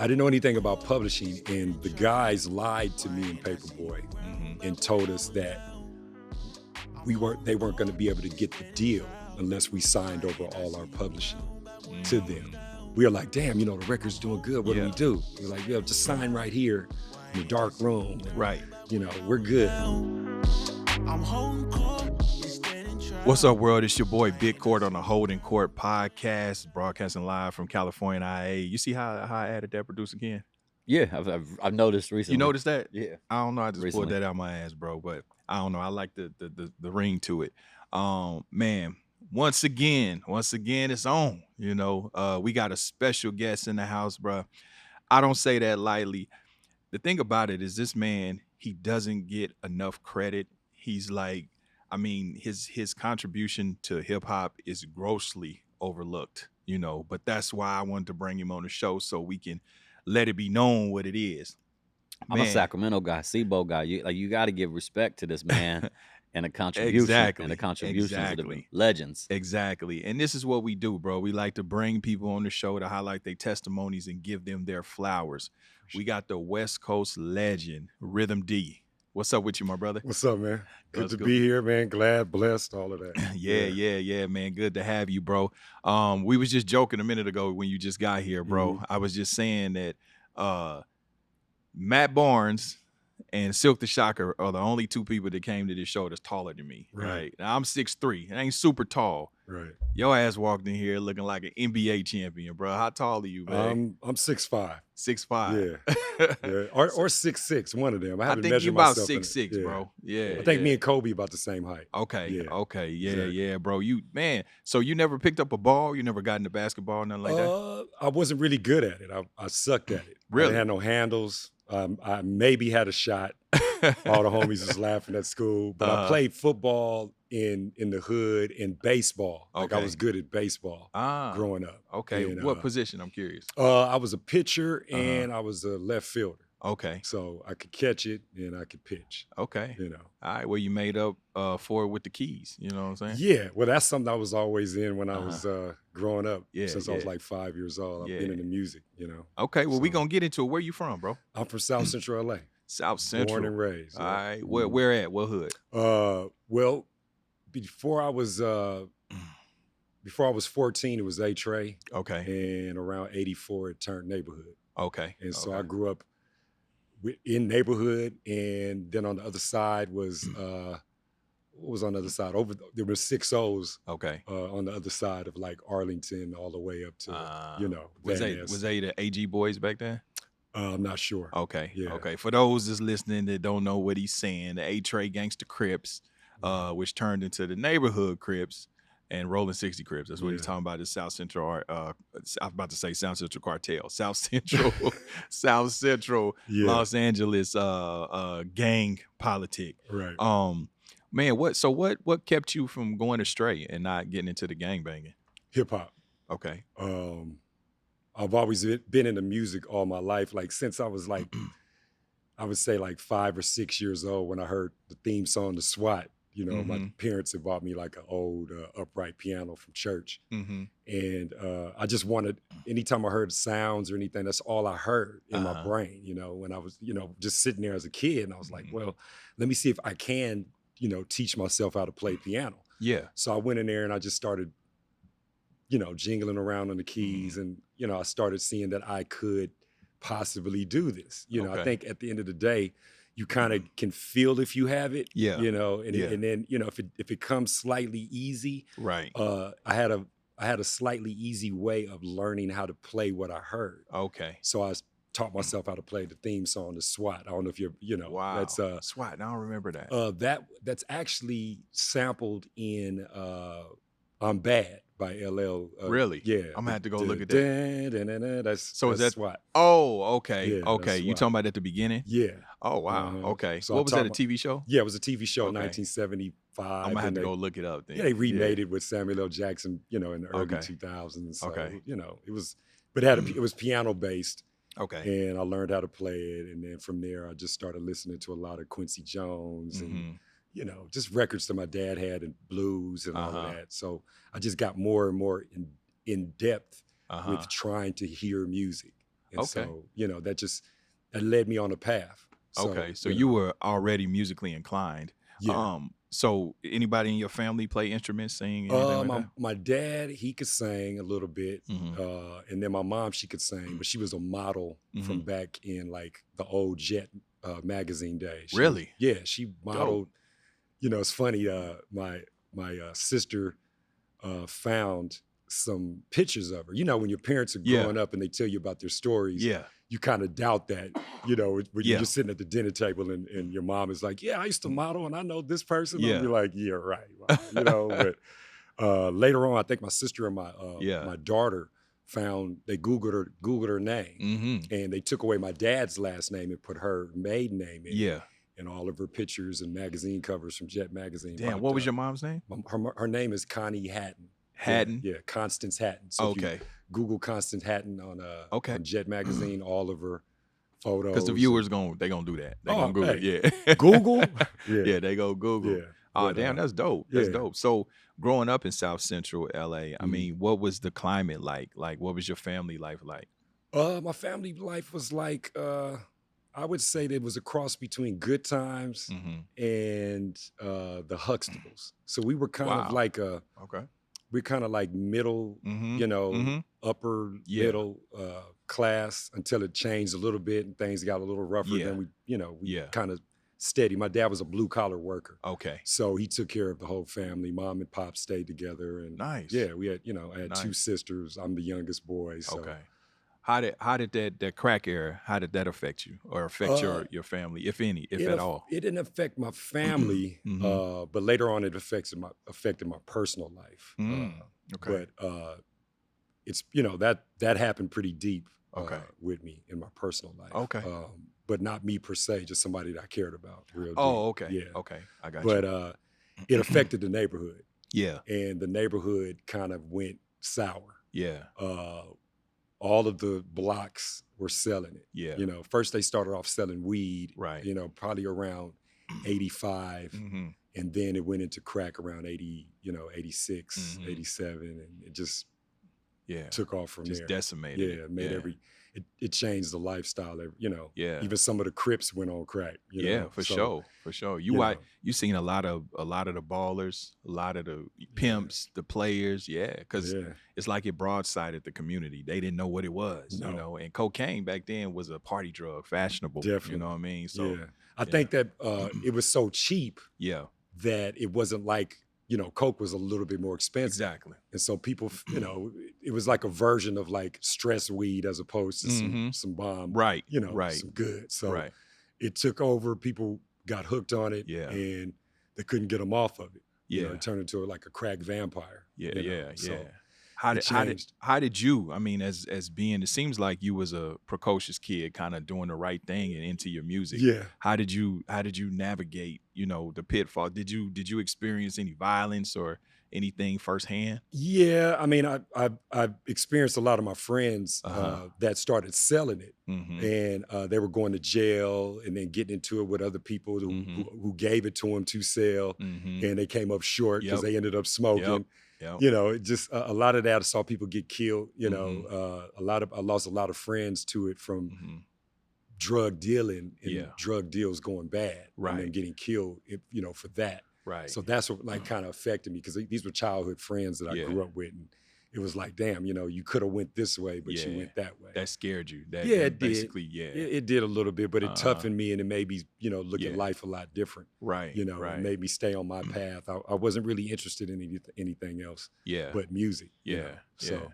I didn't know anything about publishing, and the guys lied to me and Paperboy and told us that they weren't going to be able to get the deal unless we signed over all our publishing to them. We were like, damn, the record's doing good. What do we do? We're like, just sign right here in the dark room. And, right. We're good. What's up, world? It's your boy Big Court on the Holding Court podcast, broadcasting live from California, IA. You see how I added that producer again? Yeah, I've noticed recently. You noticed that? Yeah. I don't know. I just pulled that out my ass, bro. But I don't know. I like the ring to it. Man, once again, it's on. We got a special guest in the house, bro. I don't say that lightly. The thing about it is this man, he doesn't get enough credit. He's like, his contribution to hip hop is grossly overlooked, but that's why I wanted to bring him on the show so we can let it be known what it is. I'm a Sacramento guy, Cibo guy. You got to give respect to this man and the contribution and the contributions of the legends. Exactly. And this is what we do, bro. We like to bring people on the show to highlight their testimonies and give them their flowers. We got the West Coast legend, Rhythm D. What's up with you, my brother? What's up, man? Good to be here, man. Glad, blessed, all of that. Yeah, man. Good to have you, bro. We was just joking a minute ago when you just got here, bro. I was just saying that Matt Barnes and Silk the Shocker are the only two people that came to this show that's taller than me. Right. Now, I'm 6'3". I ain't super tall. Right. Your ass walked in here looking like an NBA champion, bro. How tall are you, man? I'm 6'5". 6'5". Yeah. Or 6'6", one of them. I think you about 6'6", bro. Yeah. I think me and Kobe about the same height. Okay. Yeah, bro. So you never picked up a ball? You never got into basketball, nothing like that? I wasn't really good at it. I sucked at it. Really? I didn't have no handles. I maybe had a shot. All the homies was laughing at school. But I played football in the hood and baseball. Like I was good at baseball growing up. Okay. And, what position? I'm curious. I was a pitcher and I was a left fielder. Okay. So I could catch it and I could pitch. Okay. All right. Well, you made up for it with the keys. You know what I'm saying? Yeah. Well, that's something I was always in when I was growing up. Since I was like 5 years old. I've been into music, Okay. Well, we're going to get into it. Where you from, bro? I'm from South Central LA. South Central. Born and raised. All right. Where at? What hood? Well, before I was 14, it was A-Tray. Okay. And around 84, it turned neighborhood. Okay. And so I grew up in neighborhood, and then on the other side was what was on the other side? There were 6 O's. Okay. On the other side of like Arlington, all the way up to was they the AG boys back then? I'm not sure. Okay. Yeah. Okay. For those that's listening that don't know what he's saying, the A-Tray Gangsta Crips, which turned into the neighborhood Crips and Rolling 60 Crips. That's what he's talking about. The South Central. I was about to say South Central Cartel. South Central, Los Angeles gang politic. Right. Man, what kept you from going astray and not getting into the gang banging? Hip hop. Okay. I've always been into music all my life. Like since I was like, I would say like 5 or 6 years old when I heard the theme song to SWAT. My parents had bought me like an old upright piano from church. And I just wanted, anytime I heard sounds or anything, that's all I heard in my brain, when I was, just sitting there as a kid. And I was like, well, let me see if I can, teach myself how to play piano. Yeah. So I went in there and I just started, jingling around on the keys. And, I started seeing that I could possibly do this. I think at the end of the day, you kind of can feel if you have it, and then, if it comes slightly easy, right. I had a slightly easy way of learning how to play what I heard. Okay. So I taught myself how to play the theme song to SWAT. I don't know if you're, wow. That's SWAT. I don't remember that. That's actually sampled in I'm Bad by LL. Really? Yeah. I'm gonna have to go look at that. That's is that SWAT? Oh, okay. Yeah, okay. You talking about at the beginning? Yeah. Oh, wow. Okay. So what was that, a TV show? Yeah, it was a TV show in 1975. I'm gonna have to go look it up then. Yeah, they remade it with Samuel L. Jackson, in the early 2000s. So, it was, but it was piano based. Okay. And I learned how to play it. And then from there, I just started listening to a lot of Quincy Jones and, just records that my dad had and blues and all of that. So I just got more and more in depth with trying to hear music. And Okay. so, that led me on a path. Okay. So you were already musically inclined. Yeah. So anybody in your family play instruments, sing, anything like that? My dad, he could sing a little bit. And then my mom, she could sing, but she was a model from back in like the old Jet magazine days. Really? She modeled. It's funny. My sister found some pictures of her. When your parents are growing up and they tell you about their stories, you kind of doubt that, when you're just sitting at the dinner table and your mom is like, I used to model and I know this person. I'll be like, yeah, right. But later on, I think my sister and my daughter they Googled her name and they took away my dad's last name and put her maiden name in. And all of her pictures and magazine covers from Jet magazine. Damn, what was your mom's name? Her name is Connie Hatton. Hatton? Yeah, Constance Hatton. So if you Google Constance Hatton on Jet magazine, all of her photos. Because the viewers they gonna do that. They gonna Google it. Yeah. Google? They go Google. Yeah. Oh, damn, that's dope. That's dope. So growing up in South Central LA, I mean, what was the climate like? Like, what was your family life like? My family life was like, I would say there was a cross between Good Times and the Huxtables. So we were kind of like we're kind of like middle, upper middle class until it changed a little bit and things got a little rougher. Then we kind of steady. My dad was a blue collar worker. Okay. So he took care of the whole family. Mom and pop stayed together. And nice. Yeah, we had, I had two sisters. I'm the youngest boy. So. Okay. How did that crack era, how did that affect you or affect your family, if any, if at all? It didn't affect my family, but later on it affected my personal life. Okay. But it's that happened pretty deep with me in my personal life. Okay. But not me per se, just somebody that I cared about real deep. Oh, okay. Yeah. Okay. I got you. But it affected the neighborhood. Yeah. And the neighborhood kind of went sour. Yeah. All of the blocks were selling it. Yeah. First they started off selling weed, right. Probably around 85. And then it went into crack around 80, 86, 87. And it just took off from there. Just decimated. Yeah, it made it changed the lifestyle. Even some of the Crips went on crack. For sure. You seen a lot of the ballers, a lot of the pimps, the players, because it's like it broadsided the community. They didn't know what it was, and cocaine back then was a party drug, fashionable. Definitely. You know what I mean? So I think that it was so cheap that it wasn't like, Coke was a little bit more expensive. Exactly. And so people, it was like a version of like stress weed as opposed to some bomb, right. Some good. So it took over. People got hooked on it and they couldn't get them off of it. It turned into like a crack vampire. So How did you, I mean, as being, it seems like you was a precocious kid kind of doing the right thing and into your music. Yeah. How did you navigate, the pitfall? Did you experience any violence or anything firsthand? Yeah. I mean, I've experienced a lot of my friends that started selling it and they were going to jail and then getting into it with other people who gave it to them to sell and they came up short because they ended up smoking. Yep. Just a lot of that. I saw people get killed. I lost a lot of friends to it from drug dealing and drug deals going bad, and then getting killed. For that. Right. So that's what kind of affected me because these were childhood friends that I grew up with, and it was like, damn, you could have went this way, but you went that way. That scared you. It basically, did. It did a little bit, but it toughened me and it made me, look at life a lot different. Right. It made me stay on my path. I wasn't really interested in anything else. But music. So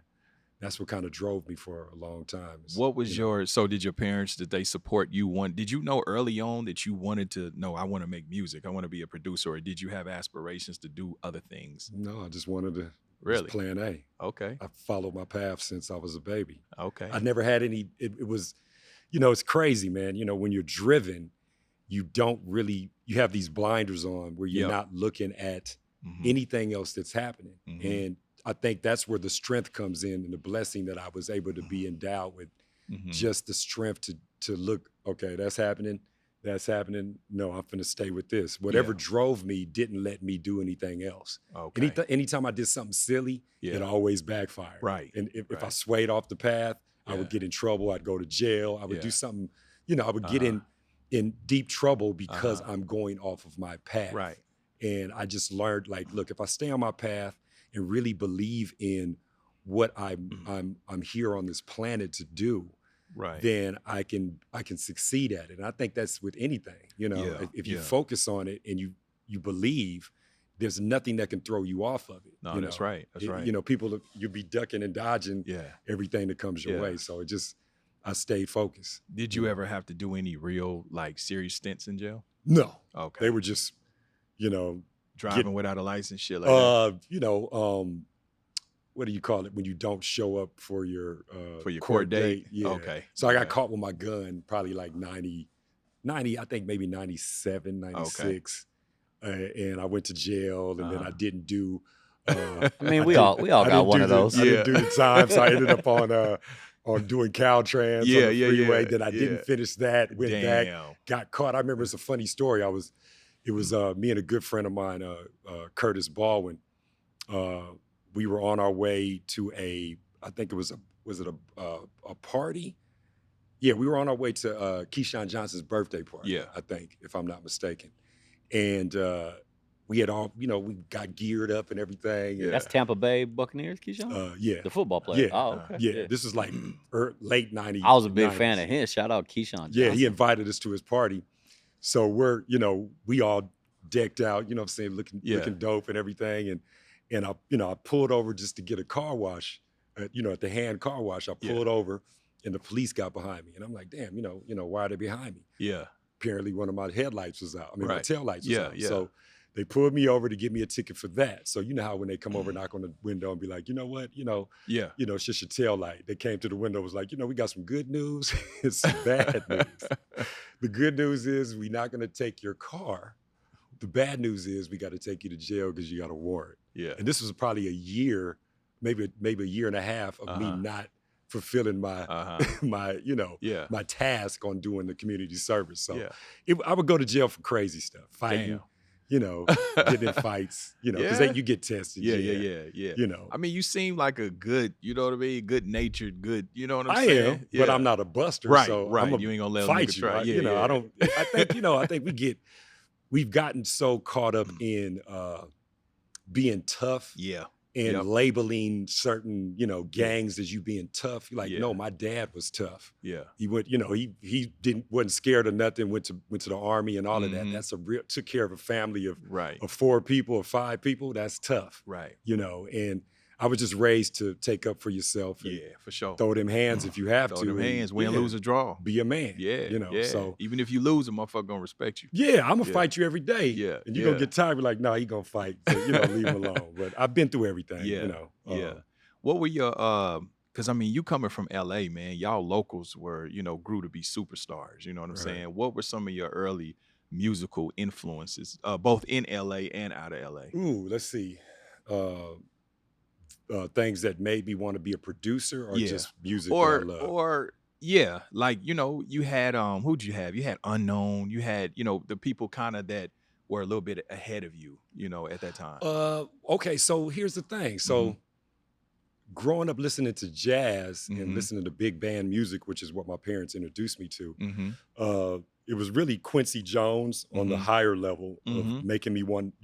that's what kind of drove me for a long time. What was did your parents, did they support you? Did you know early on that you wanted to, I want to make music, I want to be a producer, or did you have aspirations to do other things? No, I just wanted to. Really? Plan A. Okay. I followed my path since I was a baby. Okay. I never had any, it was, it's crazy, man. When you're driven, you have these blinders on where you're not looking at anything else that's happening. And I think that's where the strength comes in and the blessing that I was able to be endowed with, just the strength to look, okay, that's happening. No, I'm finna stay with this. Whatever drove me didn't let me do anything else. Okay. Anytime I did something silly, it always backfired. Right. And if I swayed off the path, I would get in trouble. I'd go to jail. I would do something, I would get Uh-huh. in deep trouble because Uh-huh. I'm going off of my path. Right. And I just learned, like, look, if I stay on my path and really believe in what I'm here on this planet to do, Right. then I can succeed at it. And I think that's with anything, Yeah, if you yeah. focus on it and you believe, there's nothing that can throw you off of it. No, that's right. That's right. People, you'll be ducking and dodging everything that comes your Yeah. way. So I stayed focused. Did you ever have to do any real, like, serious stints in jail? No. Okay. They were just, driving without a license, shit like that. What do you call it when you don't show up for your court date? Yeah. Okay. So I got caught with my gun probably like 90, I think maybe 97, 96. And I went to jail, and then I didn't do. I mean, we all got one of those. I didn't do the time, so I ended up on doing Caltrans on the freeway. Then I didn't finish that. Went back, got caught. I remember it's a funny story. It was me and a good friend of mine, Curtis Baldwin. We were on our way to I think it was a party? Yeah, we were on our way to Keyshawn Johnson's birthday party. Yeah. I think, if I'm not mistaken. And we had all, we got geared up and everything. That's Tampa Bay Buccaneers, Keyshawn? Yeah. The football player. Yeah. Oh, okay. Yeah. This was like late 90s. I was a big fan of his. Shout out Keyshawn Johnson. Yeah, he invited us to his party. So we're, we all decked out, what I'm saying, looking dope and everything. And I pulled over just to get a car wash, at the hand car wash. I pulled over and the police got behind me. And I'm like, damn, why are they behind me? Yeah. Apparently one of my headlights was out. I mean, my taillights was out. Yeah. So they pulled me over to give me a ticket for that. So you know how when they come over, knock on the window and be like, you know what, it's just your tail light. They came to the window, was like, we got some good news and some bad news. The good news is we're not going to take your car. The bad news is we got to take you to jail because you got a warrant. Yeah. And this was probably a year, maybe a year and a half of me not fulfilling my my task on doing the community service. So I would go to jail for crazy stuff, fighting, getting in fights, because you get tested. Yeah. I mean, you seem like a good, good natured, good, you know what I'm saying? I am, but I'm not a buster. Right, so right. You ain't gonna let a fight nigga you. try. I think we've gotten so caught up in being tough. Yeah. And labeling certain, gangs as you being tough. You're like, no, my dad was tough. Yeah. He went, he wasn't scared of nothing, went to the army and all of that. That's took care of a family of 4 people or 5 people. That's tough. Right. And I was just raised to take up for yourself. And for sure. Throw them hands if you have to. Throw them hands, win, lose, or draw. Be a man. Yeah. So even if you lose, a motherfucker gonna respect you. Yeah, I'm gonna fight you every day. Yeah. And you're gonna get tired, be like, no, he gonna fight. So, leave him alone. But I've been through everything. Yeah. What were your because I mean, you coming from LA, man, y'all locals were, grew to be superstars. You know what I'm saying? What were some of your early musical influences, both in LA and out of LA? Ooh, let's see. Things that made me want to be a producer, or just music that I love? Or like, you had who'd you have? You had Unknown, you had, the people kind of that were a little bit ahead of you, at that time. Okay, so here's the thing. So growing up listening to jazz and listening to big band music, which is what my parents introduced me to, it was really Quincy Jones on the higher level of making me want,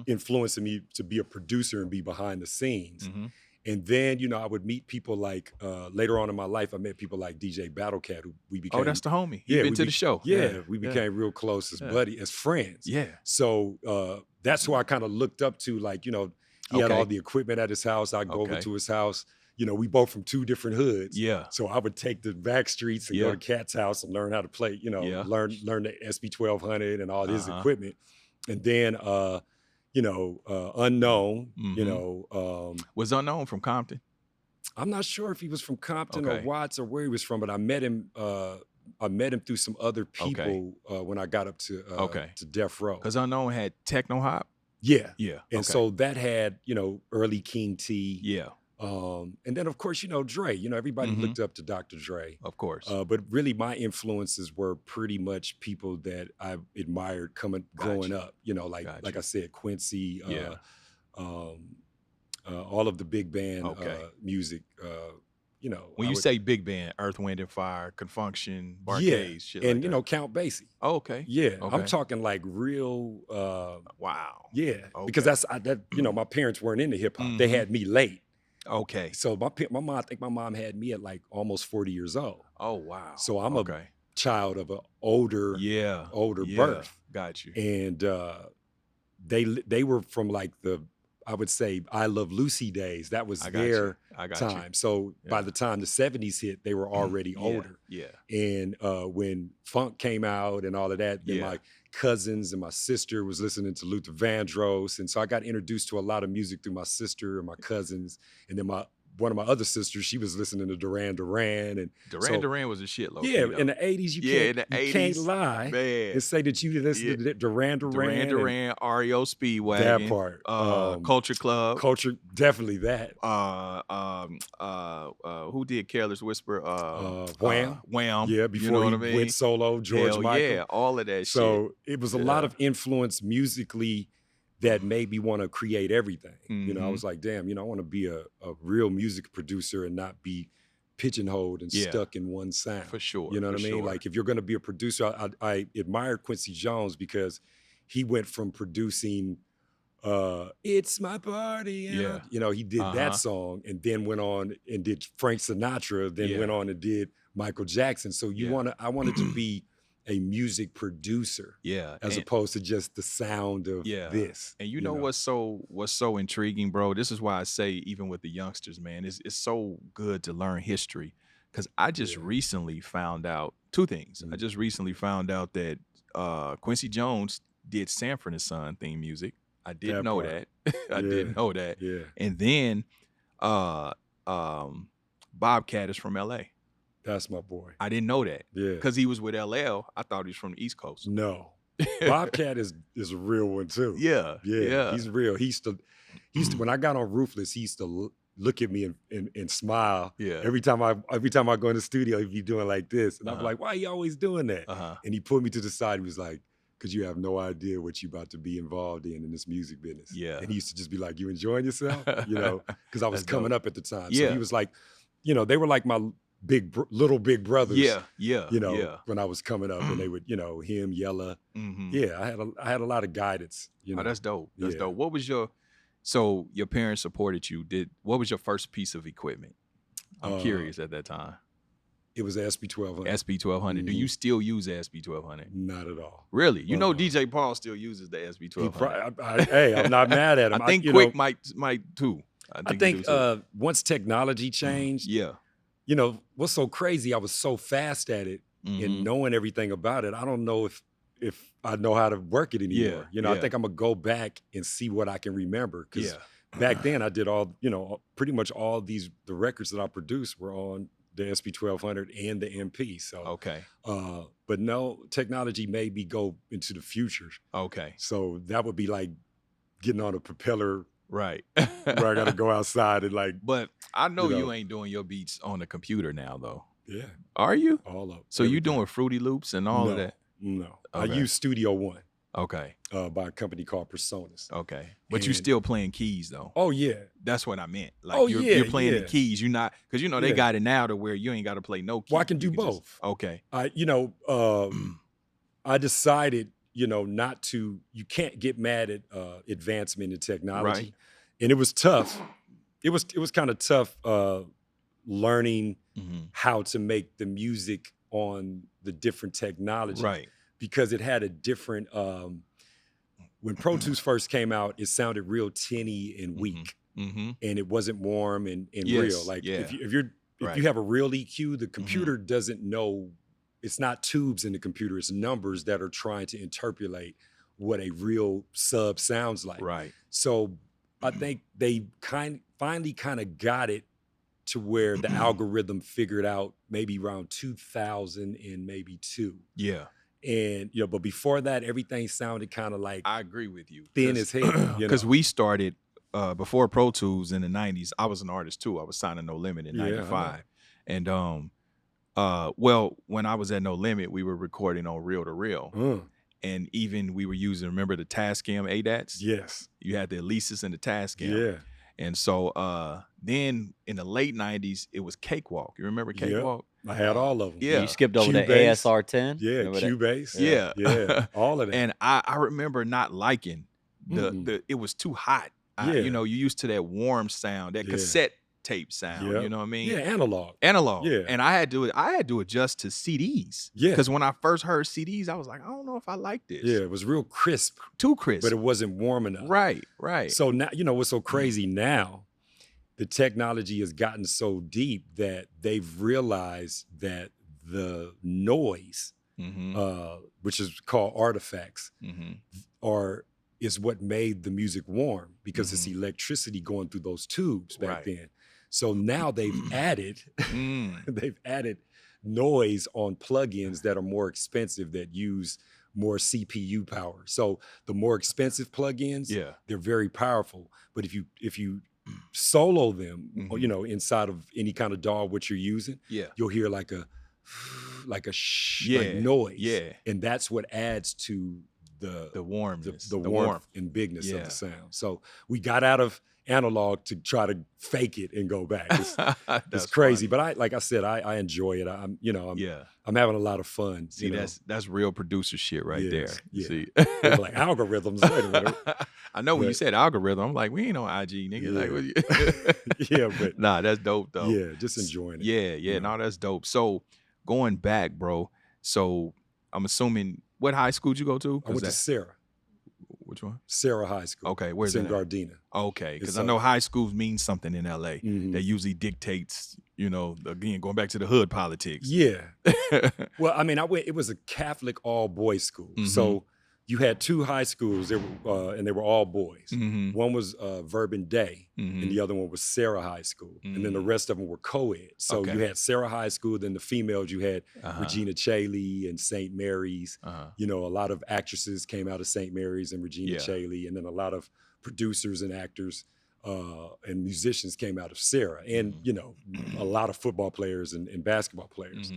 influencing me to be a producer and be behind the scenes. And then, I would meet people like, later on in my life, I met people like DJ Battlecat, who we became. Oh, that's the homie. You've been to the show. Yeah, we became real close as buddies, as friends. Yeah. So that's who I kind of looked up to. Like, he had all the equipment at his house. I'd go over to his house. We both from 2 different hoods. Yeah. So I would take the back streets and go to Cat's house and learn how to play, learn the SB 1200 and all his equipment. And then, Unknown, was Unknown from Compton? I'm not sure if he was from Compton or Watts or where he was from, but I met him through some other people when I got up to Death Row. Because Unknown had Techno Hop? Yeah. Yeah. And so that had, early King T. Yeah. And then of course, Dre, everybody looked up to Dr. Dre. Of course. But really my influences were pretty much people that I admired growing up, like I said, Quincy, all of the big band music, you know, When I you would, say big band, Earth, Wind and Fire, Confunction, yeah, Barcades, shit and like you that. know, Count Basie. Oh, okay. Yeah, I'm Okay. talking like real. Wow. Yeah, because Okay. that you know, my parents weren't into hip hop. They had me late. Okay. So my mom, I think my mom had me at like almost 40 years old. Oh, wow. So I'm a Okay. child of an older Yeah. birth, Got you. and they were from like the, I would say, I Love Lucy days. That was I got you. their I got time. you. So by Yeah. the time the 70s hit, they were already Yeah. older. Yeah. And when funk came out and all of that, then Yeah. my cousins and my sister was listening to Luther Vandross. And so I got introduced to a lot of music through my sister and my cousins. And then one of my other sisters, she was listening to Duran Duran. And Duran was a shit low. yeah, in the 80s, you can't lie and say that you listened to Duran Duran, REO Speedwagon, that part. Culture Club, definitely that. Who did Careless Whisper? Wham. Wham. Yeah, before you know he what I mean? went solo, George Hell Michael. yeah, all of that shit. So it was a lot of influence musically that made me want to create everything. You know, I was like, damn, you know, I want to be a real music producer and not be pigeonholed and stuck in one sound. For sure. You know what I mean? Sure. Like if you're going to be a producer, I admired Quincy Jones because he went from producing It's My Party. And you know, he did that song and then went on and did Frank Sinatra, then went on and did Michael Jackson. So I wanted to be a music producer, as opposed to just the sound of this. And you know what's so intriguing, bro? This is why I say, even with the youngsters, man, it's so good to learn history. Because I just recently found out two things. I just recently found out that Quincy Jones did Sanford and Son theme music. I didn't know that. I didn't know that. Yeah. And then Bobcat is from LA. That's my boy. I didn't know that. Yeah. Because he was with LL. I thought he was from the East Coast. No. Bobcat is a real one too. Yeah. He's real. He used to when I got on Ruthless, he used to look at me and smile. Yeah. Every time I go in the studio, he'd be doing like this. And I'm like, why are you always doing that? And he pulled me to the side. He was like, because you have no idea what you're about to be involved in this music business. Yeah. And he used to just be like, you enjoying yourself? You know, because I was coming up at the time. Yeah. So he was like, you know, they were like my little big brothers. Yeah. You know, when I was coming up, and they would, you know, him, Yella. Yeah, I had a lot of guidance. You know, oh, that's dope. That's dope. What was your parents supported you? What was your first piece of equipment? I'm curious at that time. It was SB1200. SB1200. Do you still use SB1200? Not at all. Really? You know, DJ Paul still uses the SB1200. Hey, I'm not mad at him. I think Quick might too. I think once technology changed, you know, what's so crazy, I was so fast at it and knowing everything about it, I don't know if I know how to work it anymore. You know, I think I'm going to go back and see what I can remember. Because back then I did all, you know, pretty much all the records that I produced were on the SB1200 and the MP. So, but no, technology made me go into the future. So that would be like getting on a propeller. Right. Where I got to go outside and like. But I know you ain't doing your beats on the computer now, though. Yeah. Are you? All of them. So you doing Fruity Loops and all of that? No. I use Studio One. Okay. By a company called Personas. Okay. But you still playing keys though. Oh yeah. That's what I meant. Like you're playing the keys. You're not, because you know they got it now to where you ain't got to play no keys. Well, I can do both. Okay. I decided, you know, you can't get mad at advancement in technology. Right. And it was tough. It was kind of tough learning how to make the music on the different technology. Right. Because it had a different, when Pro Tools first came out, it sounded real tinny and weak. And it wasn't warm and real. Like if you have a real EQ, the computer doesn't know, it's not tubes in the computer, it's numbers that are trying to interpolate what a real sub sounds like. Right. So I think they finally kind of got it to where the algorithm figured out maybe around 2002. Yeah. And, you know, but before that, everything sounded kind of like, I agree with you, thin as hell. Because we started before Pro Tools in the 90s. I was an artist too. I was signing No Limit in 95. And well, when I was at No Limit, we were recording on reel to reel. And even we were using, remember the Tascam ADATs? Yes. You had the Alesis and the Tascam. Yeah. And so Then in the late 90s, it was Cakewalk. You remember Yep. Cakewalk? I had all of them. Yeah. You skipped over the Cubase. ASR 10. Yeah, Remember that? Cubase. Yeah. Yeah, all of that. And I remember not liking the it was too hot. Yeah. You know, you used to that warm sound, that cassette tape sound. Yep. You know what I mean? Yeah, analog. Yeah. And I had to adjust to CDs. Yeah. Because when I first heard CDs, I was like, I don't know if I like this. Yeah, it was real crisp. Too crisp. But it wasn't warm enough. Right. So now, you know what's so crazy now? The technology has gotten so deep that they've realized that the noise, which is called artifacts, is what made the music warm, because it's electricity going through those tubes back then. So now they've added noise on plugins that are more expensive, that use more CPU power. So the more expensive plugins, they're very powerful. But if you solo them, you know, inside of any kind of DAW what you're using, you'll hear like a like noise, and that's what adds to the warmness, the warmth and bigness of the sound. So we got out of analog to try to fake it and go back. It's crazy, funny. But like I said, I enjoy it. I'm having a lot of fun. See, that's real producer shit right there. Yeah. See, like algorithms. I know when you said algorithm, I'm like, we ain't on IG, nigga. Like, but nah, that's dope though. Yeah, just enjoying it. Yeah, no, that's dope. So going back, bro. So I'm assuming, what high school did you go to? I went to Sarah. Which one? Sarah High School. Okay, where's it's that? in Gardena. Okay, because I know high schools mean something in LA that usually dictates, you know, again, going back to the hood politics. Yeah. Well, I mean, it was a Catholic all-boys school. So you had two high schools, and they were all boys. One was Verbum Day, and the other one was Sarah High School. And then the rest of them were co-ed. So you had Sarah High School, then the females, you had Regina Chaley and St. Mary's. You know, a lot of actresses came out of St. Mary's and Regina Chaley, and then a lot of producers and actors and musicians came out of Sarah. And, you know, a lot of football players and basketball players.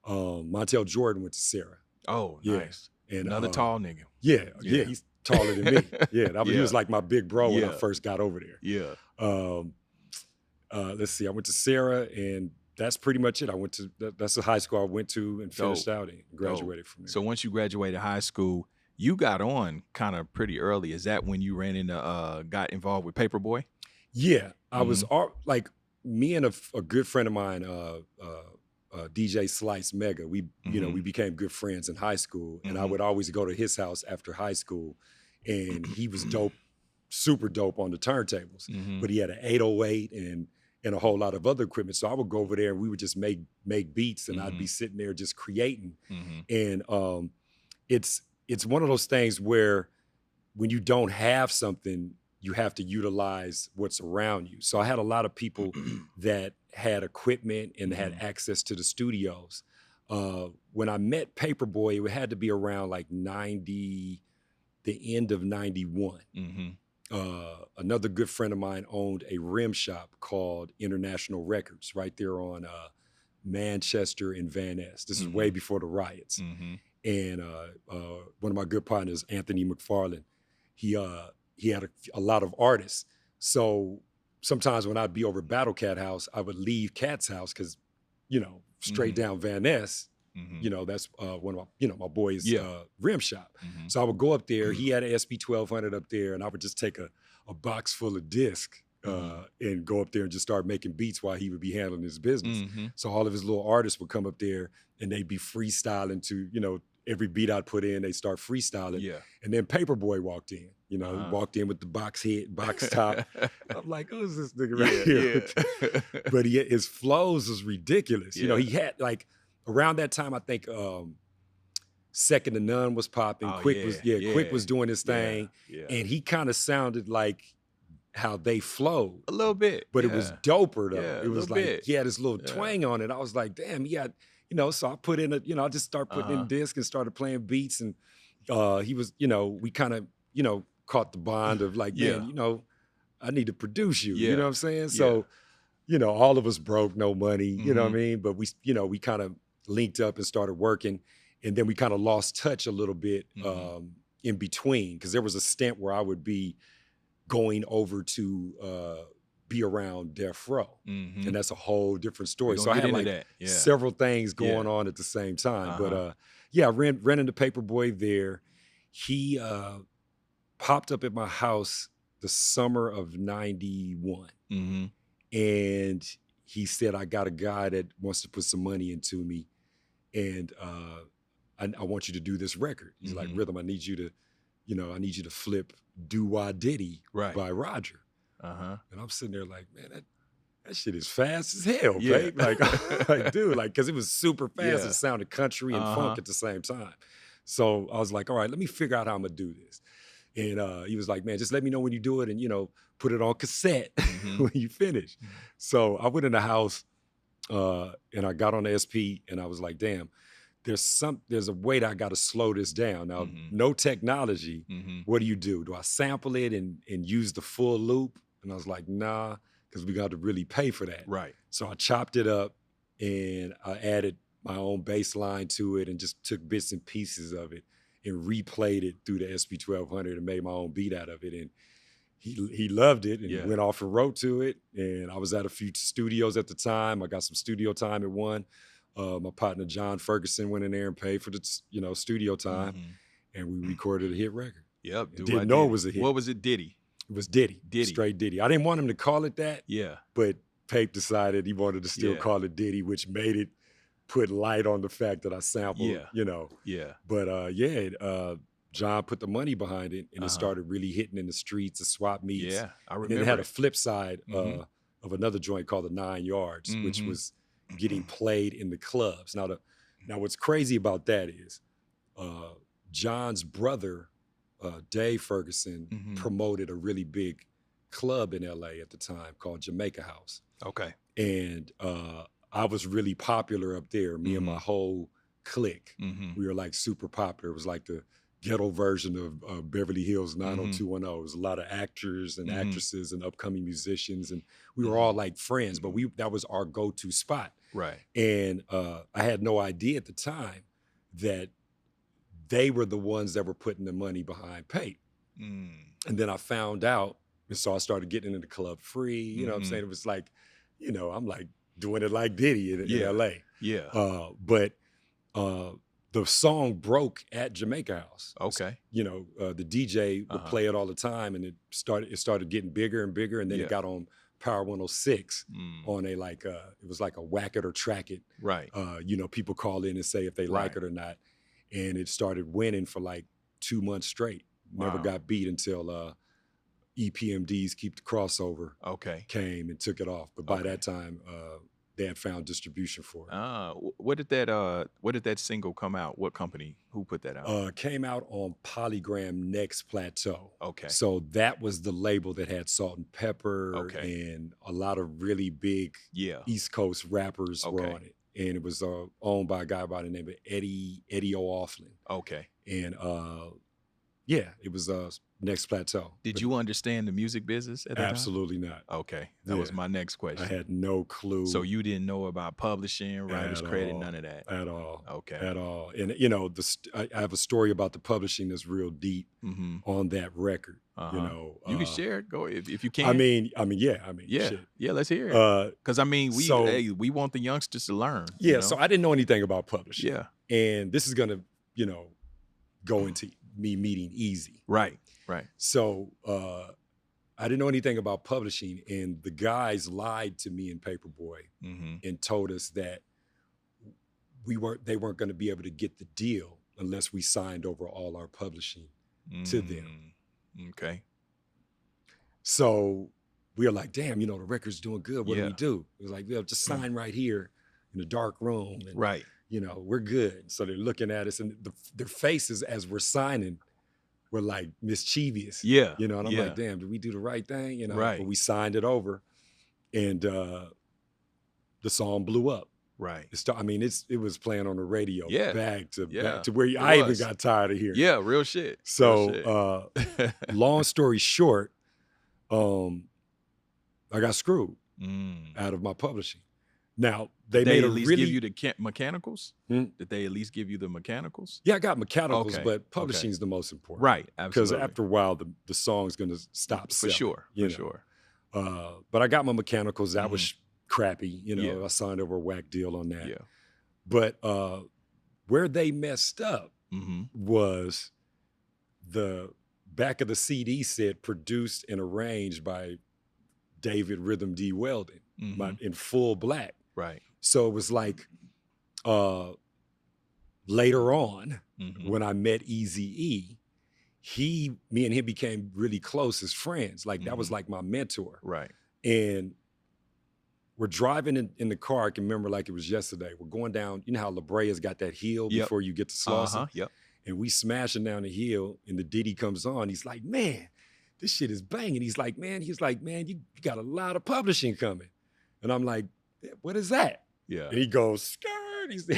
Montel Jordan went to Sarah. Oh, nice. And, another tall nigga. Yeah, he's taller than me. He was like my big bro when I first got over there. Let's see, I went to Sarah, and that's pretty much it. That's the high school I went to and finished out in, graduated from there. So once you graduated high school, you got on kind of pretty early. Is that when you ran into, got involved with Paperboy? Yeah, I was like, me and a good friend of mine, DJ Slice Mega, we we became good friends in high school, and I would always go to his house after high school, and he was dope, super dope on the turntables, but he had an 808 and a whole lot of other equipment. So I would go over there and we would just make beats, and I'd be sitting there just creating. And it's one of those things where when you don't have something, you have to utilize what's around you. So I had a lot of people that had equipment and had access to the studios. When I met Paperboy, it had to be around like the end of 91. Another good friend of mine owned a rim shop called International Records right there on Manchester and Van Ness. This is way before the riots. And one of my good partners, Anthony McFarland, he had a lot of artists. So sometimes when I'd be over at Battle Cat House, I would leave Cat's house because, you know, straight down Van Ness, you know, that's one of my, my boys' rim shop. So I would go up there. He had an SB 1200 up there, and I would just take a box full of discs and go up there and just start making beats while he would be handling his business. So all of his little artists would come up there and they'd be freestyling to, you know, every beat I'd put in, they start freestyling. And then Paperboy walked in. You know, he walked in with the box top. I'm like, who's this nigga right here? But his flows was ridiculous. You know, he had like, around that time, I think Second to None was popping. Quick was doing his thing. And he kind of sounded like how they flowed. A little bit. But it was doper though. It was like, bit. he had his little twang on it. I was like, damn, he had, you know, so I put in I just started putting in discs and started playing beats. And he was, you know, we kind of, you know, caught the bond of like, man, you know, I need to produce you. You know what I'm saying? So, you know, all of us broke, no money, you know what I mean? But we, you know, we kind of linked up and started working. And then we kind of lost touch a little bit in between, because there was a stint where I would be going over to be around Death Row. And that's a whole different story. So I I had like several things going on at the same time. But yeah, I ran into Paperboy there. He popped up at my house the summer of 91. And he said, I got a guy that wants to put some money into me. And I want you to do this record. He's like, Rhythm, I need you to flip Do-Wah Diddy by Roger. And I'm sitting there like, man, that shit is fast as hell, babe. Like, dude, like, because it was super fast. It sounded country and funk at the same time. So I was like, all right, let me figure out how I'm gonna do this. And he was like, man, just let me know when you do it and, put it on cassette when you finish. So I went in the house and I got on the SP and I was like, damn, there's a way that I got to slow this down. Now, no technology. What do? Do I sample it and use the full loop? And I was like, nah, because we got to really pay for that. Right. So I chopped it up and I added my own bass line to it and just took bits and pieces of it and replayed it through the SP1200 and made my own beat out of it. And he loved it and went off and wrote to it. And I was at a few studios at the time. I got some studio time at one. My partner, John Ferguson, went in there and paid for the, studio time. And we recorded a hit record. Yep. Didn't know it was a hit. What was it, Diddy? It was Diddy. Straight Diddy. I didn't want him to call it that. Yeah. But Pape decided he wanted to still call it Diddy, which made it put light on the fact that I sampled, Yeah. But John put the money behind it and it started really hitting in the streets, the swap meets. Yeah, I remember. And it had a flip side of another joint called the 9 Yards, which was getting played in the clubs. Now what's crazy about that is John's brother, Dave Ferguson, promoted a really big club in LA at the time called Jamaica House. Okay. And I was really popular up there, me and my whole clique. We were like super popular. It was like the ghetto version of Beverly Hills 90210. It was a lot of actors and actresses and upcoming musicians. And we were all like friends, but that was our go-to spot. Right. And I had no idea at the time that they were the ones that were putting the money behind Pape. And then I found out, and so I started getting into the club free. You know what I'm saying? It was like, I'm like doing it like Diddy in LA. Yeah. But the song broke at Jamaica House. Okay. The DJ would play it all the time, and it started getting bigger and bigger, and then it got on Power 106 on a it was like a whack it or track it. Right. People call in and say if they like it or not, and it started winning for like 2 months straight. Never got beat until EPMD's Keep the Crossover came and took it off. But by that time, they had found distribution for it. What did that single come out? What company? Who put that out? Came out on Polygram Next Plateau. Okay. So that was the label that had Salt and Pepper and a lot of really big East Coast rappers were on it. And it was owned by a guy by the name of Eddie O'Oughlin. Okay. And it was Next Plateau. Did you understand the music business at that time? Absolutely not. Okay. That was my next question. I had no clue. So you didn't know about publishing, writer's credit, none of that? At all. Okay. At all. And, I have a story about the publishing that's real deep on that record. You can share it. Go if you can. Shit. Yeah, let's hear it. Because, we want the youngsters to learn. Yeah, so I didn't know anything about publishing. Yeah. And this is going to, go into me meeting Eazy. Right. So I didn't know anything about publishing, and the guys lied to me and Paperboy and told us that they weren't going to be able to get the deal unless we signed over all our publishing to them. Okay. So we were like, damn, the record's doing good. What do we do? It was like, just sign right here in the dark room. And, right. We're good. So they're looking at us, and their faces as we're signing were like mischievous. Yeah. And I'm like, damn, did we do the right thing? Right. But we signed it over, and the song blew up. Right. It was playing on the radio back to where I even got tired of hearing. Yeah, real shit. So long story short, I got screwed out of my publishing. Now, they made at least give you the mechanicals? Did they at least give you the mechanicals? Yeah, I got mechanicals, but publishing is the most important. Right, absolutely. Because after a while, the song's going to stop selling. For sure. But I got my mechanicals. That was crappy. You know, Yeah. I signed over a whack deal on that. Yeah. But where they messed up was the back of the CD said produced and arranged by David Rhythm D. Weldon in full black. Right. So it was like later on when I met Eazy-E, me and him became really close as friends. Like that was like my mentor. Right. And we're driving in the car. I can remember like it was yesterday. We're going down, you know how La Brea's got that hill before you get to Slauson? Yep. And we smashing down the hill and the Diddy comes on. He's like, man, this shit is banging. He's like, man, you got a lot of publishing coming. And I'm like, what is that? Yeah. And he goes, skirt.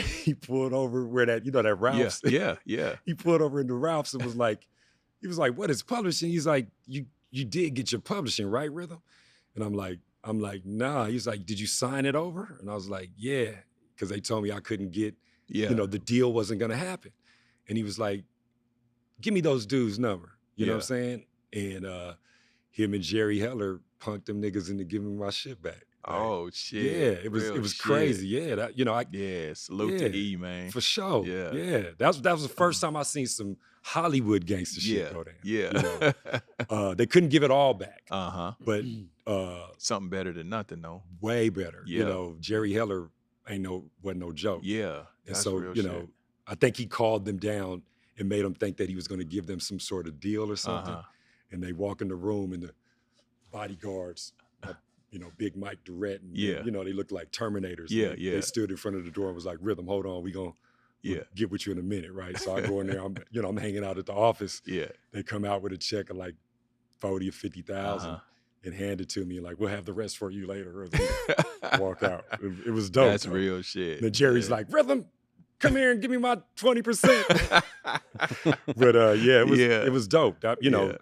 He pulled over where that, you know, that Ralph's. Yeah. He pulled over into Ralph's and was like, what is publishing? He's like, you did get your publishing, right, Rhythm? And I'm like, nah. He's like, did you sign it over? And I was like, yeah, because they told me I couldn't get, you know, the deal wasn't gonna happen. And he was like, give me those dudes' number. You know what I'm saying? And him and Jerry Heller punked them niggas into giving me my shit back. Like, oh shit. Yeah, it was crazy. Yeah, that, you know, salute to E, man. For sure. Yeah. That was the first time I seen some Hollywood gangster shit go down. Yeah. You know? They couldn't give it all back. But something better than nothing, though. Way better. You know, Jerry Heller wasn't no joke. Yeah. And so, you know, I think he called them down and made them think that he was going to give them some sort of deal or something. And they walk in the room and the bodyguards, you know, Big Mike Durrett, and you know, they looked like Terminators. They stood in front of the door and was like, Rhythm, hold on, we'll get with you in a minute, right? So I go in there, I'm hanging out at the office. They come out with a check of like 40 or 50,000 and hand it to me, like, we'll have the rest for you later. Walk out. It was dope. That's real shit. Then Jerry's like, Rhythm, come here and give me my 20%. But it was dope. That, you know,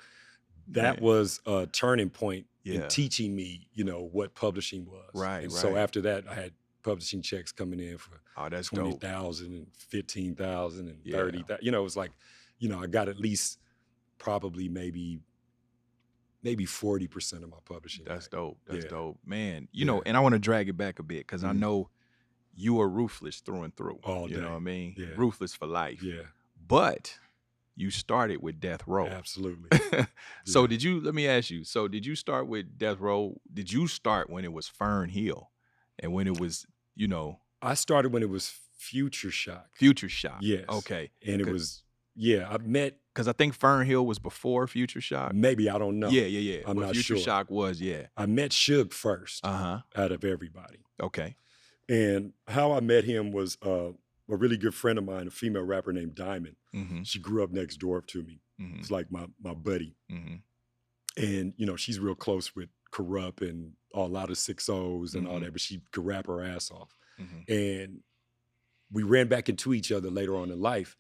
that was a turning point in teaching me, you know, what publishing was. Right. And so after that, I had publishing checks coming in for that's 20,000 and 15,000 and 30,000. You know, it was like, you know, I got at least probably maybe 40% of my publishing. That's dope. That's dope, man. You know, and I want to drag it back a bit because I know you are ruthless through and through. All day. You know what I mean? Yeah. Ruthless for life. Yeah. But you started with Death Row. Absolutely. So let me ask you, so did you start with Death Row? Did you start when it was Fern Hill and when it was, you know? I started when it was Future Shock. Future Shock. Yes. Okay. And it was, I met. Because I think Fern Hill was before Future Shock. Maybe, I don't know. Yeah. I'm not Future sure. Shock was, I met Suge first out of everybody. Okay. And how I met him was a really good friend of mine, a female rapper named Diamond. She grew up next door to me. It's like my buddy. And, you know, she's real close with Corrupt and a lot of 6-0s and all that, but she could rap her ass off. And we ran back into each other later on in life.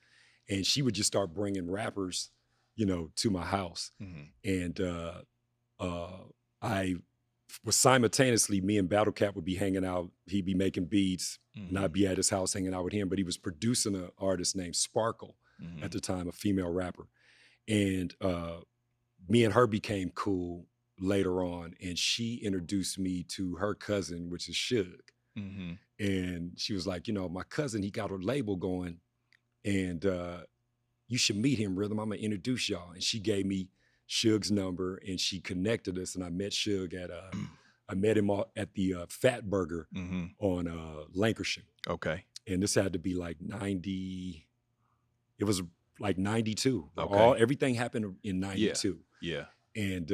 And she would just start bringing rappers, you know, to my house. And I was simultaneously, me and Battle Cat would be hanging out. He'd be making beats, and I'd be at his house hanging out with him. But he was producing an artist named Sparkle at the time, a female rapper. And me and her became cool later on. And she introduced me to her cousin, which is Suge. And she was like, you know, my cousin, he got a label going. And you should meet him, Rhythm. I'm gonna introduce y'all. And she gave me Suge's number, and she connected us. And I met Suge I met him at the Fat Burger on Lancashire. Okay. And this had to be like 90. It was like 92. Okay. Everything happened in 92. Yeah. And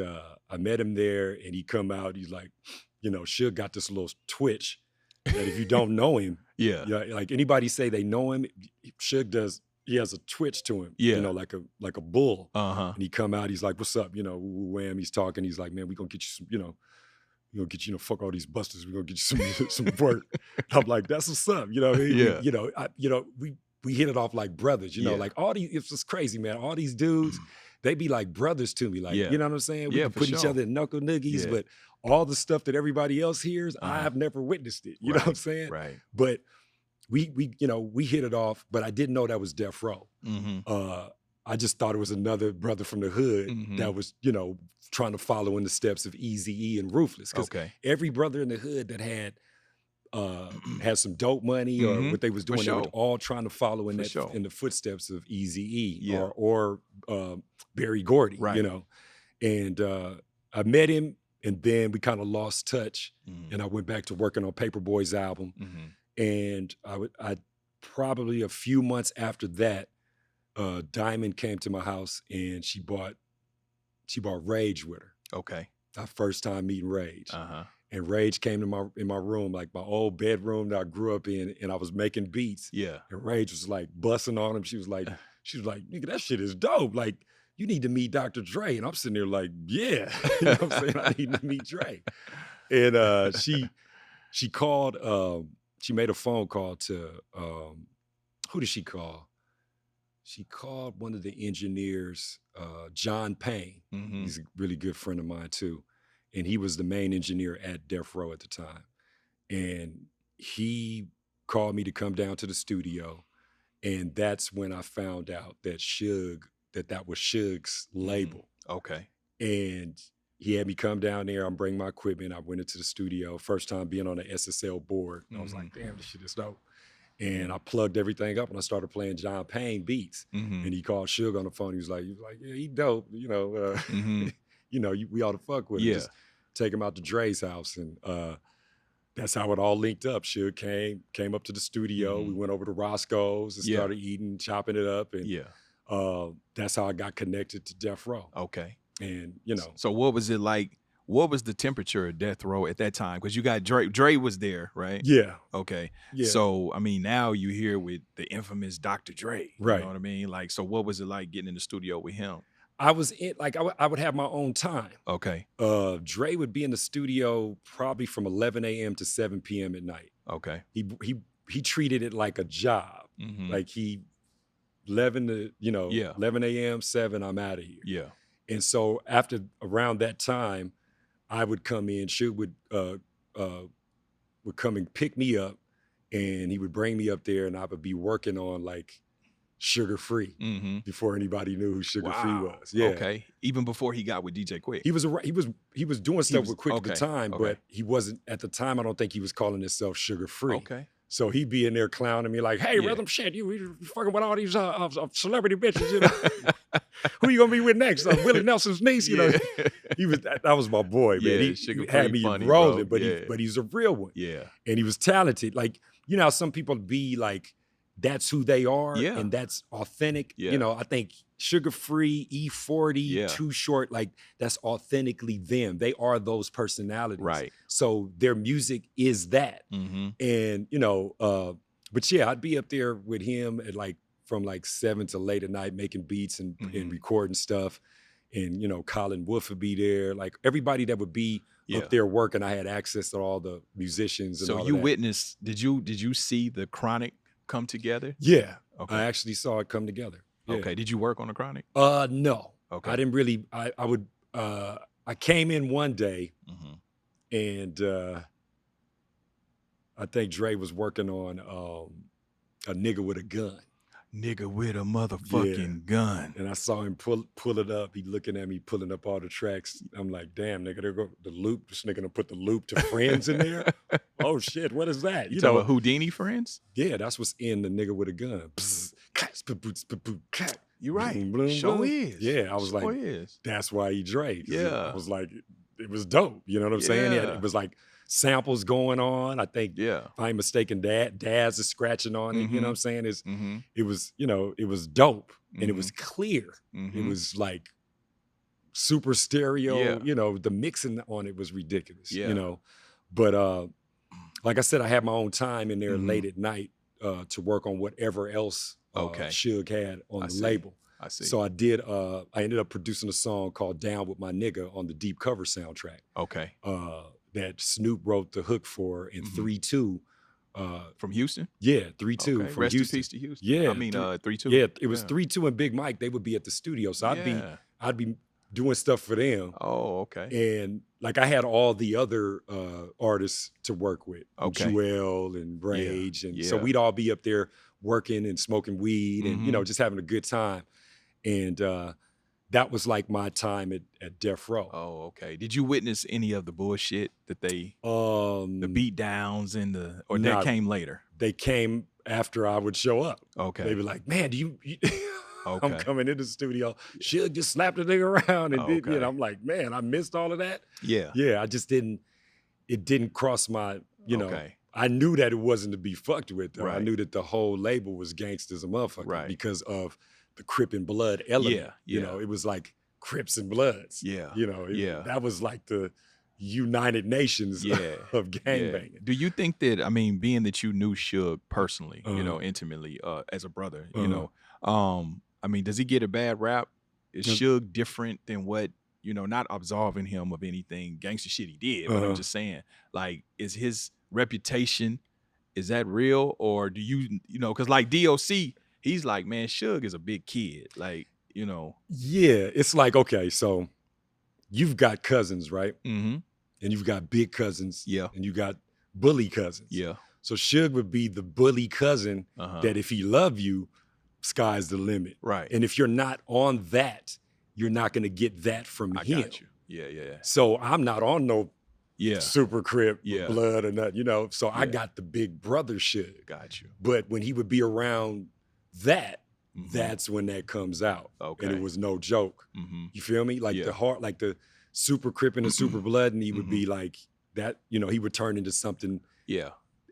I met him there, and he come out. He's like, you know, Suge got this little twitch that if you don't know him, like anybody say they know him, Suge does. He has a twitch to him, you know, like a bull. And he come out, he's like, "What's up?" You know, wham. He's talking. He's like, "Man, we gonna get you some, you know, we're gonna get you, fuck all these busters. We're gonna get you some work." I'm like, "That's what's up." You know what I mean? Yeah. We hit it off like brothers. You know, like all these. It's just crazy, man. All these dudes, they be like brothers to me. Like, you know what I'm saying? We can put each other in knuckle noogies, but all the stuff that everybody else hears, I have never witnessed it. You know what I'm saying? Right. But we hit it off, but I didn't know that was Death Row. I just thought it was another brother from the hood that was, you know, trying to follow in the steps of Eazy-E and Ruthless. Because every brother in the hood that had some dope money or what they was doing, they were all trying to follow in in the footsteps of Eazy-E or Barry Gordy, you know. And I met him, and then we kind of lost touch, and I went back to working on Paperboy's album. And I probably a few months after that, Diamond came to my house and she brought Rage with her. Okay. Our first time meeting Rage. And Rage came to in my room, like my old bedroom that I grew up in, and I was making beats. Yeah. And Rage was like busting on him. She was like, nigga, that shit is dope. Like, you need to meet Dr. Dre. And I'm sitting there like, yeah. You know what I'm saying? I need to meet Dre. And she called, she made a phone call to, who did she call? She called one of the engineers, John Payne. He's a really good friend of mine too. And he was the main engineer at Death Row at the time. And he called me to come down to the studio. And that's when I found out that that was Suge's label. Okay. And he had me come down there. I'm bringing my equipment. I went into the studio. First time being on the SSL board. And I was like, damn, this shit is dope. And I plugged everything up and I started playing John Payne beats. And he called Suge on the phone. He was like, yeah, he dope. You know, you know, we ought to fuck with him. Just take him out to Dre's house. And that's how it all linked up. Suge came up to the studio. We went over to Roscoe's and started eating, chopping it up. And that's how I got connected to Death Row. Okay. And, you know. So what was it like? What was the temperature of Death Row at that time? Because you got Dre. Dre was there, right? Yeah. Okay. Yeah. So, I mean, now you here with the infamous Dr. Dre. Right. You know what I mean? Like, so what was it like getting in the studio with him? I was in, like, I would have my own time. Okay. Dre would be in the studio probably from 11 a.m. to 7 p.m. at night. Okay. He treated it like a job. Like 11 to, you know, 11 a.m., 7, I'm out of here. Yeah. And so around that time, I would come in, Suge would come and pick me up, and he would bring me up there, and I would be working on like Sugar Free before anybody knew who Sugar Free was. Yeah. Okay. Even before he got with DJ Quick. He was doing stuff with Quick at the time, but he wasn't at the time. I don't think he was calling himself Sugar Free. Okay. So he'd be in there clowning me like, "Hey, Rhythm, shit, you fucking with all these celebrity bitches, you know? Who you gonna be with next? Willie Nelson's niece, you know?" That was my boy, man. He had me funny, rolling, bro. but he's a real one. Yeah. And he was talented. Like, you know how some people be like, that's who they are, and that's authentic. Yeah. You know, I think Sugar Free, E40, Too Short, like that's authentically them. They are those personalities. Right. So their music is that. And, you know, but yeah, I'd be up there with him at like from like 7 to late at night making beats and recording stuff. And, you know, Colin Wolf would be there. Like everybody that would be up there working, I had access to all the musicians and all So you that. witnessed, did you see the Chronic come together? Yeah. Okay. I actually saw it come together. Yeah. Okay. Did you work on the Chronic? No. Okay. I didn't really, I came in one day and I think Dre was working on a Nigga with a Gun. Nigga with a motherfucking gun. And I saw him pull it up. He looking at me, pulling up all the tracks. I'm like, damn, nigga, there go the loop. This nigga gonna put the loop to Friends in there. Oh shit, what is that? You talking about Houdini Friends? Yeah, that's what's in the Nigga with a Gun. You're right. Boom, boom, Sure boom. is. Yeah, I was Sure like, is. that's why he Dre. Yeah. I was like, it was dope. You know what I'm saying? Yeah. It was like samples going on. I think, if I ain't mistaken, Daz is scratching on it. You know what I'm saying? It was, you know, it was dope and it was clear. It was like super stereo. You know, the mixing on it was ridiculous. You know, but like I said, I had my own time in there late at night to work on whatever else Suge had on the label. I see. So I ended up producing a song called Down With My Nigga on the Deep Cover soundtrack. Okay. That Snoop wrote the hook for in 3-2. From Houston? Yeah, 3-2 okay. from Rest Houston. in peace to Houston. Yeah. I mean, 3-2. Yeah, it was 3-2 and Big Mike. They would be at the studio. So I'd be doing stuff for them. Oh, okay. And like I had all the other artists to work with. Okay. Jewel and Rage. And so we'd all be up there working and smoking weed and, you know, just having a good time. And that was like my time at Death Row. Oh, okay. Did you witness any of the bullshit that the beat downs and or that came later? They came after I would show up. Okay. They were like, man, do you Okay. I'm coming into the studio. Suge just slapped a nigga around and did, I'm like, man, I missed all of that. Yeah. Yeah, I just didn't, it didn't cross my, I knew that it wasn't to be fucked with. Though. Right. I knew that the whole label was gangsters a motherfucker Right. because of the Crip and Blood element. Yeah. You know, it was like Crips and Bloods. Yeah. You know, that was like the United Nations of gangbanging. Do you think that, I mean, being that you knew Suge personally, intimately, as a brother, I mean, does he get a bad rap? Is Suge different than what, not absolving him of anything gangster shit he did, but I'm just saying, like, is his reputation, is that real? Or do you because like DOC, he's like, man, Suge is a big kid. Like, Yeah, it's like, okay, so you've got cousins, right? Mm-hmm. And you've got big cousins. Yeah. And you got bully cousins. Yeah. So Suge would be the bully cousin that if he loved you, sky's the limit. Right. And if you're not on that, you're not going to get that from him. Got you. Yeah. So I'm not on no super Crip blood or nothing, so I got the big brother Suge. Got you. But when he would be around that, that's when that comes out. Okay. And it was no joke. Mm-hmm. You feel me? Like the heart, like the super Crip and the super blood, and he would be like that, he would turn into something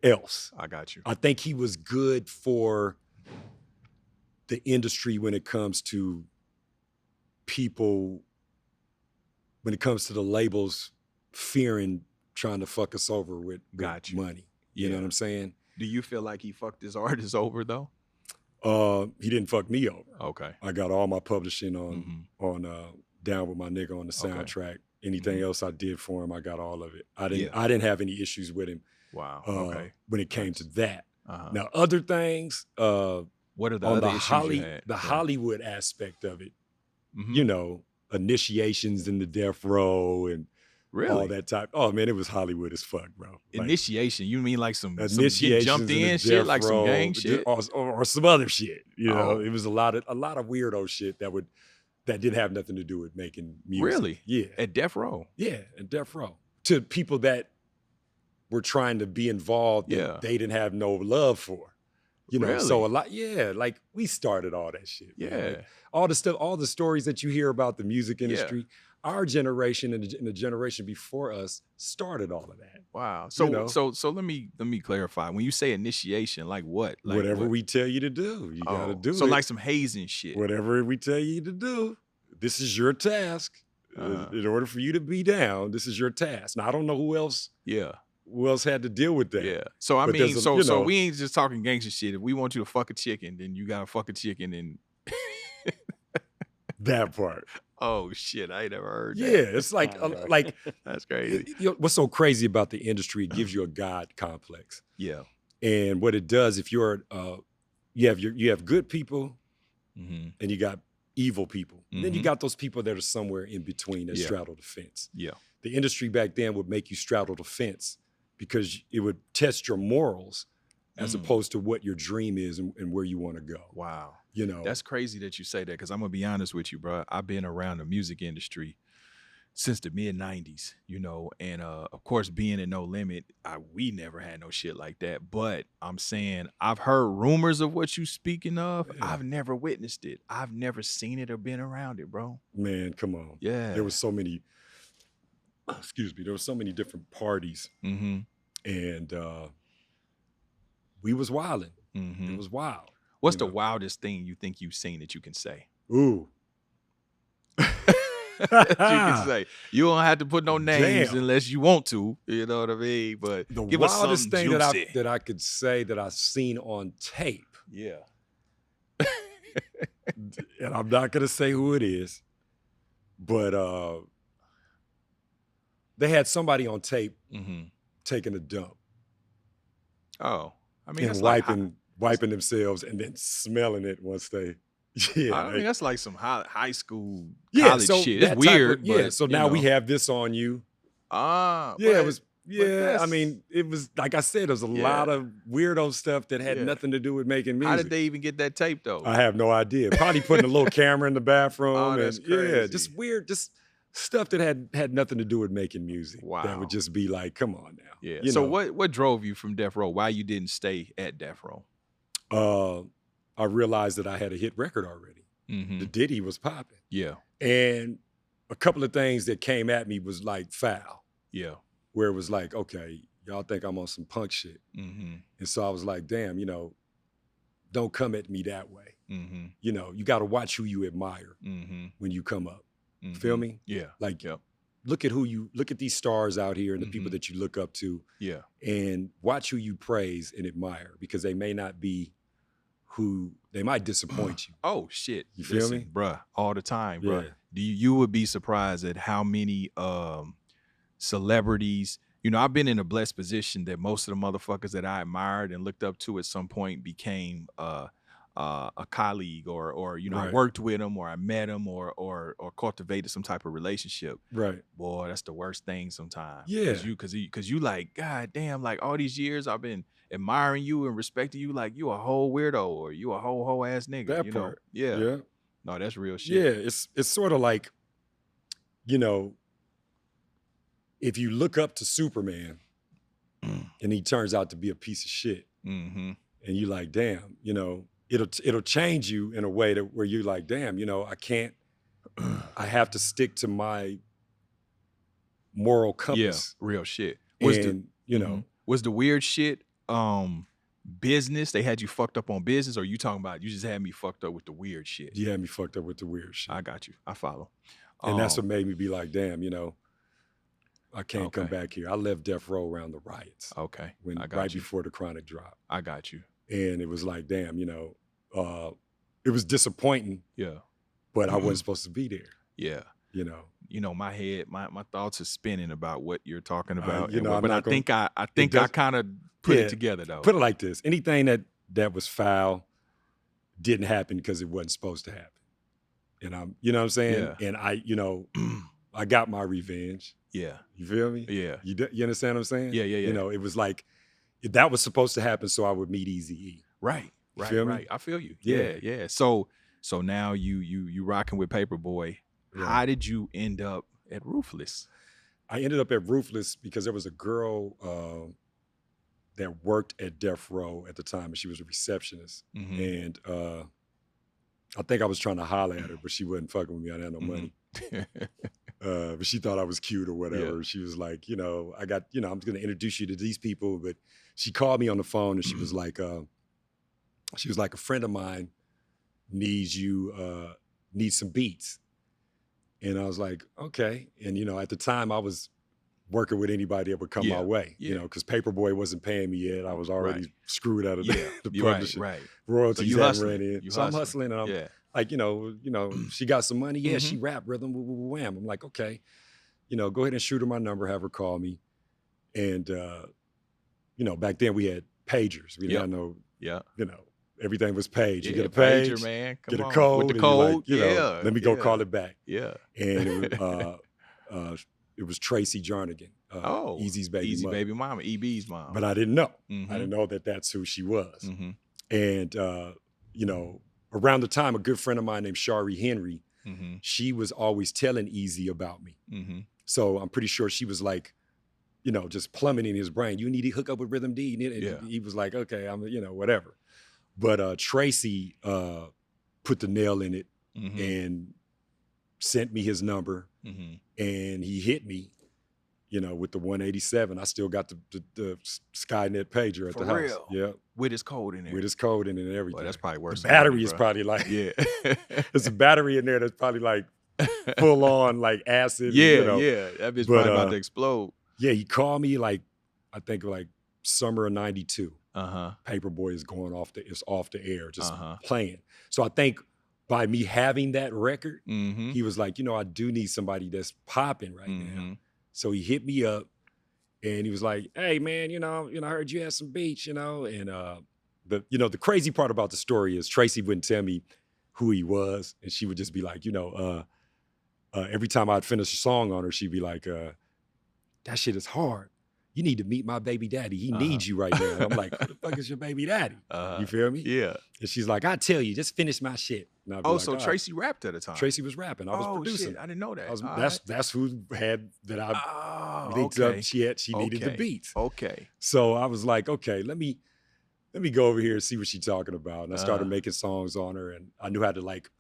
else. I got you. I think he was good for the industry when it comes to people, when it comes to the labels fearing trying to fuck us over with money. You know what I'm saying? Do you feel like he fucked his artists over though? He didn't fuck me over. Okay. I got all my publishing on Down With My Nigga on the soundtrack. Anything else I did for him, I got all of it. I didn't have any issues with him. Wow. When it came to that. Now other things, what are the other issues you had? The Hollywood aspect of it, initiations in the Death Row and all that type. Oh man, it was Hollywood as fuck, bro. Initiation? You mean like some initiations jumped in shit, like some gang shit, or some other shit? It was a lot of weirdo shit that didn't have nothing to do with making music. Really? Yeah. At Death Row? Yeah, at Death Row. To people that were trying to be involved that they didn't have no love for. Really? So a lot, like we started all that shit. Yeah. Man. Like, all the stuff, all the stories that you hear about the music industry, our generation and the generation before us started all of that. Wow. So so let me clarify. When you say initiation, like what? Like whatever we tell you to do, you gotta do it. So like some hazing shit. Whatever we tell you to do, this is your task. In order for you to be down, this is your task. Now I don't know who else had to deal with that. Yeah. So I mean, so we ain't just talking gangster shit. If we want you to fuck a chicken, then you gotta fuck a chicken and that part. Oh shit, I ain't never heard that. Yeah, it's like that's crazy. What's so crazy about the industry? It gives you a God complex. Yeah. And what it does, if you're you have good people and you got evil people. Then you got those people that are somewhere in between that straddle the fence. Yeah. The industry back then would make you straddle the fence because it would test your morals as opposed to what your dream is and where you want to go. Wow. That's crazy that you say that, because I'm gonna be honest with you, bro. I've been around the music industry since the mid-90s, and of course, being in No Limit, we never had no shit like that. But I'm saying I've heard rumors of what you speaking of. Yeah. I've never witnessed it. I've never seen it or been around it, bro. Man, come on. Yeah. There was so many, there were so many different parties. And we was wilding. It was wild. What's the wildest thing you think you've seen that you can say? Ooh. You can say. You don't have to put no names unless you want to. You know what I mean? But the give wildest us thing juicy. that I could say that I've seen on tape. Yeah. And I'm not gonna say who it is, but they had somebody on tape taking a dump. Oh, I mean, and wiping themselves and then smelling it once they. Yeah, I mean, that's like some high school college shit. It's weird. So now we have this on you. Yeah, it was Yeah, I mean, it was like I said, there was a lot of weirdo stuff that had nothing to do with making music. How did they even get that tape though? I have no idea. Probably putting a little camera in the bathroom. Oh, that's crazy. Yeah, just weird, just stuff that had nothing to do with making music. Wow. That would just be like, come on now. Yeah. So what drove you from Death Row? Why you didn't stay at Death Row? I realized that I had a hit record already. The Diddy was popping. Yeah. And a couple of things that came at me was like foul. Yeah. Where it was like, okay, y'all think I'm on some punk shit. Mm-hmm. And so I was like, damn, don't come at me that way. Mm-hmm. You got to watch who you admire when you come up. Feel me? Yeah. Like, look at these stars out here and the people that you look up to. Yeah. And watch who you praise and admire, because they may not be they might disappoint you. Oh shit. You feel me? Bruh, all the time, bruh. Yeah. You would be surprised at how many celebrities, I've been in a blessed position that most of the motherfuckers that I admired and looked up to at some point became a colleague or I worked with them, or I met them, or cultivated some type of relationship. Right. Boy, that's the worst thing sometimes. Yeah. Cause you like, God damn, like all these years I've been admiring you and respecting you, like you a whole weirdo or you a whole ass nigga. That part. Yeah. Yeah. No, that's real shit. Yeah. It's sort of like, if you look up to Superman and he turns out to be a piece of shit, and you like, damn, it'll change you in a way where you're like, damn, I have to stick to my moral compass. Yeah, real shit. Was the weird shit business? They had you fucked up on business, or you talking about you just had me fucked up with the weird shit? You had me fucked up with the weird shit. I got you. I follow. And that's what made me be like, damn, I can't come back here. I left Death Row around the riots. Okay. Before the Chronic drop. I got you. And it was like, damn, it was disappointing. Yeah. But I wasn't supposed to be there. Yeah. My head, my thoughts are spinning about what you're talking about. I think I kind of put it together though. Put it like this. Anything that was foul didn't happen because it wasn't supposed to happen. And you know what I'm saying? Yeah. And I got my revenge. Yeah. You feel me? Yeah. You understand what I'm saying? Yeah. It was like, that was supposed to happen so I would meet Eazy-E. Right. Feel me? Right. I feel you. Yeah. So now you rocking with Paperboy. Yeah. How did you end up at Ruthless? I ended up at Ruthless because there was a girl that worked at Death Row at the time, and she was a receptionist. And I think I was trying to holler at her, but she wasn't fucking with me. I didn't have no money. But she thought I was cute or whatever. Yeah. She was like, I got, I'm going to introduce you to these people. But she called me on the phone and she was like, a friend of mine needs some beats. And I was like, okay. And, at the time I was working with anybody that would come my way, because Paperboy wasn't paying me yet. I was already screwed out of the publishing. Right. Royalties so hadn't ran in. I'm hustling and I'm like, she got some money. Yeah, Mm-hmm. she rap rhythm, wham. I'm like, okay, go ahead and shoot her my number, have her call me. And, back then we had pagers. We didn't have no, everything was page. You get a page, pager, man. Get a code. With the code, let me go call it back. Yeah. And it was Tracy Jarnigan, Eazy's baby mama. EB's mom. But I didn't know. Mm-hmm. I didn't know that that's who she was. Mm-hmm. And, around the time, a good friend of mine named Shari Henry, she was always telling Eazy about me. Mm-hmm. So I'm pretty sure she was like, just plummeting his brain. You need to hook up with Rhythm D. And he was like, okay, I'm, whatever. But Tracy put the nail in it and sent me his number. And he hit me, with the 187. I still got the Skynet pager at the house. Real? Yeah. With his code in there. With his code in it and everything. Boy, that's probably worse. The battery is probably like, there's a battery in there that's probably like full on like acid. That bitch probably about to explode. Yeah, he called me I think summer of '92. Paperboy is off the air, just playing. So I think by me having that record, he was like, I do need somebody that's popping right now. So he hit me up and he was like, hey man, I heard you had some beats, and the crazy part about the story is Tracy wouldn't tell me who he was, and she would just be like, every time I'd finish a song on her, she'd be like, that shit is hard. you need to meet my baby daddy. He needs you right now. And I'm like, who the fuck is your baby daddy? You feel me? Yeah. And she's like, I tell you, just finish my shit. And I'd be Oh, like, so Tracy rapped at the time. Tracy was rapping. I was producing. Shit. I didn't know that. That's who had that I linked up. She needed the beats. Okay. So I was like, okay, let me go over here and see what she's talking about. And I started making songs on her, and I knew how to like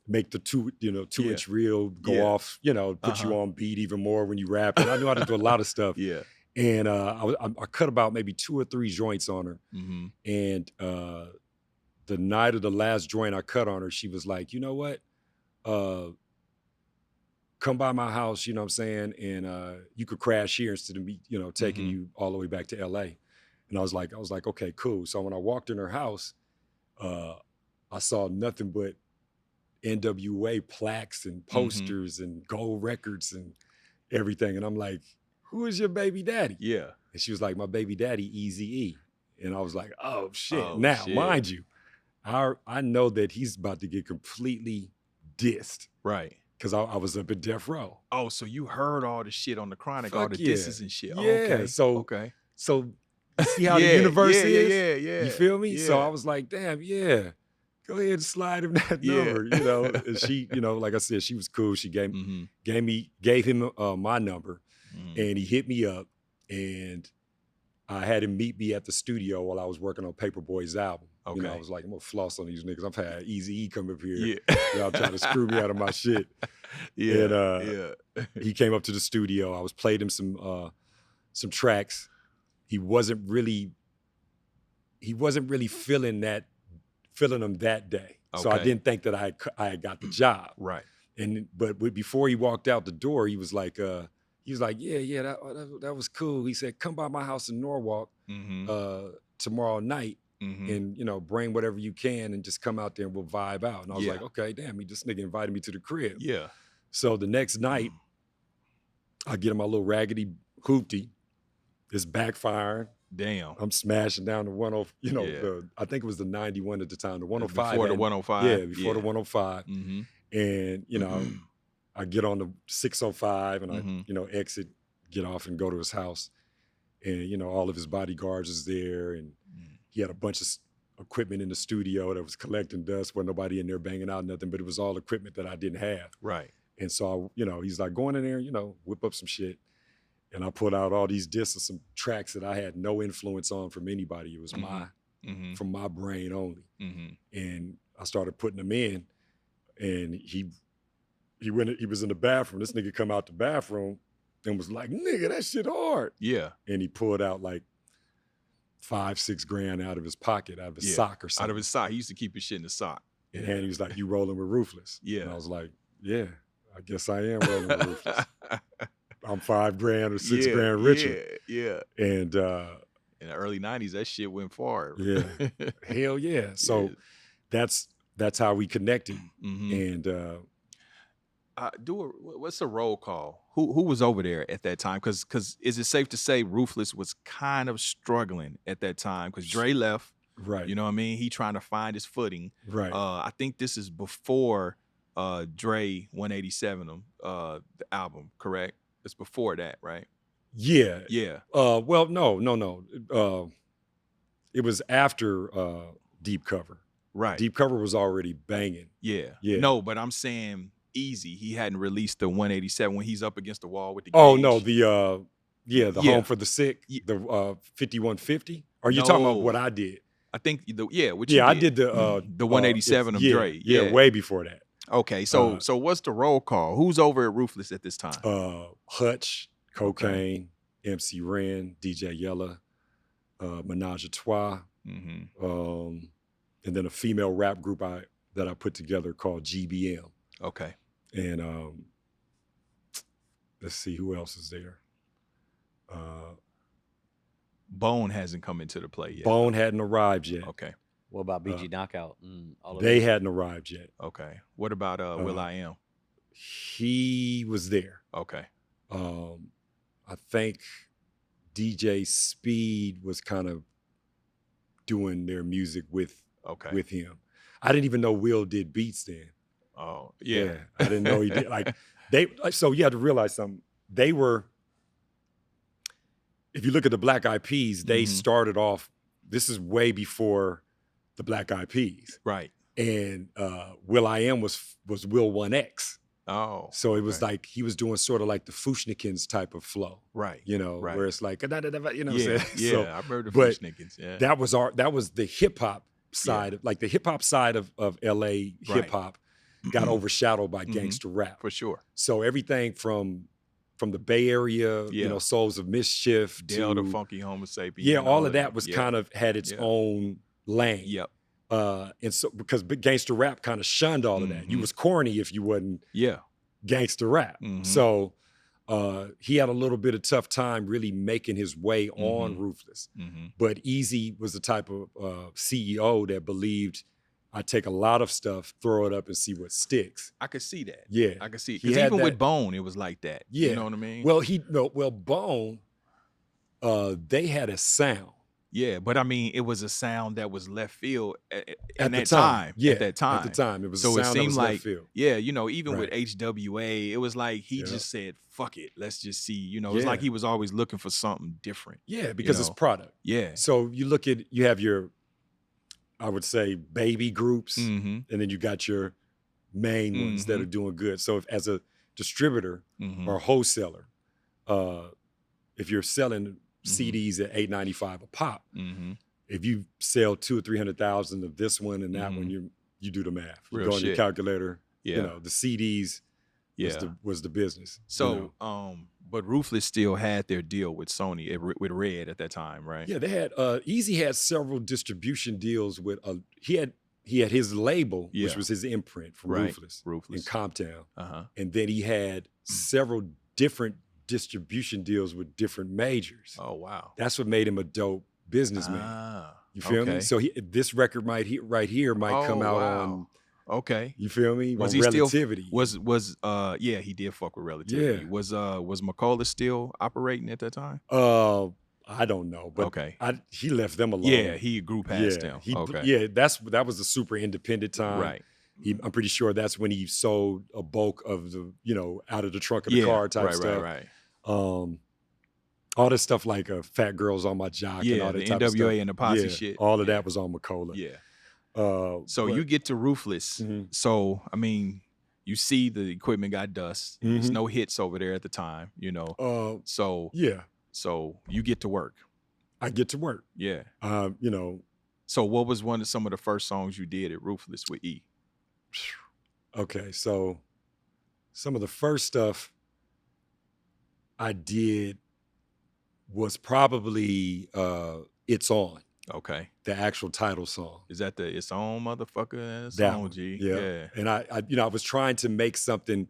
make the 2-inch reel go off, put you on beat even more when you rap. And I knew how to do a lot of stuff. Yeah. And I cut about maybe 2 or 3 joints on her. And the night of the last joint I cut on her, she was like, you know what? Come by my house, you know what I'm saying? And you could crash here instead of me, taking you all the way back to LA. And I was like, okay, cool. So when I walked in her house, I saw nothing but N.W.A plaques and posters and gold records and everything. And I'm like, who is your baby daddy? Yeah. And she was like, my baby daddy, Eazy-E. And I was like, oh shit. Shit. Mind you, I know that he's about to get completely dissed. Right. Because I was up at Death Row. Oh, so you heard all the shit on the Chronic, all the yeah. disses and shit. Yeah. Okay. So you see how the Yeah, universe yeah, is? yeah. You feel me? Yeah. So I was like, damn, yeah. Go ahead and slide him that number, And she, like I said, she was cool. She gave him my number, and he hit me up, and I had him meet me at the studio while I was working on Paperboy's album. Okay. I was like, I'm gonna floss on these niggas. I've had Eazy-E come up here. Yeah. Y'all trying to screw me out of my shit. Yeah. And he came up to the studio. I was played him some tracks. He wasn't really feeling them that day. Okay. So I didn't think that I had got the job. Right. But before he walked out the door, he was like, yeah, that was cool. He said, come by my house in Norwalk tomorrow night and, bring whatever you can and just come out there and we'll vibe out. And I was like, okay, damn, this nigga invited me to the crib. Yeah. So the next night, I get in my little raggedy hoopty. It's backfiring. Damn. I'm smashing down the 10, I think it was the 91 at the time, the 105. Before the 105. Yeah, before the 105. And, I get on the 605 and I, exit, get off and go to his house. And, all of his bodyguards is there. And he had a bunch of equipment in the studio that was collecting dust. Wasn't nobody in there banging out nothing, but it was all equipment that I didn't have. Right. And so, he's like, going in there, whip up some shit. And I put out all these discs of some tracks that I had no influence on from anybody. It was from my brain only. And I started putting them in, and he was in the bathroom. This nigga come out the bathroom and was like, nigga, that shit hard. Yeah. And he pulled out like $5-6 grand out of his pocket, out of his sock or something. Out of his sock. He used to keep his shit in the sock. And he was like, you rolling with Ruthless? Yeah. And I was like, yeah, I guess I am rolling with Ruthless. I'm $5 grand or $6 grand richer. Yeah. And in the early 90s, that shit went far. Yeah. Hell yeah. So that's how we connected. And what's the roll call? Who was over there at that time? Because is it safe to say Ruthless was kind of struggling at that time? Because Dre left. Right. You know what I mean? He trying to find his footing. Right. I think this is before Dre 187 the album, correct? It's before that, right? Yeah. Yeah. Well, no. It was after Deep Cover. Right. Deep Cover was already banging. Yeah. Yeah. No, but I'm saying Easy. He hadn't released the 187 when he's up against the wall with the Oh gauge. no, the Home for the Sick, the 5150. Are you talking about what I did? I think I did the 187 of Dre. Yeah, way before that. Okay, so what's the roll call? Who's over at Ruthless at this time? Hutch, Cocaine, MC Ren, DJ Yella, Menage a Trois, and then a female rap group that I put together called GBM. Okay. And let's see who else is there. Bone hasn't come into the play yet. Bone hadn't arrived yet. Okay. What about BG Knockout? And all of They those? hadn't arrived yet. Okay. What about will.i.am? He was there. Okay. I think DJ Speed was kind of doing their music with him. I didn't even know Will did beats then. Oh, yeah. I didn't know he did. So you have to realize something. They were if you look at the Black Eyed Peas, they started off. This is way before the Black Eyed Peas, right? And Will.I.am was Will 1X. Oh, so it was like he was doing sort of like the Fushnikins type of flow, right? Where it's like, what I'm saying? Yeah, I heard the Fushnikins. Yeah, that was the hip hop side, like the hip hop side of LA hip hop got overshadowed by gangster rap for sure. So everything from the Bay Area, Souls of Mischief, Dale to the Funky Homo Sapien, all of that was kind of had its own lane. Yep. And so because big gangster rap kind of shunned all of that. You was corny if you wasn't gangster rap. So he had a little bit of tough time really making his way on Ruthless. But Eazy was the type of CEO that believed I take a lot of stuff, throw it up, and see what sticks. I could see that. Yeah, I could see it. Because even with Bone, it was like that. Yeah, you know what I mean. Well, Bone, they had a sound. Yeah, but I mean, it was a sound that was left field at that time. Yeah, at that time. At the time, it was so a sound it seemed that was like, left field. Yeah, even with N.W.A, it was like he just said, "Fuck it, let's just see." It was like he was always looking for something different. Yeah, because it's product. Yeah. So you have your, I would say, baby groups, and then you got your main ones that are doing good. So if as a distributor or a wholesaler, if you're selling CDs at $8.95 a pop, if you sell 200,000 or 300,000 of this one and that one, you do the math. You go on your calculator. The CDs was the business. So but Ruthless still had their deal with Sony, with Red at that time, right? Yeah, they had Eazy had several distribution deals with he had his label, which was his imprint from Ruthless in Compton. And then he had several different distribution deals with different majors. Oh wow. That's what made him a dope businessman. You feel me? So this record might come out on. Okay. You feel me? Was on he Relativity. Still he did fuck with Relativity. Yeah. Was McCullough still operating at that time? I don't know, but he left them alone. Yeah, he grew past them. That was a super independent time. Right. I'm pretty sure that's when he sold a bulk of the, out of the trunk of the car type stuff. Right. All this stuff like Fat Girls on My Jock and all that type of stuff. N.W.A and the Posse shit. All of that was on McCullough. Yeah. So you get to Ruthless. So, I mean, you see the equipment got dust. There's no hits over there at the time, So you get to work. I get to work. Yeah. So what was some of the first songs you did at Ruthless with E? Okay, so some of the first stuff I did was probably It's On. Okay. The actual title song. Is that the It's On motherfucker? It's on, G. Yeah. And I was trying to make something,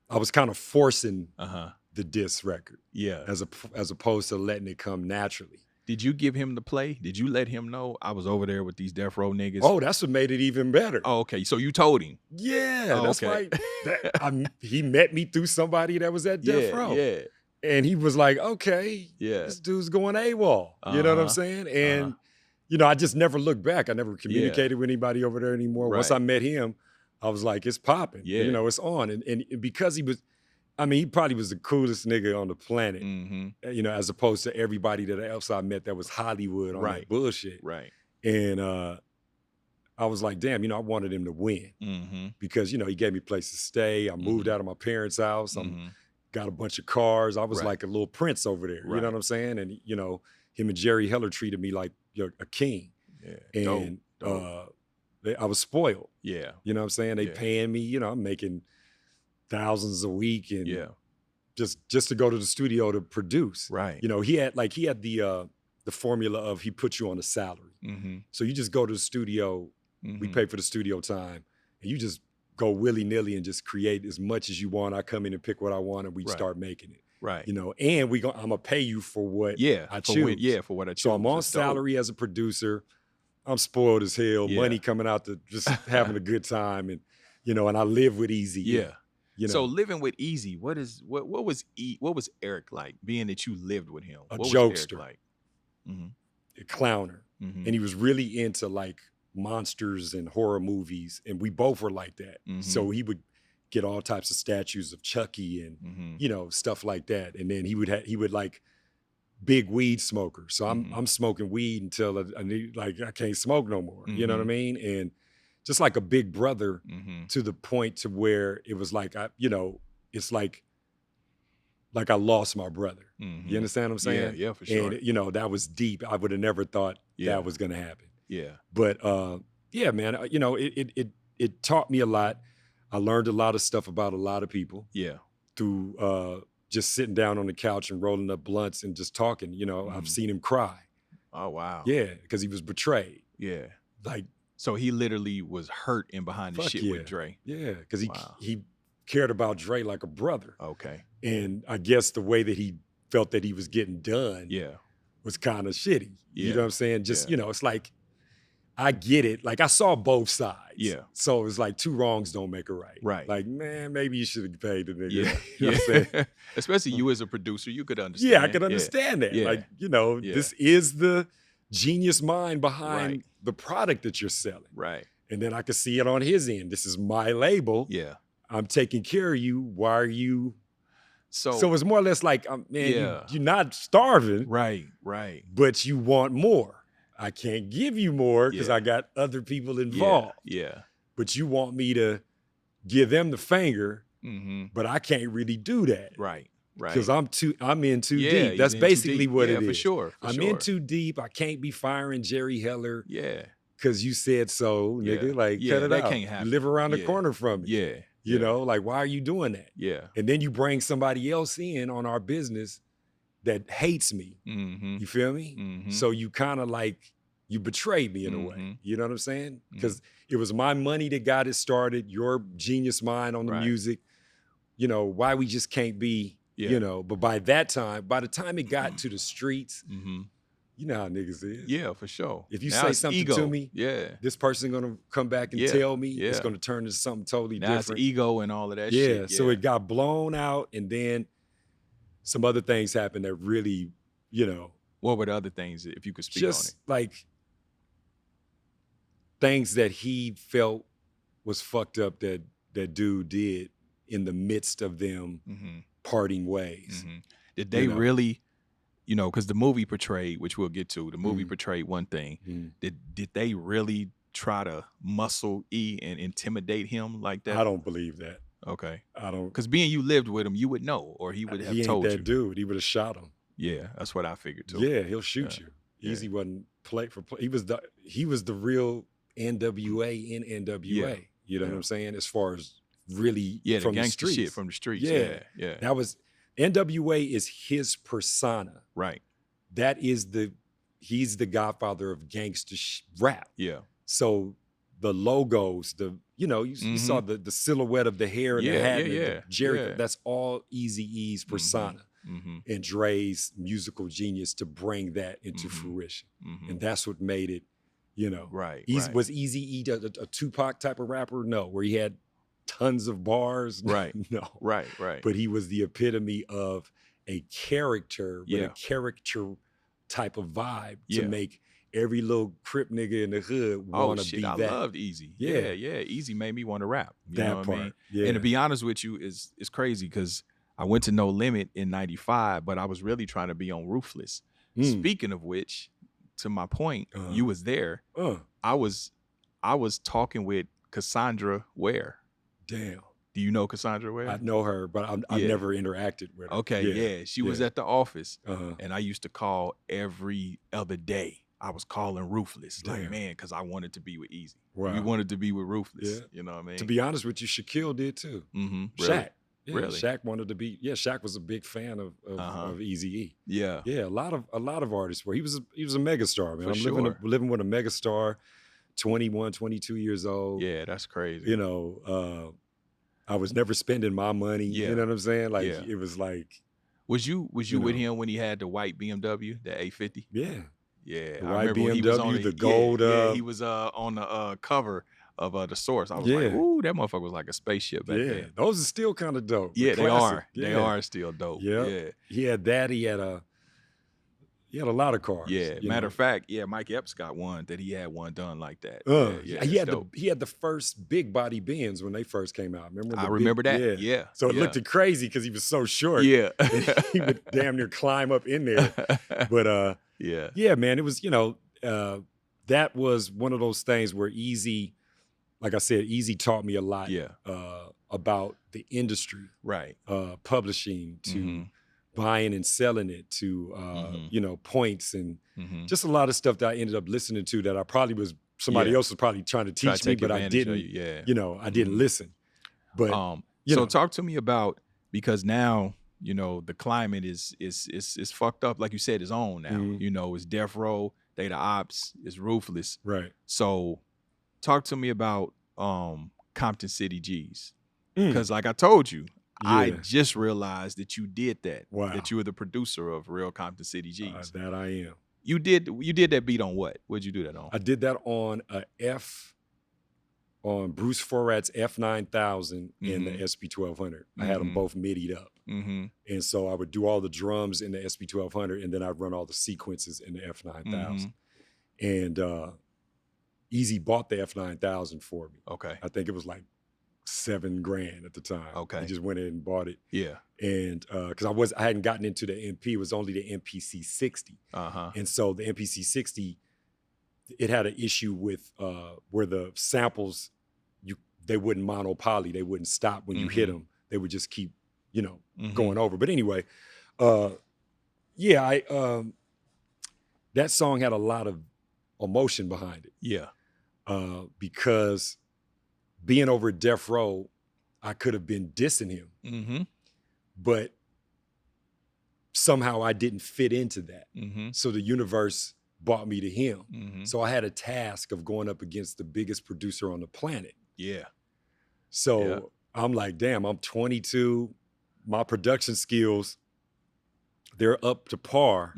I was kind of forcing the diss record. Yeah. As opposed to letting it come naturally. Did you give him the play? Did you let him know I was over there with these Death Row niggas? Oh, that's what made it even better. Oh, okay. So you told him. Yeah, that's right. He met me through somebody that was at Death Row. Yeah. And he was like, okay, this dude's going AWOL. You know what I'm saying? And, I just never looked back. I never communicated with anybody over there anymore. Right. Once I met him, I was like, it's popping. Yeah. It's on. And because he was, he probably was the coolest nigga on the planet, as opposed to everybody else I met that was Hollywood on that bullshit. Right. And I was like, damn, I wanted him to win because, he gave me a place to stay. I moved out of my parents' house. Got a bunch of cars. I was like a little prince over there. You know what I'm saying? And, him and Jerry Heller treated me like a king. Yeah. And I was spoiled. Yeah. You know what I'm saying? They paying me, I'm making thousands a week and just to go to the studio to produce. Right. He had the formula of he put you on a salary. So you just go to the studio, we pay for the studio time, and you just go willy-nilly and just create as much as you want. I come in and pick what I want and we start making it. Right. And I'm gonna pay you for what I choose. For what I choose. So I'm on salary as a producer. I'm spoiled as hell. Money coming out to just having a good time, and and I live with Eazy. Yeah. So living with Eazy, what was Eric like? Being that you lived with him, a what jokester, was Eric like? A clowner, and he was really into like monsters and horror movies, and we both were like that. So he would get all types of statues of Chucky and stuff like that, and then he would like big weed smoker. So I'm smoking weed until I need, like, I can't smoke no more. You know what I mean? And just like a big brother to the point to where it was like, it's like I lost my brother. You understand what I'm saying? Yeah, for sure. And, that was deep. I would have never thought that was going to happen. Yeah. But yeah, man, it taught me a lot. I learned a lot of stuff about a lot of people. Yeah. Through just sitting down on the couch and rolling up blunts and just talking. I've seen him cry. Oh, wow. Yeah, because he was betrayed. Yeah. Like, so he literally was hurt and behind the shit with Dre. Yeah, because he cared about Dre like a brother. Okay. And I guess the way that he felt that he was getting done was kind of shitty. Yeah. You know what I'm saying? Just, it's like, I get it. Like, I saw both sides. Yeah. So it's like 2 wrongs don't make a right. Right. Like, man, maybe you should have paid the nigga. Yeah. You know what I'm saying? Especially you as a producer, you could understand. Yeah, I could understand that. Yeah. Like, this is the genius mind behind the product that you're selling. Right. And then I could see it on his end. This is my label. Yeah. I'm taking care of you. Why are you? So it's more or less like, man, you're not starving. Right, right. But you want more. I can't give you more because I got other people involved. Yeah. But you want me to give them the finger, but I can't really do that. Right. Right. Because I'm in too deep. That's basically what it is. For sure. I'm in too deep. I can't be firing Jerry Heller. Yeah. Because you said so, nigga. Like, cut it that out. can't happen. You live around the corner from me. Yeah. You know, like, why are you doing that? Yeah. And then you bring somebody else in on our business that hates me. You feel me? So you kind of like, you betrayed me in a way. You know what I'm saying? Because it was my money that got it started, your genius mind on the music. Why we just can't be, but by the time it got to the streets, you know how niggas is. Yeah, for sure. If you say something to me, this person gonna come back and tell me, it's gonna turn into something totally different. It's ego and all of that shit. Yeah, so it got blown out, and then some other things happened that really, What were the other things, if you could speak just on it? like things that he felt was fucked up that dude did in the midst of them parting ways. Did they really, because the movie portrayed, which we'll get to, the movie portrayed one thing. Did they really try to muscle E and intimidate him like that? I don't believe that. Okay. I don't. Because being you lived with him, you would know, or he would have told you. He ain't that dude. He would have shot him. Yeah, that's what I figured too. Yeah, he'll shoot you. Easy wasn't play for play. He was the real N.W.A. in N.W.A. Yeah. You know what I'm saying? As far as really the from the gangsta streets. shit from the streets. Yeah. That was N.W.A. is his persona. Right. He's the godfather of gangster rap. Yeah. So the logos, you saw the silhouette of the hair and the hat, and the Jerry. That's all Eazy-E's persona. And Dre's musical genius to bring that into fruition. And that's what made it, Right. Was Eazy-E a Tupac type of rapper? No. Where he had tons of bars? Right. No. Right. But he was the epitome of a character with a caricature type of vibe to make every little Crip nigga in the hood want to be that. I loved Eazy. Yeah. Eazy made me want to rap. You know what part. I mean? Yeah. And to be honest with you, it's crazy because I went to No Limit in '95, but I was really trying to be on Ruthless. Speaking of which, to my point, you was there. I was talking with Cassandra Ware. Damn. Do you know Cassandra Ware? I know her, but I've never interacted with her. Okay, She was at the office, and I used to call every other day. I was calling Ruthless, like, man, because I wanted to be with Eazy. Wow. We wanted to be with Ruthless. Yeah. You know what I mean? To be honest with you, Shaquille did too. Really? Shaq. Yeah, Really? Shaq wanted to be. Yeah, Shaq was a big fan of Eazy-E. Yeah. Yeah, a lot of artists were. He was a megastar, man. For living with a megastar, 21, 22 years old. Yeah, that's crazy. I was never spending my money. Yeah. You know what I'm saying? Like it was like. Was you with him when he had the white BMW, the A50? Yeah. Yeah. The I white remember when he was on BMW, the gold. Yeah, he was on the cover of the Source. I was like, ooh, that motherfucker was like a spaceship back then. Those are still kind of dope. Yeah, they classic. are. They are still dope. Yeah. He had that. He had He had a lot of cars. Yeah. Matter of fact, yeah, Mike Epps got one that he had one done like that. He had the first big body Benz when they first came out. Remember? I remember that. Yeah. So it looked crazy because he was so short. Yeah. He would damn near climb up in there. But yeah, man, it was, that was one of those things where Eazy, like I said, Eazy taught me a lot about the industry. Right. Publishing to buying and selling it to points and just a lot of stuff that I ended up listening to that I probably was somebody else was probably trying to teach me, but I didn't. I didn't listen. But so talk to me about, because now the climate is fucked up, like you said, it's on now. It's Death Row, they the ops, it's Ruthless. Right. So talk to me about Compton City G's, because like I told you. I just realized that you did that. Wow. That you were the producer of Real Compton City G's. That I am. You did that beat on what? What'd you do that on? I did that on on Bruce Forat's F9000 and the SP1200. I had them both midied up. And so I would do all the drums in the SP1200 and then I'd run all the sequences in the F9000. And Eazy bought the F9000 for me. Okay. I think it was like $7,000 at the time. Okay. I just went in and bought it. Yeah. And because I hadn't gotten into the MP, it was only the MPC 60. And so the MPC 60, it had an issue with where the samples, they wouldn't monopoly, they wouldn't stop when you hit them. They would just keep, going over. But anyway, that song had a lot of emotion behind it. Yeah. Because being over at Death Row, I could have been dissing him, but somehow I didn't fit into that. So the universe brought me to him. So I had a task of going up against the biggest producer on the planet. Yeah. So I'm like, damn, I'm 22. My production skills, they're up to par,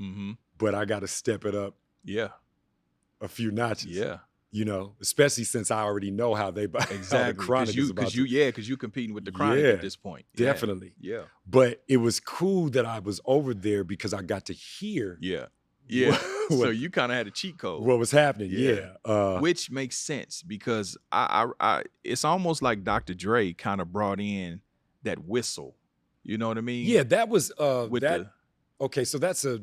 but I got to step it up. Yeah. A few notches. Yeah. Especially since I already know how they buy the Chronic is about because you competing with the Chronic at this point. Definitely. Yeah. But it was cool that I was over there because I got to hear. Yeah. Yeah. So you kind of had a cheat code. What was happening? Yeah. Which makes sense because I it's almost like Dr. Dre kind of brought in that whistle. You know what I mean? Yeah, that was okay, so that's a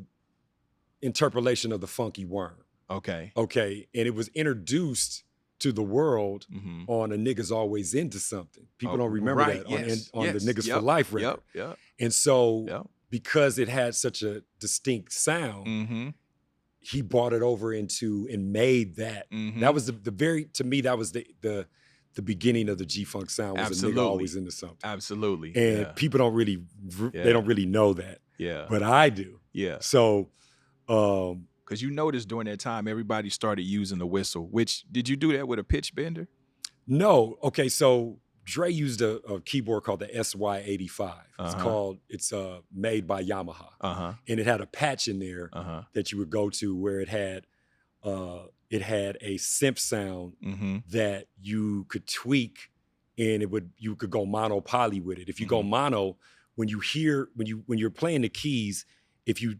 interpolation of the funky worm. Okay. Okay. And it was introduced to the world on A Nigga's Always Into Something. People don't remember that on the Niggas for Life record. Yep. And so because it had such a distinct sound, he brought it over into and made that. That was to me, that was the beginning of the G-Funk sound, was Absolutely. A Nigga Always Into Something. Absolutely. And people don't really, they don't really know that. Yeah. But I do. Yeah. So, because you noticed during that time, everybody started using the whistle, which, did you do that with a pitch bender? No. Okay, so Dre used a keyboard called the SY85. It's made by Yamaha. And it had a patch in there that you would go to where it had a synth sound that you could tweak, and you could go mono poly with it. If you go mono, when you're playing the keys, if you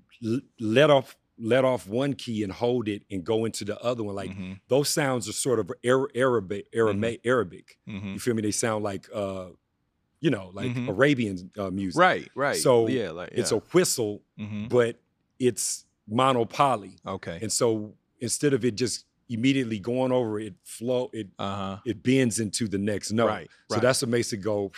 let off one key and hold it and go into the other one, like those sounds are sort of Arabic. You feel me? They sound like Arabian music. Right. So it's a whistle, but it's mono poly. Okay. And so instead of it just immediately going over, it bends into the next note. Right. So that's what makes it go.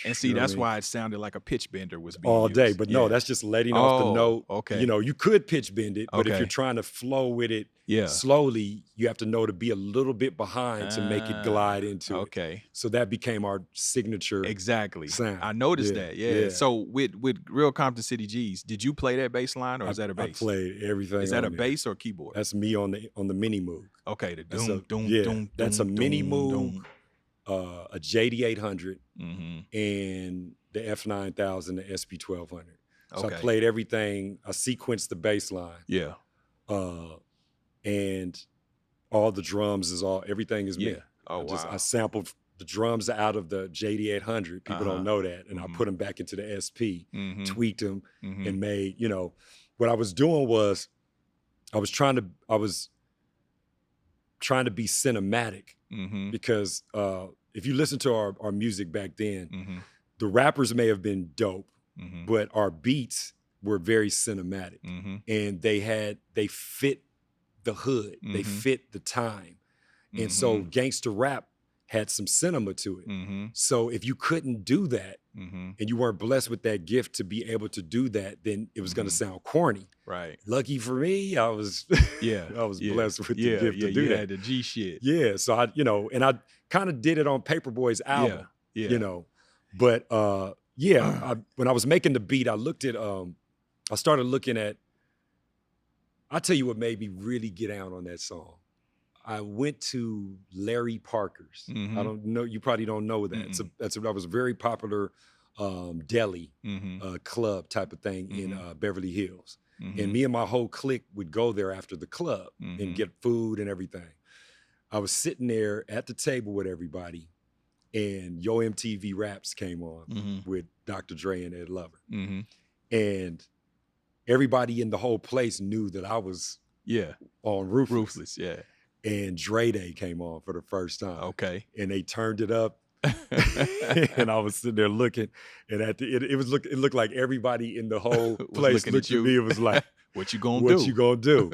And see, that's why it sounded like a pitch bender was being all day. used. But no, that's just letting off the note. Okay. You could pitch bend it, but if you're trying to flow with it slowly, you have to know to be a little bit behind to make it glide into it. Okay. So that became our signature sound. I noticed that. Yeah. So with Real Compton City G's, did you play that bass line, or is that a bass? I played everything. Is that a bass or keyboard? That's me on the Mini Moog. Okay. That's a Mini Moog, a JD800, and the F9000, the SP1200. So I played everything. I sequenced the bass line. Yeah. And all the drums everything is me. Yeah. Oh, wow. I sampled the drums out of the JD800. People don't know that. And I put them back into the SP, tweaked them, and made, what I was doing was I was trying to be cinematic because if you listen to our music back then, the rappers may have been dope, but our beats were very cinematic, and they fit the hood, they fit the time, and so gangster rap had some cinema to it. So if you couldn't do that, and you weren't blessed with that gift to be able to do that, then it was going to sound corny. Right. Lucky for me, I was I was blessed with the gift to do you that. had the G shit. Yeah, so I and I kind of did it on Paperboy's album. But when I was making the beat, I started looking at. I'll tell you what made me really get out on that song. I went to Larry Parker's. I don't know, you probably don't know that. That was a very popular deli club type of thing in Beverly Hills. And me and my whole clique would go there after the club and get food and everything. I was sitting there at the table with everybody, and Yo MTV Raps came on with Dr. Dre and Ed Lover. And everybody in the whole place knew that I was on Ruthless. And Dre Day came on for the first time. Okay. And they turned it up. And I was sitting there looking, and it looked like everybody in the whole place looked at me. It was like, what you gonna do?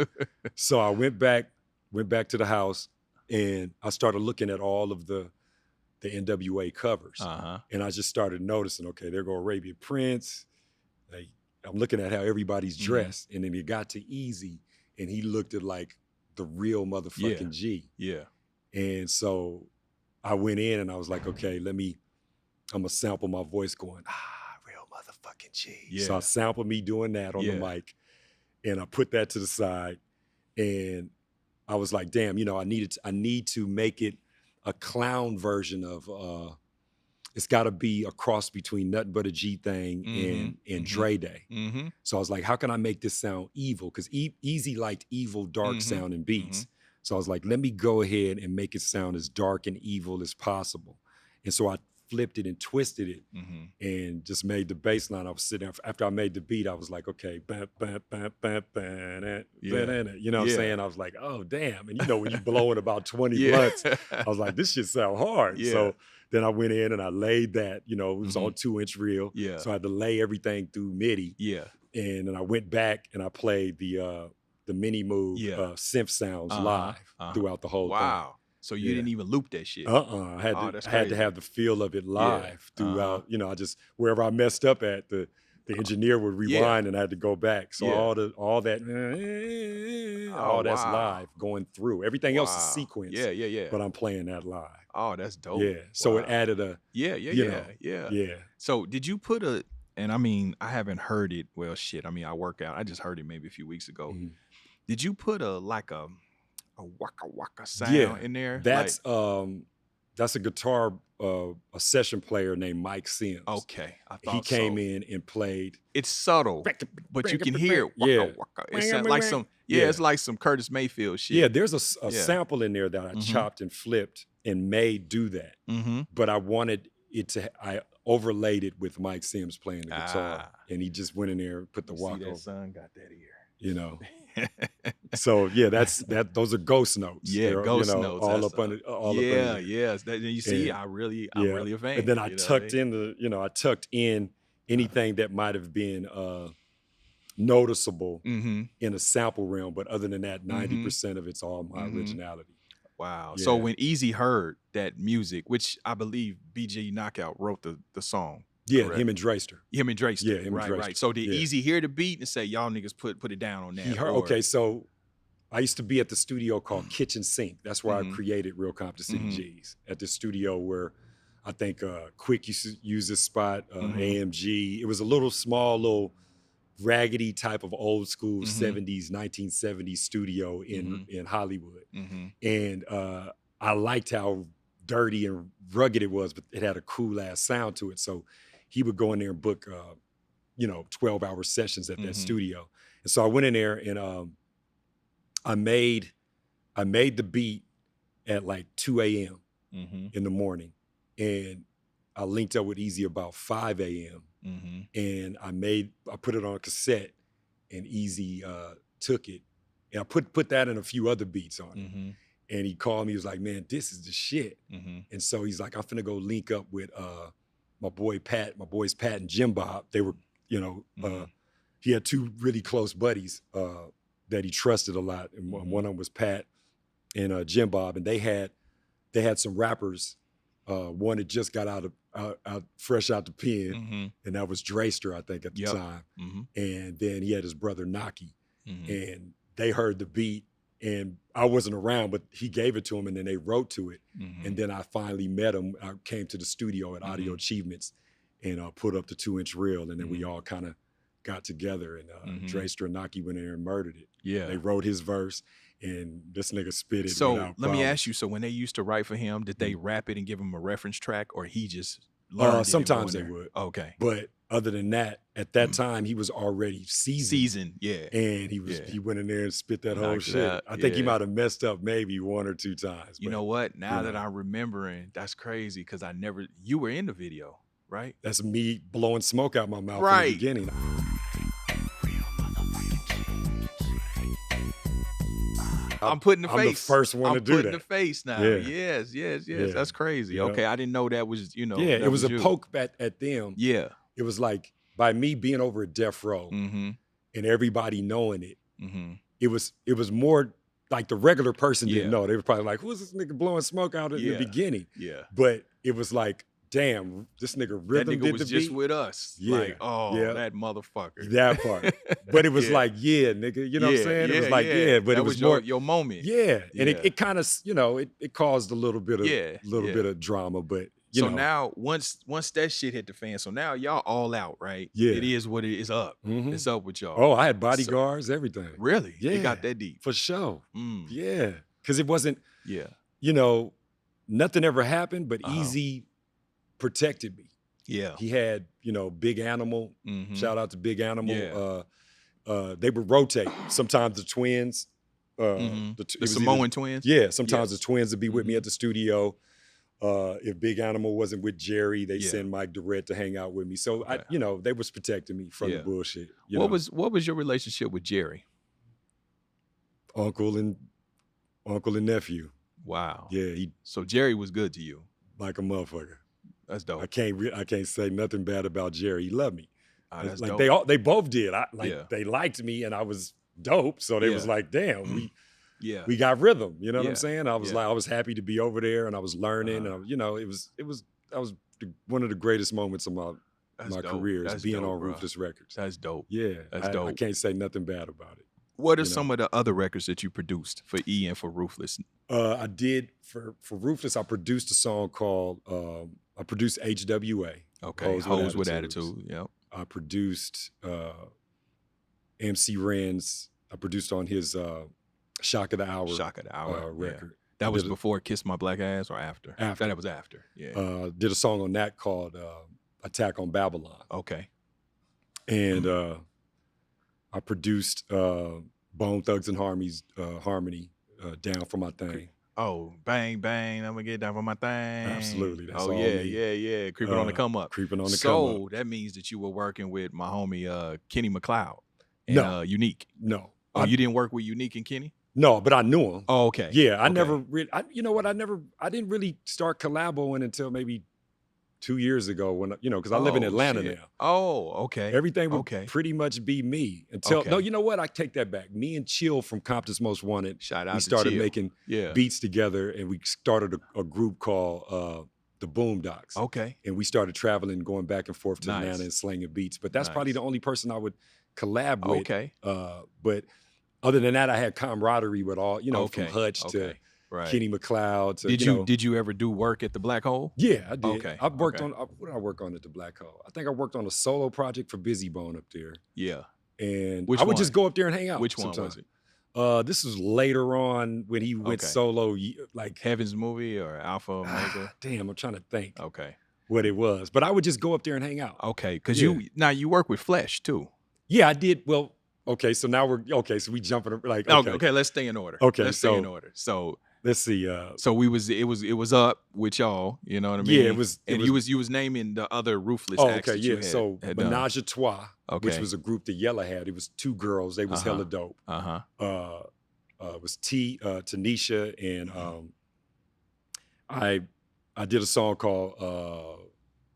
So I went back to the house, and I started looking at all of the N.W.A covers. And I just started noticing, okay, there go Arabian Prince. I'm looking at how everybody's dressed. And then it got to Eazy, and he looked at like the real motherfucking G. Yeah. And so I went in and I was like, okay, I'm gonna sample my voice going, real motherfucking G. Yeah. So I sampled me doing that on the mic, and I put that to the side, and I was like, damn, I need to make it a clown version of it's gotta be a cross between Nothing But a G Thing and Dre Day. So I was like, how can I make this sound evil? Because Eazy liked evil, dark sounding beats. So I was like, let me go ahead and make it sound as dark and evil as possible. And so I flipped it and twisted it and just made the bass line. I was sitting there, after I made the beat, I was like, okay, you know what I'm saying? I was like, oh, damn. And when you blowing about 20 blunts, I was like, this shit sound hard. So then I went in and I laid that, it was on 2-inch reel. So I had to lay everything through MIDI. And then I went back and I played the mini move synth sounds live throughout the whole thing. Wow. So you didn't even loop that shit? I had to have the feel of it live throughout. I just, wherever I messed up at, the engineer would rewind and I had to go back. So all that's live going through. Everything else is sequence. But I'm playing that live. Oh, that's dope. Yeah. So it added a Yeah. So did you put and I mean, I haven't heard it. Well, shit. I mean, I work out. I just heard it maybe a few weeks ago. Did you put a waka waka sound in there? That's a guitar, a session player named Mike Sims. Okay, I thought he came in and played. It's subtle, but you can hear waka waka. It's like some it's like some Curtis Mayfield shit. Yeah, there's a sample in there that I chopped and flipped and made do that. But I wanted it to. I overlaid it with Mike Sims playing the guitar, and he just went in there and put the waka. That son got that ear. So those are ghost notes. Yeah, ghost notes. All up under. Yes. You see, I'm really a fan. And then I tucked in anything that might have been noticeable in a sample realm, but other than that, 90% of it's all my originality. Wow. Yeah. So when Eazy heard that music, which I believe BG Knockout wrote the song. Yeah, correct? Him and Drayster. Yeah, him and Drayster. Right. So did Eazy hear the beat and say, y'all niggas put it down on that? He heard, okay, so I used to be at the studio called Kitchen Sink. That's where I created Real Compton City G's. At the studio where I think Quick used to use this spot, AMG. It was a little raggedy type of old school 70s, 1970s studio in Hollywood. And I liked how dirty and rugged it was, but it had a cool ass sound to it. So he would go in there and book 12-hour sessions at that studio. And so I went in there and I made the beat at like 2 a.m. in the morning. And I linked up with Eazy about 5 a.m. And I put it on a cassette, and Eazy took it And I put that and a few other beats on it. Mm-hmm. And he called me, he was like, man, this is the shit. Mm-hmm. And so he's like, I'm finna go link up with my boys Pat and Jim Bob. They were, he had two really close buddies that he trusted a lot. And one of them was Pat and Jim Bob. And they had some rappers. One that just got out fresh out the pen, and that was Drayster, I think, at the time. And then he had his brother Naki, and they heard the beat, and I wasn't around, but he gave it to him, and then they wrote to it. And then I finally met him. I came to the studio at Audio Achievements and put up the 2-inch reel, and then we all kind of got together, and Drayster and Naki went in there and murdered it. Yeah, they wrote his verse. And this nigga spit it. So let me ask you, so when they used to write for him, did they rap it and give him a reference track, or he just learned it? Sometimes they would. Okay. But other than that, at that time, he was already seasoned. Yeah. And he went in there and spit that whole shit. I think he might have messed up maybe 1 or 2 times. You know what? Now that I'm remembering, that's crazy, because you were in the video, right? That's me blowing smoke out my mouth in the beginning. I'm putting the face. I'm the first one to do that. I'm putting the face now. Yeah. Yes. Yeah. That's crazy. Yeah. Okay, I didn't know that was, Yeah, it was a poke at them. Yeah. It was like, by me being over at Death Row and everybody knowing it, it was more like the regular person didn't know. They were probably like, who's this nigga blowing smoke out in the beginning? Yeah. But it was like, damn, this nigga Rhythm that nigga did was the just beat. with us. Yeah. Like, that motherfucker. That part. But it was like, nigga, you know what I'm saying? It was like, but that it was more more your moment. Yeah. And it kind of, it caused a little bit of bit of drama, but you know. Now once that shit hit the fan, so now y'all all out, right? Yeah. It is what it is up. It's up with y'all. Oh, I had bodyguards, everything. Really? Yeah. It got that deep. For sure. Yeah. Because it wasn't, Yeah. Nothing ever happened, but Eazy protected me. Yeah. He had, Big Animal. Shout out to Big Animal. Yeah. They would rotate. Sometimes the twins. The Samoan twins? Yeah. Sometimes the twins would be with me at the studio. If Big Animal wasn't with Jerry, they send Mike Durrett to hang out with me. So they was protecting me from the bullshit. What was your relationship with Jerry? Uncle and nephew. Wow. Yeah. So Jerry was good to you. Like a motherfucker. That's dope. I can't say nothing bad about Jerry. He loved me. That's like dope. they both did. They liked me and I was dope. So they was like, damn, we got rhythm. You know what I'm saying? I was I was happy to be over there and I was learning. And that was one of the greatest moments of my career is being on Ruthless Records. That's dope. Yeah. That's dope. I can't say nothing bad about it. What are some of the other records that you produced for E and for Ruthless? I did for Ruthless. I produced a song called I produced N.W.A. Okay, Hoes with Attitude. Yep. I produced MC Ren's. I produced on his Shock of the Hour record. That was before Kiss My Black Ass or after? After. That was after. Yeah. Did a song on that called Attack on Babylon. Okay. And I produced Bone Thugs and Harmony's Down for My Thing. Oh, bang, bang, I'm gonna get down for my thing. Absolutely. That's all yeah. Creeping on the come up. Creeping on the come up. So that means that you were working with my homie Kenny McLeod and Unique. No. Oh, you didn't work with Unique and Kenny? No, but I knew him. Oh, okay. Yeah, I never really, you know what? I didn't really start collaboing until maybe 2 years ago when, because I live in Atlanta now. Oh, okay. Everything would pretty much be me until, no, you know what? I take that back. Me and Chill from Compton's Most Wanted, we started making beats together and we started a group called the Boondocks. Okay. And we started traveling, going back and forth to Atlanta and slanging beats. But that's probably the only person I would collab with. Okay. But other than that, I had camaraderie with all, from Hutch to Kenny McLeod. Did you ever do work at the Black Hole? Yeah, I did. Okay. I worked on, what did I work on at the Black Hole? I think I worked on a solo project for Busy Bone up there. Yeah. And I would just go up there and hang out. Which one was it? This was later on when he went solo, like Heaven's Movie or Alpha Omega. Damn, I'm trying to think. Okay. What it was, but I would just go up there and hang out. Okay, because you work with Flesh too. Yeah, I did. Well, okay, so now so we jumping like okay. Let's stay in order. Okay, let's stay in order. So let's see. So it was up with y'all. You know what I mean? Yeah, it was. You was naming the other Ruthless acts that you had. So Menage a Trois, which was a group that Yella had. It was 2 girls. They was hella dope. was Tanisha, and I did a song called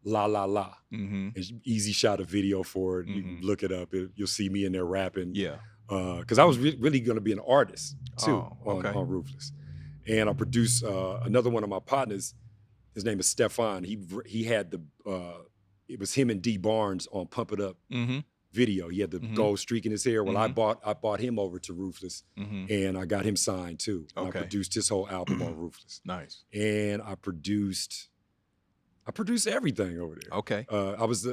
La La La. And Eazy shot a video for it. You can look it up. You'll see me in there rapping. Yeah. Because I was really going to be an artist too on Ruthless. And I produced another one of my partners. His name is Stefan. He had it was him and D Barnes on Pump It Up video. He had the gold streak in his hair. Well, I bought him over to Ruthless, and I got him signed too. And I produced his whole album on Ruthless. Nice. And I produced everything over there. Okay. I was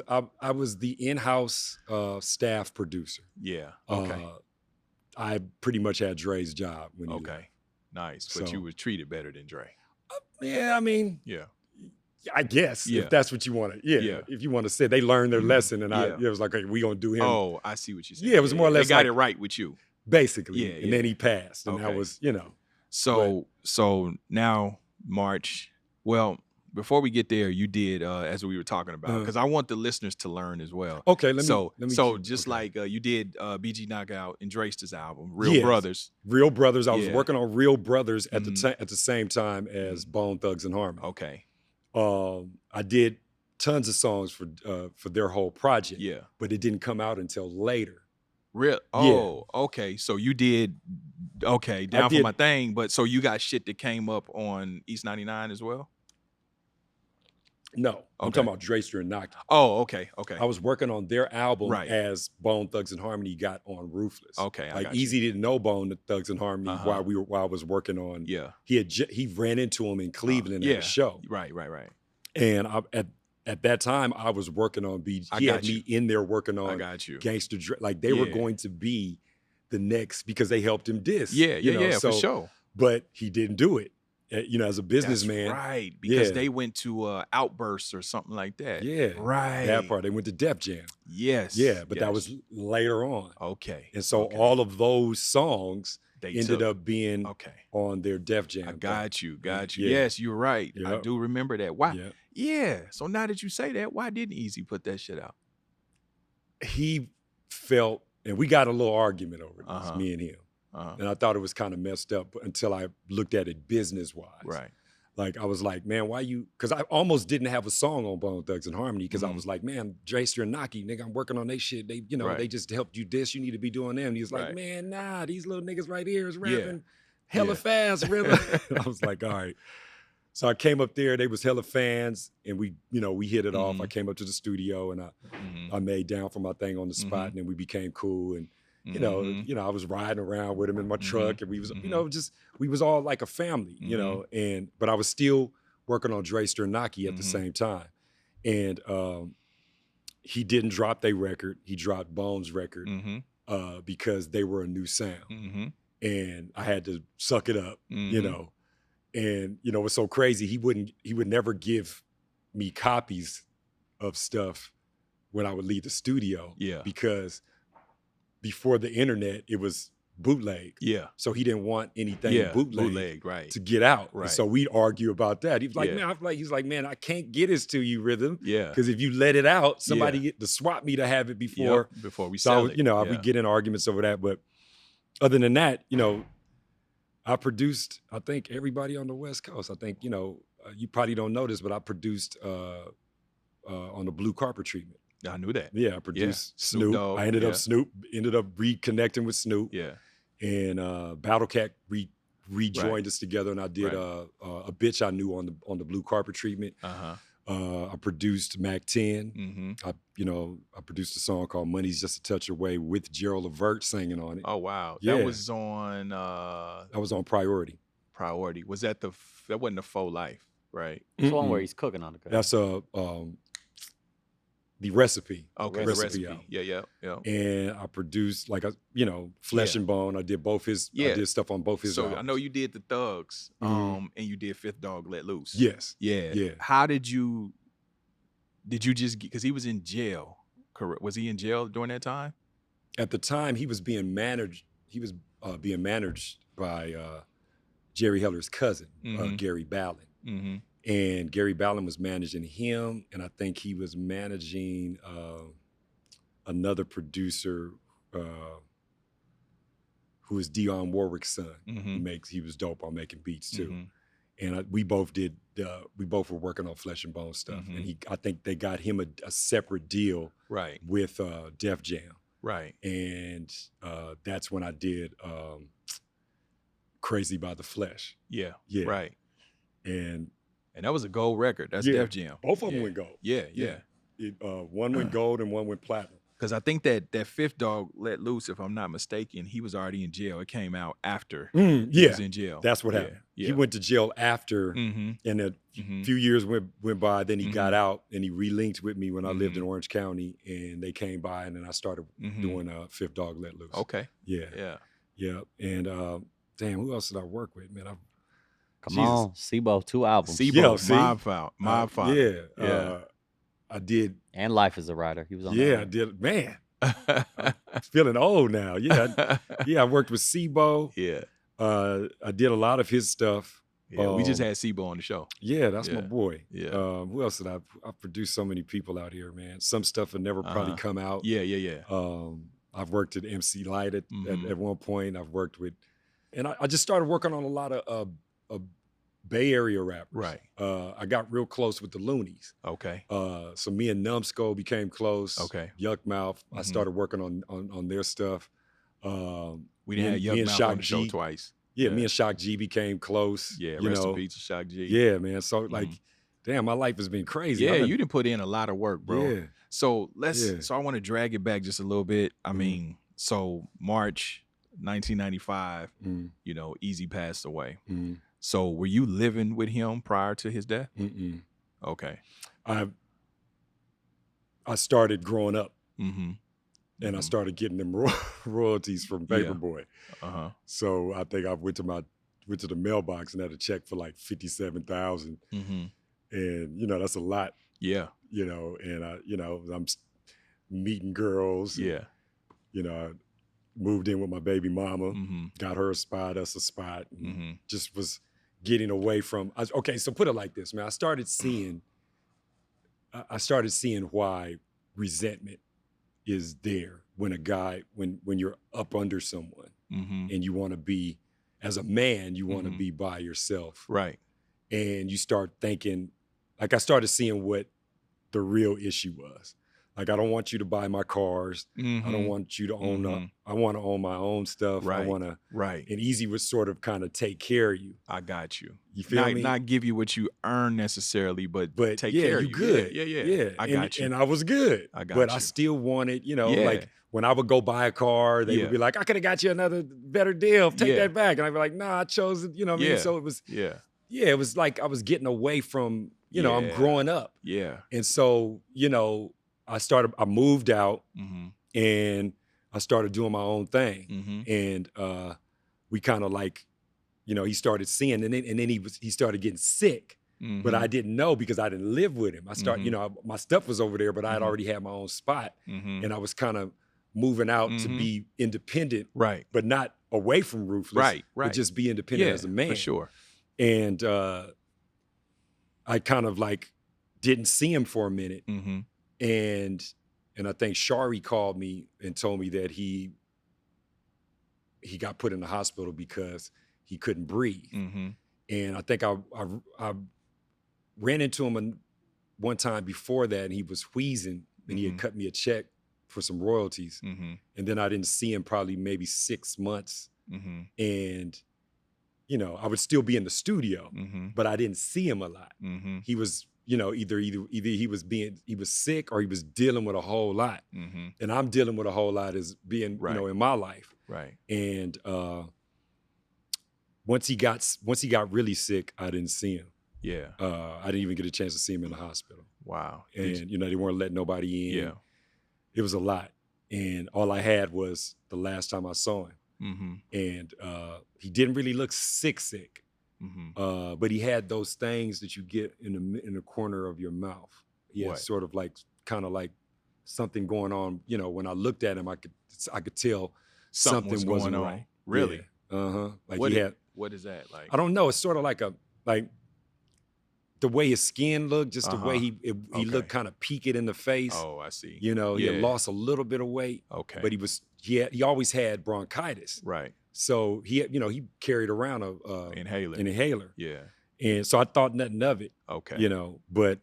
the in-house staff producer. Yeah. Okay. I pretty much had Dre's job when he left. Nice. But you were treated better than Dre. Yeah, I mean, yeah. I guess if that's what you want to, if you want to say they learned their lesson, and it was like, hey, we gonna do him. Oh, I see what you said. Yeah, it was more or less they got it right with you, basically. Yeah, and then he passed, and that was, So now March. Well, before we get there, you did as we were talking about, because I want the listeners to learn as well. Okay, let me. Just like you did BG Knockout and Dre's album, Real Brothers. Real Brothers. I was working on Real Brothers at the same time as Bone Thugs and Harmony. Okay. I did tons of songs for their whole project. Yeah. But it didn't come out until later. Real? Oh, okay. So you did Down for My Thing, but so you got shit that came up on East 99 as well? No, I'm talking about Dre and Dr. Oh, okay. I was working on their album as Bone Thugs and Harmony got on Ruthless. Okay, like Eazy didn't know Bone Thugs and Harmony while I was working on. Yeah, he ran into him in Cleveland at a show. Right. And at that time I was working on BG. He had me in there working on Gangsta Dre. Like they were going to be the next because they helped him diss. Yeah, for sure. But he didn't do it. As a businessman. That's right, because they went to Outbursts or something like that. Yeah. Right. That part. They went to Def Jam. Yes. Yeah, but that was later on. Okay. And so all of those songs ended up being on their Def Jam. I got you. Yeah. Yes, you're right. Yep. I do remember that. Why? Yep. Yeah. So now that you say that, why didn't Eazy put that shit out? He felt, and we got a little argument over this, me and him. And I thought it was kind of messed up until I looked at it business-wise. Right. Like, I was like, man, why you... Because I almost didn't have a song on Bone Thugs and Harmony because I was like, man, Dre and Naki, nigga, I'm working on they shit. They, they just helped you diss. You need to be doing them. And he was like, man, nah, these little niggas right here is rapping hella fast, rhythm. I was like, all right. So I came up there. They was hella fans. And we hit it off. I came up to the studio and I made Down for My Thing on the spot. And then we became cool. And I was riding around with him in my truck, and we was, we was all like a family, but I was still working on Dre and Naki at the same time. And he didn't drop their record. He dropped Bone's record because they were a new sound. And I had to suck it up, And, what's so crazy, he would never give me copies of stuff when I would leave the studio. Yeah. Because before the internet, it was bootleg. Yeah. So he didn't want anything bootleg right. to get out. Right. And so we'd argue about that. He was like, man, I can't get this to you, Rhythm. Yeah. Because if you let it out, somebody get to swap me to have it before. Yep. Before we sell it. We get in arguments over that. But other than that, I produced, I think, everybody on the West Coast. I think, you probably don't know this, but I produced on the Blue Carpet Treatment. I knew that. Yeah, I produced Snoop. Dogg, I ended up reconnecting with Snoop. Yeah. And Battle Cat rejoined us together, and I did a Bitch I Knew on the Blue Carpet Treatment. I produced Mac 10. I produced a song called Money's Just a Touch Away with Gerald Levert singing on it. Oh wow. Yeah. That was on that was on Priority. Was that that wasn't the Faux Life, right? It's the one where he's cooking on the cut. That's the Recipe. Okay, Recipe. Yeah. And I produced Flesh and Bone. I did both his. I did stuff on both his. So albums. I know you did the Thugs, and you did Fifth Dog Let Loose. Yes. Yeah. How did you just because he was in jail? Correct. Was he in jail during that time? At the time, he was being managed. He was being managed by Jerry Heller's cousin, Gary Ballin. And Gary Ballin was managing him, and I think he was managing another producer who who is Dionne Warwick's son. He was dope on making beats too. And we both were working on Flesh and Bone stuff. And I think they got him a separate deal with Def Jam. Right. And that's when I did Crazy by the Flesh. Yeah. Right. And that was a gold record. That's Def Jam. Both of them went gold. Yeah. One went gold and one went platinum. Because I think that Fifth Dog Let Loose, if I'm not mistaken, he was already in jail. It came out after he was in jail. That's what happened. Yeah. He went to jail after, and a few years went by. Then he got out, and he relinked with me when I lived in Orange County, and they came by, and then I started doing Fifth Dog Let Loose. Okay. Yeah. And damn, who else did I work with, man? Come on, Sebo, 2 albums. Sebo, Mob File. Yeah. I did. And Life is a Writer. He was on I did. Man, I'm feeling old now. Yeah. I worked with Sebo. Yeah. I did a lot of his stuff. Yeah, we just had Sebo on the show. Yeah, that's my boy. Yeah. Who else did I produced so many people out here, man. Some stuff will never probably come out. Yeah. I've worked at MC Light at one point. I've worked with, and I just started working on a lot of Bay Area rappers. Right. I got real close with the Loonies. Okay. So me and Numbskull became close. Okay. Yuck Mouth. I started working on their stuff. We didn't have Yuck Mouth on the show twice. Yeah, me and Shock G became close. Yeah, rest in peace to Shock G. Yeah, man. So like, damn, my life has been crazy. Yeah, you didn't put in a lot of work, bro. Yeah. So so I want to drag it back just a little bit. I mean, so March 1995, Eazy passed away. So were you living with him prior to his death? Okay. I started growing up, and I started getting them royalties from Paperboy. So I think I went to the mailbox and had a check for like $57,000, and that's a lot. Yeah. And I'm meeting girls. Yeah. I moved in with my baby mama, got her a spot, us a spot, and just was getting away from. Okay, so put it like this, man. I started seeing why resentment is there when when you're up under someone and you want to be, as a man, you want to be by yourself. Right. And you start thinking, like I started seeing what the real issue was. Like, I don't want you to buy my cars. I don't want you to own I want to own my own stuff. Right. I want to. Right. And Eazy would sort of kind of take care of you. I got you. You feel me? Not give you what you earn necessarily, but take care of you. Good. Yeah. I got you. And I was good. I got but you. I still wanted, like when I would go buy a car, they would be like, I could have got you another better deal. Take that back. And I'd be like, nah, I chose it. You know what I mean? So it was, it was like I was getting away from, I'm growing up. Yeah. And so, I moved out and I started doing my own thing. And we kind of like, he started seeing, and then he started getting sick, but I didn't know because I didn't live with him. I started, my stuff was over there, but I had already had my own spot, and I was kind of moving out to be independent, right? But not away from Ruthless, right? But just be independent as a man, for sure. And I kind of like didn't see him for a minute. And I think Shari called me and told me that he got put in the hospital because he couldn't breathe. And I think I ran into him one time before that, and he was wheezing, and he had cut me a check for some royalties. And then I didn't see him probably maybe 6 months. And I would still be in the studio, but I didn't see him a lot. He was either he was sick or he was dealing with a whole lot. And I'm dealing with a whole lot as being, in my life. Right. And once he got really sick, I didn't see him. Yeah. I didn't even get a chance to see him in the hospital. Wow. And they weren't letting nobody in. Yeah. It was a lot. And all I had was the last time I saw him. And he didn't really look sick. But he had those things that you get in the corner of your mouth. He had sort of like kind of like something going on. When I looked at him, I could tell something wasn't right. Really? Yeah. Like what is that like? I don't know. It's sort of like the way his skin looked, just the way he looked kind of peaked in the face. Oh, I see. He had lost a little bit of weight. Okay. But he always had bronchitis. Right. So he carried around a Inhaler. an inhaler. Yeah. And so I thought nothing of it. Okay. But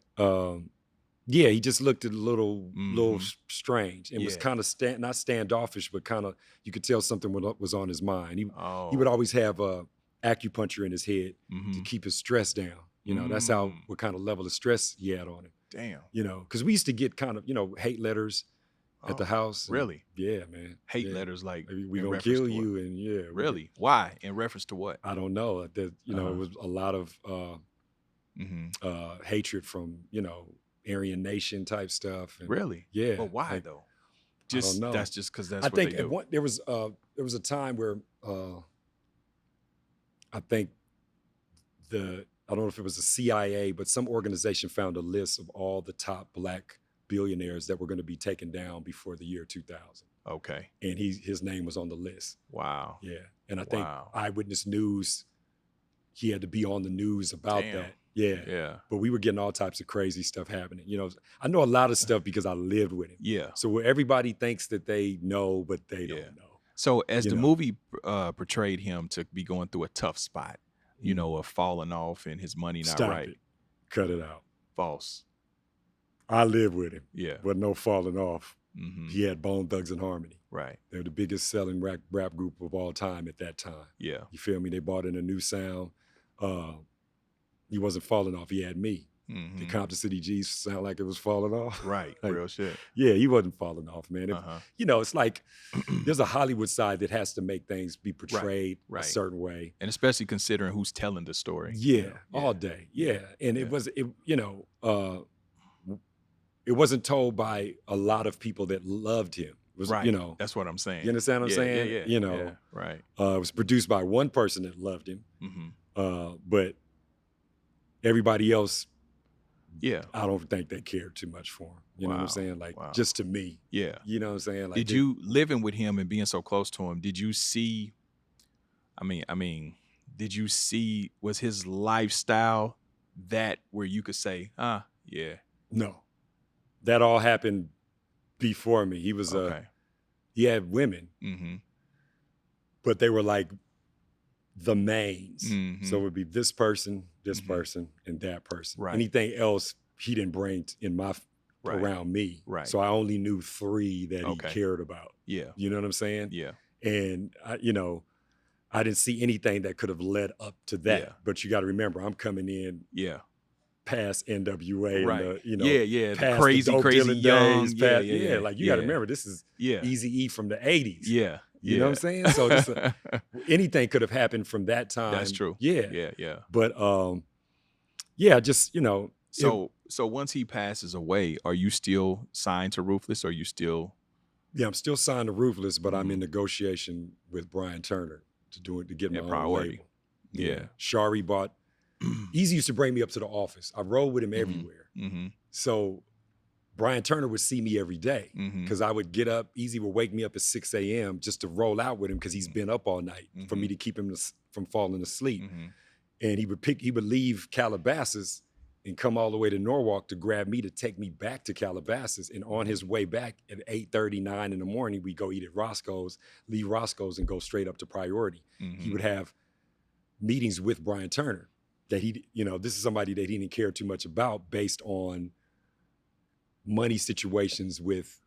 yeah, he just looked a little strange and was kind of not standoffish, but kind of, you could tell something was on his mind. He would always have acupuncture in his head to keep his stress down. That's what kind of level of stress he had on him. Damn. Because we used to get kind of, hate letters at the house. Really? Yeah, man. Hate letters like we gonna kill you, and Really? Why? In reference to what? I don't know. That it was a lot of hatred from Aryan Nation type stuff. And, really? Yeah. But why though? I don't know. That's just because that's I what think they do. there was a time where I think I don't know if it was the CIA, but some organization found a list of all the top Black billionaires that were going to be taken down before the year 2000. Okay. And his name was on the list. Wow. Yeah. And I think Eyewitness News, he had to be on the news about that. Yeah. Yeah. But we were getting all types of crazy stuff happening. I know a lot of stuff because I lived with him. Yeah. So where everybody thinks that they know, but they don't know. So as the movie portrayed him to be going through a tough spot, of falling off and his money not Stop right. it. Cut it out. False. I lived with him. Yeah. But no falling off. He had Bone Thugs and Harmony. Right. They were the biggest selling rap group of all time at that time. Yeah. You feel me? They brought in a new sound. He wasn't falling off. He had me. The Compton City G sound like it was falling off. Right. Like, real shit. Yeah, he wasn't falling off, man. It's like there's a Hollywood side that has to make things be portrayed a certain way. And especially considering who's telling the story. Yeah, all day. Yeah. And it wasn't told by a lot of people that loved him. It was, right. That's what I'm saying. You understand what I'm saying? Yeah. Right. It was produced by one person that loved him. But everybody else, I don't think they cared too much for him. You know what I'm saying? Like, just to me. Yeah. You know what I'm saying? Like, did you, living with him and being so close to him, did you see, did you see, was his lifestyle that where you could say, yeah. No. That all happened before me. He was he had women, but they were like the mains. So it would be this person, and that person. Right. Anything else he didn't bring around me. Right. So I only knew 3 that he cared about. Yeah. You know what I'm saying? Yeah. And I didn't see anything that could have led up to that. Yeah. But you got to remember, I'm coming in. Yeah. Past N.W.A. Right. And the past crazy young days. Like you got to remember, this is Eazy-E from the 80s. Yeah. You know what I'm saying? So anything could have happened from that time. That's true. Yeah. Yeah. But just So once he passes away, are you still signed to Ruthless? Or are you still? Yeah, I'm still signed to Ruthless, but I'm in negotiation with Brian Turner to get my own label. Yeah. Shari bought. Eazy used to bring me up to the office. I rode with him everywhere. So Brian Turner would see me every day because I would get up. Eazy would wake me up at 6 a.m. just to roll out with him because he's been up all night for me to keep him from falling asleep. And he would leave Calabasas and come all the way to Norwalk to grab me to take me back to Calabasas. And on his way back at 8:30, 9 in the morning, we go eat at Roscoe's, leave Roscoe's and go straight up to Priority. He would have meetings with Brian Turner that this is somebody that he didn't care too much about based on money situations with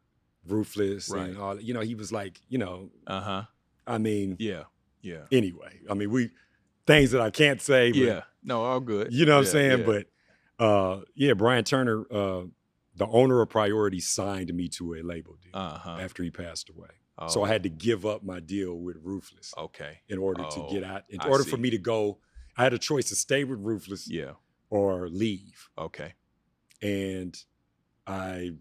Ruthless and all. He was like, I mean, yeah. Anyway, I mean, things that I can't say. But, no, all good. You know what I'm saying? Yeah. But Brian Turner, the owner of Priority, signed me to a label deal after he passed away. Oh. So I had to give up my deal with Ruthless. Okay. In order to get out, in order for me to go. I had a choice to stay with Ruthless or leave. Okay. And I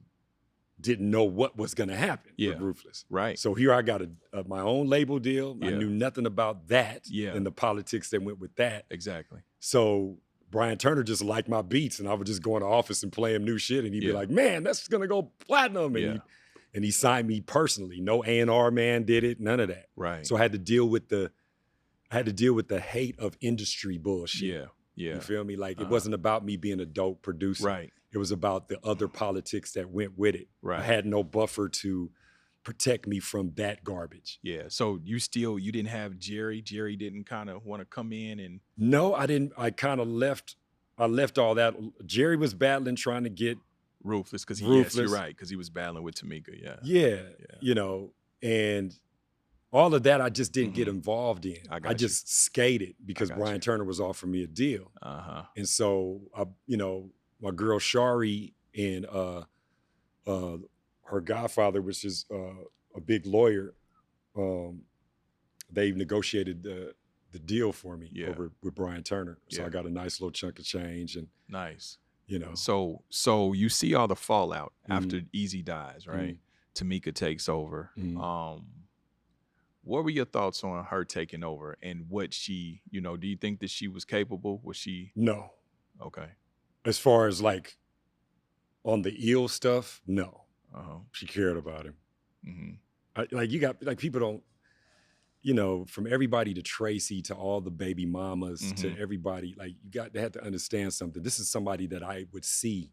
didn't know what was going to happen with Ruthless. Right. So here I got my own label deal. I knew nothing about that and the politics that went with that. Exactly. So Brian Turner just liked my beats, and I would just go in the office and play him new shit, and he'd be like, man, that's going to go platinum. And he signed me personally. No A&R man did it, none of that. Right. So I had to deal with the hate of industry bullshit. Yeah. You feel me? Like it wasn't about me being a dope producer. Right. It was about the other politics that went with it. Right. I had no buffer to protect me from that garbage. Yeah. So you didn't have Jerry. Jerry didn't kind of want to come in and. No, I didn't. I kind of left. I left all that. Jerry was battling, trying to get Ruthless, because Ruthless. Yes, you're right, because he was battling with Tamika. Yeah. Yeah. You know, and all of that I just didn't get involved in. I just skated because Brian Turner was offering me a deal. And so, you know, my girl Shari and her godfather, which is a big lawyer, they negotiated the deal for me over with Brian Turner. So I got a nice little chunk of change. And nice. You know. So you see all the fallout after Eazy dies, right? Tamika takes over. What were your thoughts on her taking over and what she, you know, do you think that she was capable? Was she? No. Okay. As far as like on the ill stuff, no. She cared about him. Like you got, like people don't, you know, from everybody to Tracy to all the baby mamas to everybody, like they had to understand something. This is somebody that I would see.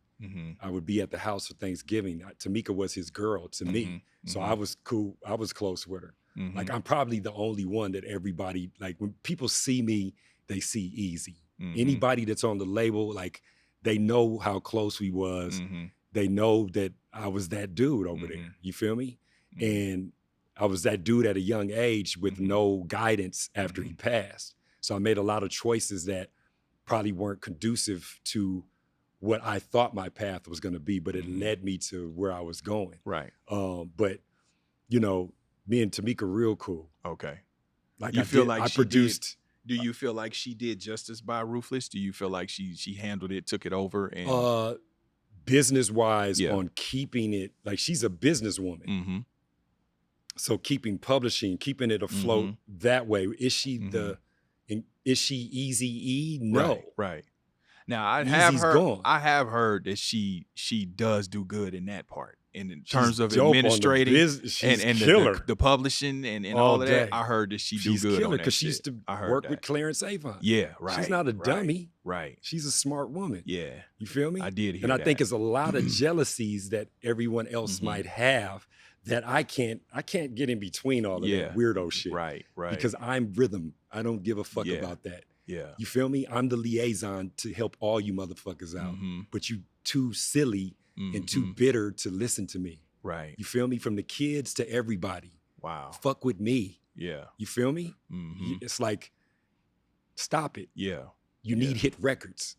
I would be at the house for Thanksgiving. Tamika was his girl to me. So I was cool. I was close with her. Like I'm probably the only one that everybody, like when people see me, they see Eazy. Anybody that's on the label, like they know how close we was. They know that I was that dude over there. You feel me? And I was that dude at a young age with no guidance after he passed. So I made a lot of choices that probably weren't conducive to what I thought my path was going to be, but it led me to where I was going. Right. But you know, me and Tamika real cool. Okay. Like you feel like I produced. Do you feel like she did justice by Ruthless? Do you feel like she handled it, took it over? And business wise, on keeping it, like she's a businesswoman. So keeping publishing, keeping it afloat that way. Is she is she Eazy-E? No. Right. Now I have heard that she does do good in that part. In terms of administrating and the publishing and all of that, I heard that she do good on that because she used to work with Clarence Avant. Yeah, right. She's not a dummy. Right. She's a smart woman. Yeah. You feel me? I did hear and that. I think it's a lot of jealousies that everyone else might have that I can't get in between all of that weirdo shit. Right. Because I'm rhythm. I don't give a fuck about that. Yeah. You feel me? I'm the liaison to help all you motherfuckers out. But you too silly and too bitter to listen to me. Right. You feel me? From the kids to everybody. Wow. Fuck with me. Yeah. You feel me? It's like, stop it. Yeah. You need hit records.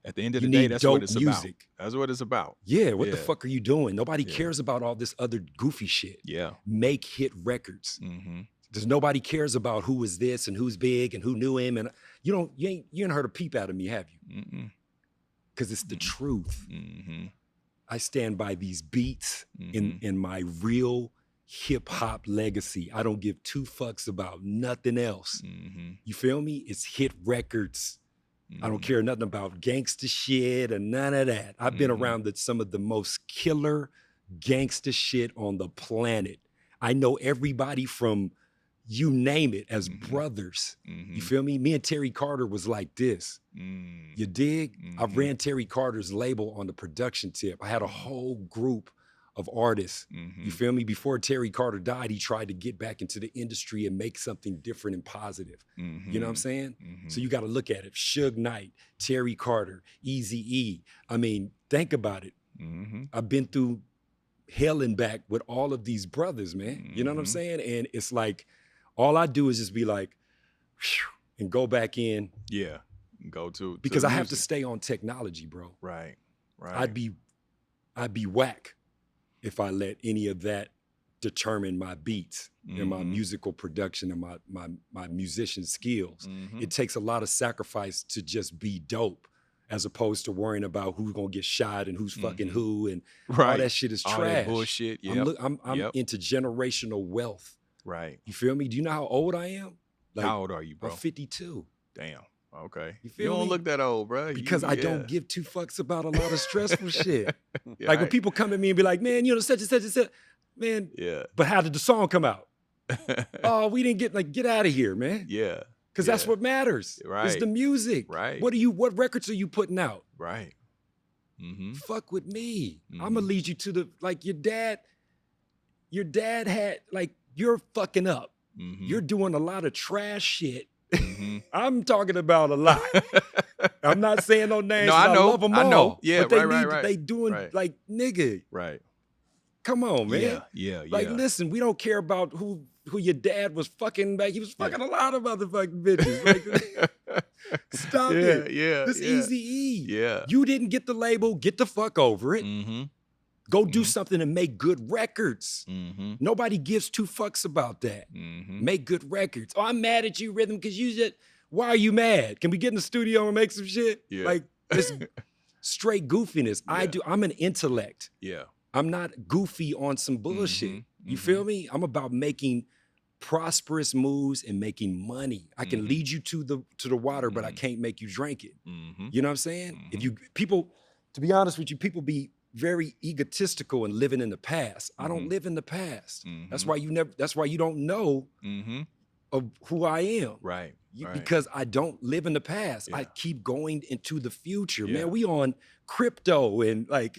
At the end of the day, that's what it's music. about. That's what it's about. Yeah. What the fuck are you doing? Nobody cares about all this other goofy shit. Yeah. Make hit records. Because nobody cares about who is this and who's big and who knew him. And you ain't heard a peep out of me, have you? Because it's the truth. I stand by these beats in my real hip hop legacy. I don't give two fucks about nothing else. You feel me? It's hit records. I don't care nothing about gangsta shit or none of that. I've been around some of the most killer gangsta shit on the planet. I know everybody from you name it as brothers. You feel me? Me and Terry Carter was like this. You dig? I ran Terry Carter's label on the production tip. I had a whole group of artists. You feel me? Before Terry Carter died, he tried to get back into the industry and make something different and positive. You know what I'm saying? So you got to look at it. Suge Knight, Terry Carter, Eazy-E. I mean, think about it. I've been through hell and back with all of these brothers, man. You know what I'm saying? And it's like, all I do is just be like, and go back in. Yeah. Go to because I have to stay on technology, bro. Right. I'd be whack if I let any of that determine my beats and my musical production and my musician skills. It takes a lot of sacrifice to just be dope, as opposed to worrying about who's gonna get shot and who's fucking who and all that shit is trash. All that bullshit. I'm into generational wealth. Right. You feel me? Do you know how old I am? Like, how old are you, bro? I'm 52. Damn. Okay. You don't look that old, bro. Because I don't give two fucks about a lot of stressful shit. Like when people come at me and be like, man, you know, such and such and such. Man, but how did the song come out? Oh, we didn't get out of here, man. Yeah. Because that's what matters. Right. It's the music. Right. What records are you putting out? Right. Fuck with me. I'm gonna lead you to like your dad. your dad had, like, you're fucking up. You're doing a lot of trash shit. I'm talking about a lot. I'm not saying no names. No, I know. I love them all. I know. Yeah, but they right. They doing like, nigga. Right. Come on, man. Yeah. Like, listen, we don't care about who your dad was fucking. Like, he was fucking a lot of motherfucking bitches. Like, stop it. Yeah. This Eazy-E. Yeah. You didn't get the label. Get the fuck over it. Go do something and make good records. Nobody gives two fucks about that. Make good records. Oh, I'm mad at you, Rhythm, because you just, why are you mad? Can we get in the studio and make some shit? Yeah. Like, this straight goofiness. I'm an intellect. Yeah. I'm not goofy on some bullshit. You feel me? I'm about making prosperous moves and making money. I can lead you to the water, but I can't make you drink it. You know what I'm saying? If people, to be honest with you, people be very egotistical and living in the past. I don't live in the past. That's why you don't know of who I am. Right. Because I don't live in the past. I keep going into the future. Man, we on crypto and like,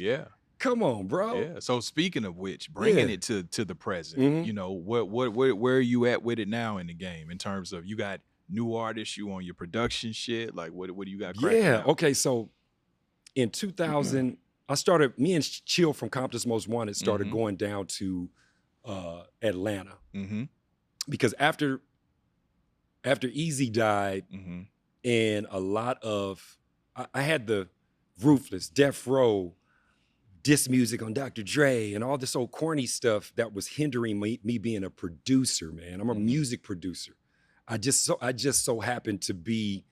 come on, bro. Yeah. So speaking of which, bringing it to the present, you know, where are you at with it now in the game in terms of, you got new artists, you on your production shit? Like, what do you got cracking out? Okay. So in 2000, me and Chill from Compton's Most Wanted started going down to Atlanta. Because after Eazy died, and a lot of, I had the Ruthless, Death Row, diss music on Dr. Dre, and all this old corny stuff that was hindering me being a producer, man. I'm a music producer. I just so happened to be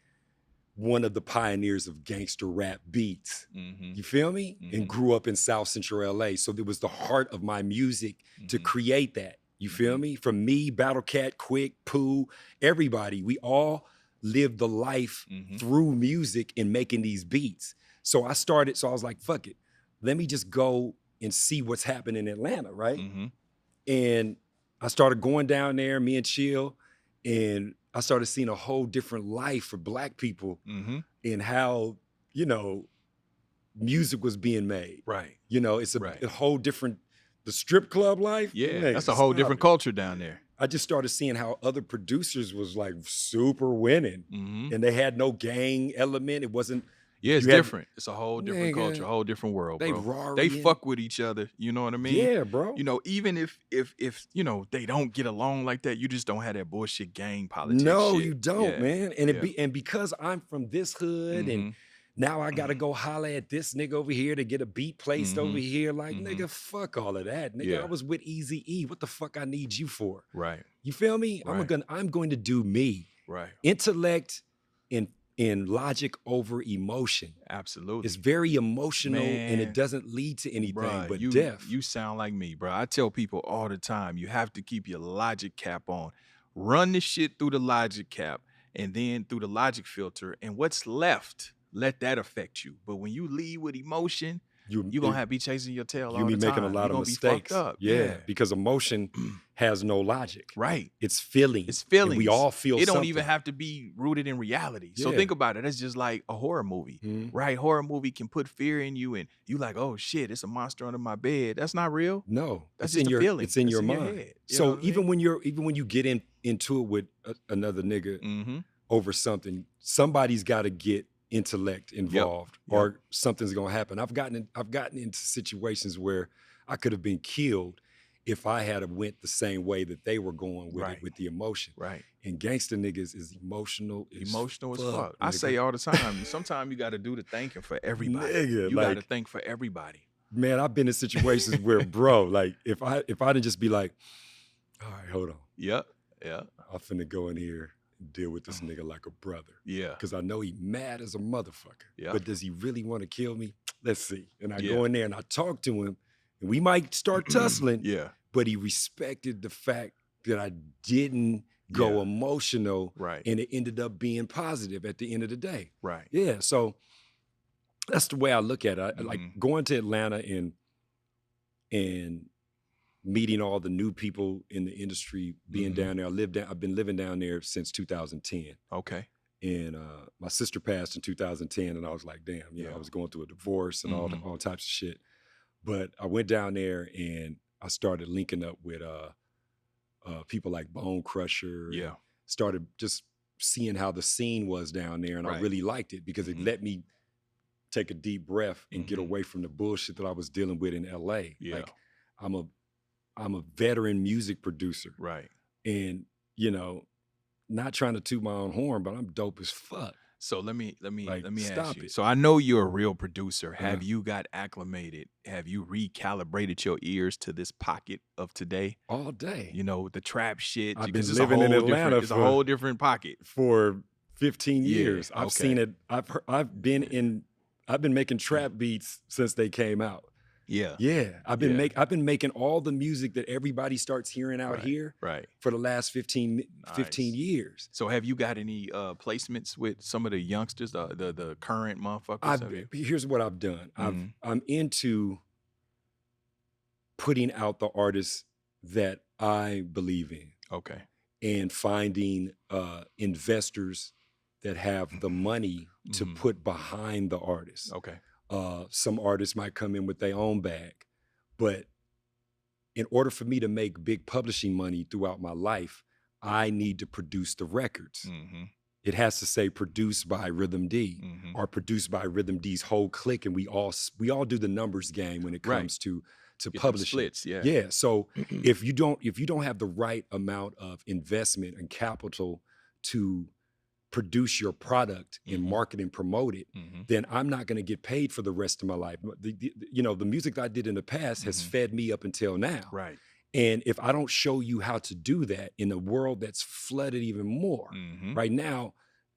one of the pioneers of gangster rap beats. You feel me? And grew up in South Central LA. So it was the heart of my music to create that. You feel me? From me, Battle Cat, Quick, Pooh, everybody, we all lived the life through music and making these beats. So I was like, fuck it. Let me just go and see what's happening in Atlanta, right? And I started going down there, me and Chill, and I started seeing a whole different life for Black people and how, you know, music was being made. Right. You know, it's a whole different, the strip club life. Yeah, man, that's a whole different culture down there. I just started seeing how other producers was like super winning and they had no gang element. It wasn't. Yeah, it's different. It's a whole different culture, a whole different world, bro. They fuck with each other. You know what I mean? Yeah, bro. You know, even if you know, they don't get along like that, you just don't have that bullshit gang politics. No, shit. you don't, man. And because I'm from this hood and now I gotta go holler at this nigga over here to get a beat placed over here. Like, nigga, fuck all of that. Nigga, I was with Eazy-E. What the fuck I need you for? Right. You feel me? Right. I'm going to do me. Right. Intellect and logic over emotion. Absolutely. It's very emotional and it doesn't lead to anything but death. You sound like me, bro. I tell people all the time, you have to keep your logic cap on. Run the shit through the logic cap and then through the logic filter. And what's left, let that affect you. But when you lead with emotion, you're going to be chasing your tail all the time. You be making a lot of mistakes. Yeah, because emotion has no logic. Right. It's feelings. It's feelings. And we all feel something. It don't even have to be rooted in reality. So think about it. It's just like a horror movie, right? Horror movie can put fear in you and you like, oh shit, it's a monster under my bed. That's not real. No. That's just a feeling. It's in your mind. Head. So even when you get into it with another nigga over something, somebody's got to get intellect involved or something's gonna happen. I've gotten into situations where I could have been killed if I had went the same way that they were going with it, with the emotion. Right. And gangster niggas is emotional as fuck. I say all the time, sometimes you gotta do the thinking for everybody. Nigga, you gotta think for everybody. Man, I've been in situations where, bro, like if I didn't just be like, all right, hold on. Yeah. I'm finna go in here deal with this nigga like a brother. Yeah. Because I know he mad as a motherfucker. Yeah. But does he really want to kill me? Let's see. And I go in there and I talk to him and we might start tussling. But he respected the fact that I didn't go emotional. Right. And it ended up being positive at the end of the day. Right. Yeah. So that's the way I look at it. I like going to Atlanta and meeting all the new people in the industry, being down there. I've been living down there since 2010. Okay. And my sister passed in 2010, and I was like, damn, you know, I was going through a divorce and all types of shit. But I went down there and I started linking up with people like Bone Crusher. Yeah. Started just seeing how the scene was down there, and I really liked it because it let me take a deep breath and get away from the bullshit that I was dealing with in LA. Yeah. Like I'm a veteran music producer. Right. And, you know, not trying to toot my own horn, but I'm dope as fuck. So let me ask stop you. it. So I know you're a real producer. Have you got acclimated? Have you recalibrated your ears to this pocket of today? All day. You know, the trap shit. I've been Because living in Atlanta it's a whole different pocket. for 15 years. Yeah, I've seen it. I've been making trap beats since they came out. Yeah. Yeah. I've been making all the music that everybody starts hearing out here for the last 15 years. So have you got any placements with some of the youngsters, the current motherfuckers? Here's what I've done. I'm into putting out the artists that I believe in. Okay. And finding investors that have the money to put behind the artists. Okay. Some artists might come in with their own bag, but in order for me to make big publishing money throughout my life, I need to produce the records. It has to say produced by Rhythm D or produced by Rhythm D's whole clique, and we all do the numbers game when it comes to publishing. Splits, yeah. Yeah. So if you don't have the right amount of investment and capital to produce your product and market and promote it, then I'm not going to get paid for the rest of my life. The music that I did in the past has fed me up until now. Right. And if I don't show you how to do that in a world that's flooded even more, right now,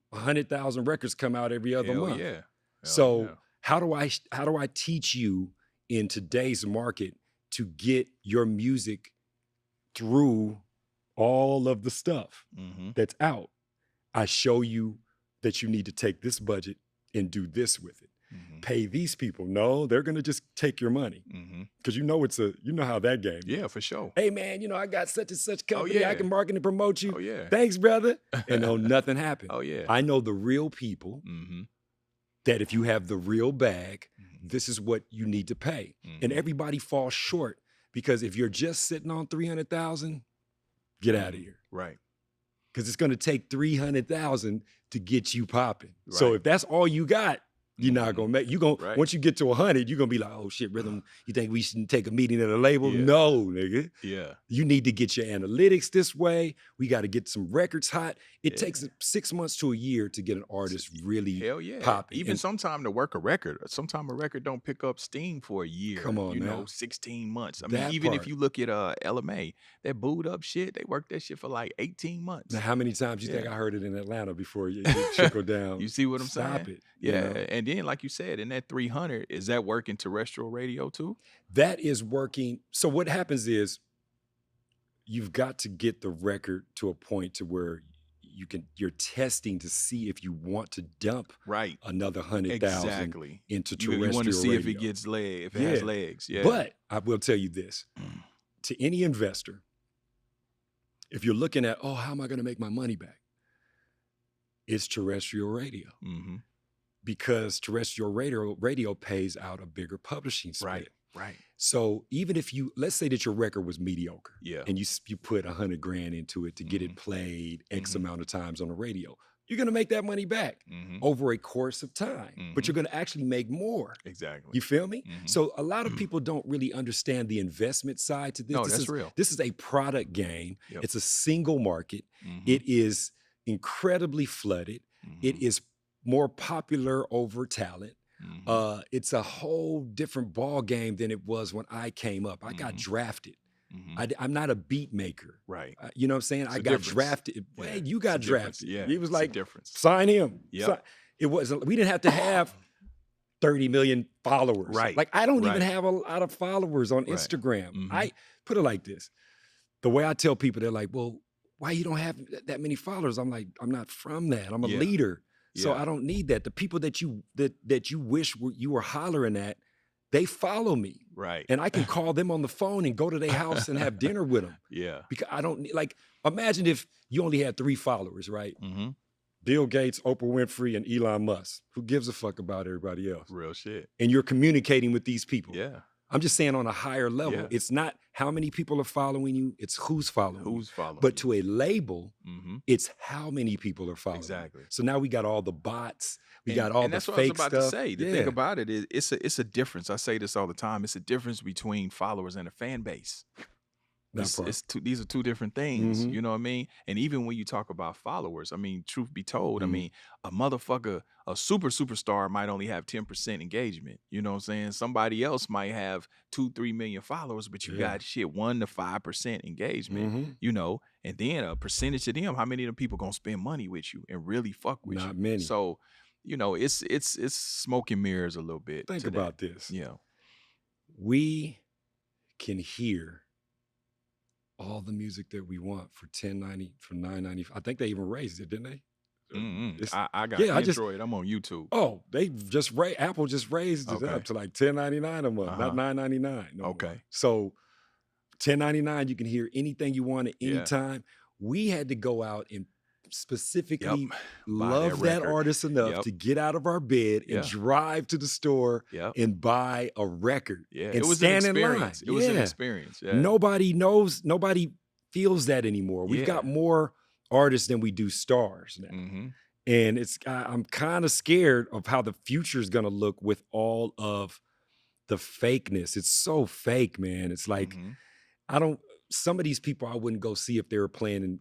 100,000 records come out every other month. Yeah. So how do I teach you in today's market to get your music through all of the stuff that's out? I show you that you need to take this budget and do this with it. Pay these people. No, they're gonna just take your money because you know how that game. Yeah, for sure. Hey man, I got such and such company. I can market and promote you. Oh yeah. Thanks, brother. And no, nothing happened. Oh yeah. I know the real people that if you have the real bag, this is what you need to pay. And everybody falls short because if you're just sitting on 300,000, get out of here. Right. Because it's going to take 300,000 to get you popping. Right. So if that's all you got, you're not gonna make. Once you get to 100, you're gonna be like, oh shit, Rhythm. You think we should take a meeting at a label? Yeah. No, nigga. Yeah. You need to get your analytics this way. We got to get some records hot. It takes 6 months to a year to get an artist really popping. Even sometime to work a record. Sometime a record don't pick up steam for a year. Come on, now. 16 months. I mean, even if you look at LMA, that booed up shit, they worked that shit for like 18 months. Now, how many times you think I heard it in Atlanta before you trickled down? You see what I'm saying? Stop it. Yeah. And then, like you said, in that 300, is that working terrestrial radio too? That is working. So what happens is you've got to get the record to a point to where you're testing to see if you want to dump another 100,000 into terrestrial you want to see radio. if it gets if it has legs. Yeah. But I will tell you this, to any investor, if you're looking at, how am I going to make my money back? It's terrestrial radio. Because terrestrial radio pays out a bigger publishing split. Right. So even if let's say that your record was mediocre, and you put 100 grand into it to get it played X amount of times on the radio, you're gonna make that money back over a course of time, but you're gonna actually make more. Exactly. You feel me? So a lot of people don't really understand the investment side to this. No, that's real. This is a product game. It's a single market. It is incredibly flooded. It is more popular over talent. It's a whole different ball game than it was when I came up. I got drafted. I'm not a beat maker. Right. You know what I'm saying? I got drafted. Yeah. Hey, you got drafted. Yeah. It was like, sign him. It wasn't, we didn't have to have 30 million followers. Right. Like I don't even have a lot of followers on Instagram. I put it like this. The way I tell people, they're like, well, why you don't have that many followers? I'm like, I'm not from that. I'm a leader. So I don't need that. The people that you wish you were hollering at, they follow me. Right. And I can call them on the phone and go to their house and have dinner with them. Yeah. Because I don't need, imagine if you only had 3 followers, right? Bill Gates, Oprah Winfrey, and Elon Musk. Who gives a fuck about everybody else? Real shit. And you're communicating with these people. Yeah. I'm just saying on a higher level. Yeah. It's not how many people are following you. It's who's following you. Who's following But you. to a label, it's how many people are following Exactly. you. So now we got all the bots. We got And all the that's what I was fake about stuff. to say. The thing about it is it's a difference. I say this all the time. It's a difference between followers and a fan base. These are two different things. You know what I mean? And even when you talk about followers, I mean, truth be told, I mean, a motherfucker, a superstar might only have 10% engagement. You know what I'm saying? Somebody else might have 2-3 million followers, but you got shit 1 to 5% engagement. You know, and then a percentage of them, how many of them people gonna spend money with you and really fuck with you? Not many. So, you know, it's smoke and mirrors a little bit. Think about this. Yeah. We can hear all the music that we want for $10.90, for $9.90. I think they even raised it, didn't they? I got Android. I'm on YouTube. Oh, they just Apple just raised it up to like $10.99 a month, not $9.99. Okay. More. So $10.99, you can hear anything you want at any time. We had to go out and specifically love that artist enough to get out of our bed and drive to the store and buy a record and it was stand an in line. It was an experience. Yeah. Nobody feels that anymore. We've got more artists than we do stars now. And I'm kind of scared of how the future is going to look with all of the fakeness. It's so fake, man. It's like, some of these people I wouldn't go see if they were playing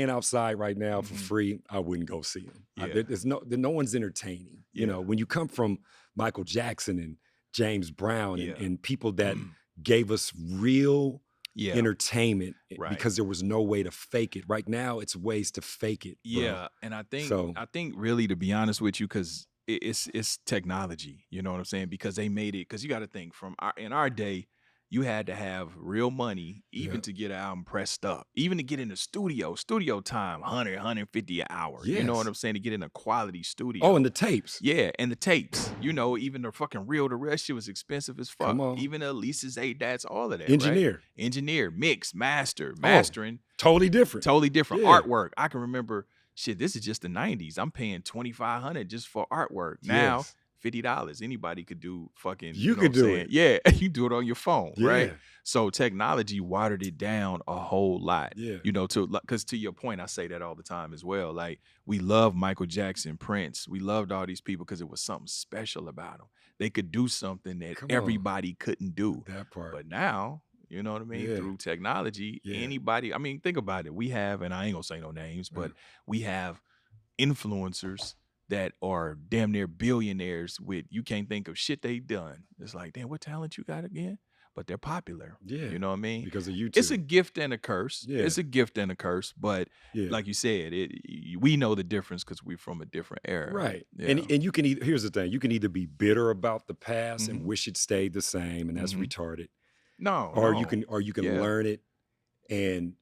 outside right now for free. I wouldn't go see them. There's no one's entertaining. You know, when you come from Michael Jackson and James Brown and people that gave us real entertainment because there was no way to fake it. Right now, it's ways to fake it. Bro. And I think really, to be honest with you, because it's technology. You know what I'm saying? Because they made it. Because you got to think in our day. You had to have real money even to get an album pressed up, even to get in the studio time, 100, 150 an hour. You know what I'm saying? To get in a quality studio. Oh, and the tapes. Yeah, and the tapes. You know, even the fucking reel-to-reel shit was expensive as fuck. Come on. Even the Lisa's 8, that's all of that. Engineer, mix, mastering. Totally different. Artwork. I can remember, shit, this is just the 90s. I'm paying $2,500 just for artwork. Now, $50. Anybody could do fucking. You could do it. Yeah, you do it on your phone, right? So technology watered it down a whole lot. Yeah. You know, because to your point, I say that all the time as well. Like, we love Michael Jackson, Prince. We loved all these people because it was something special about them. They could do something that everybody couldn't do. That part. But now, you know what I mean? Through technology, anybody. I mean, think about it. We have, and I ain't gonna say no names, but we have influencers that are damn near billionaires with, you can't think of shit they done. It's like, damn, what talent you got again? But they're popular. Yeah. You know what I mean? Because of YouTube. It's a gift and a curse. Yeah. It's a gift and a curse. But like you said, we know the difference because we're from a different era. Right. Yeah. And you can here's the thing, you can either be bitter about the past and wish it stayed the same, and that's retarded. Or you can learn it and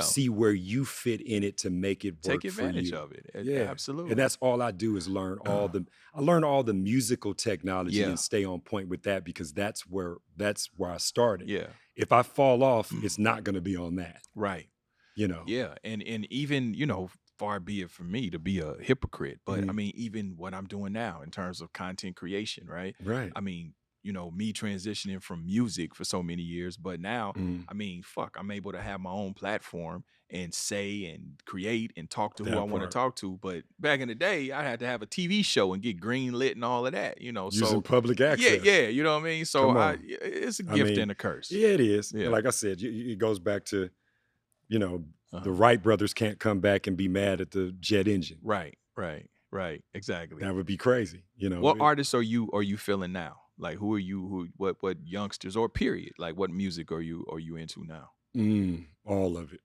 see where you fit in it to make it work. Take advantage of it. Yeah, absolutely. And that's all I do is learn all the musical technology and stay on point with that, because that's where I started. Yeah. If I fall off, it's not going to be on that. Right. You know. Yeah. And even, you know, far be it from me to be a hypocrite, but I mean, even what I'm doing now in terms of content creation, right? Right. I mean, you know, me transitioning from music for so many years, but now, I mean, fuck, I'm able to have my own platform and say and create and talk to who I want to talk to. But back in the day, I had to have a TV show and get green lit and all of that, you know. Using public access. Yeah, you know what I mean? So it's a gift and a curse. Yeah, it is. Yeah. Like I said, it goes back to, you know, the Wright brothers can't come back and be mad at the jet engine. Right, exactly. That would be crazy, you know. What artists are you feeling now? Like, who are you? What youngsters, or period? Like, what music are you into now? All of it.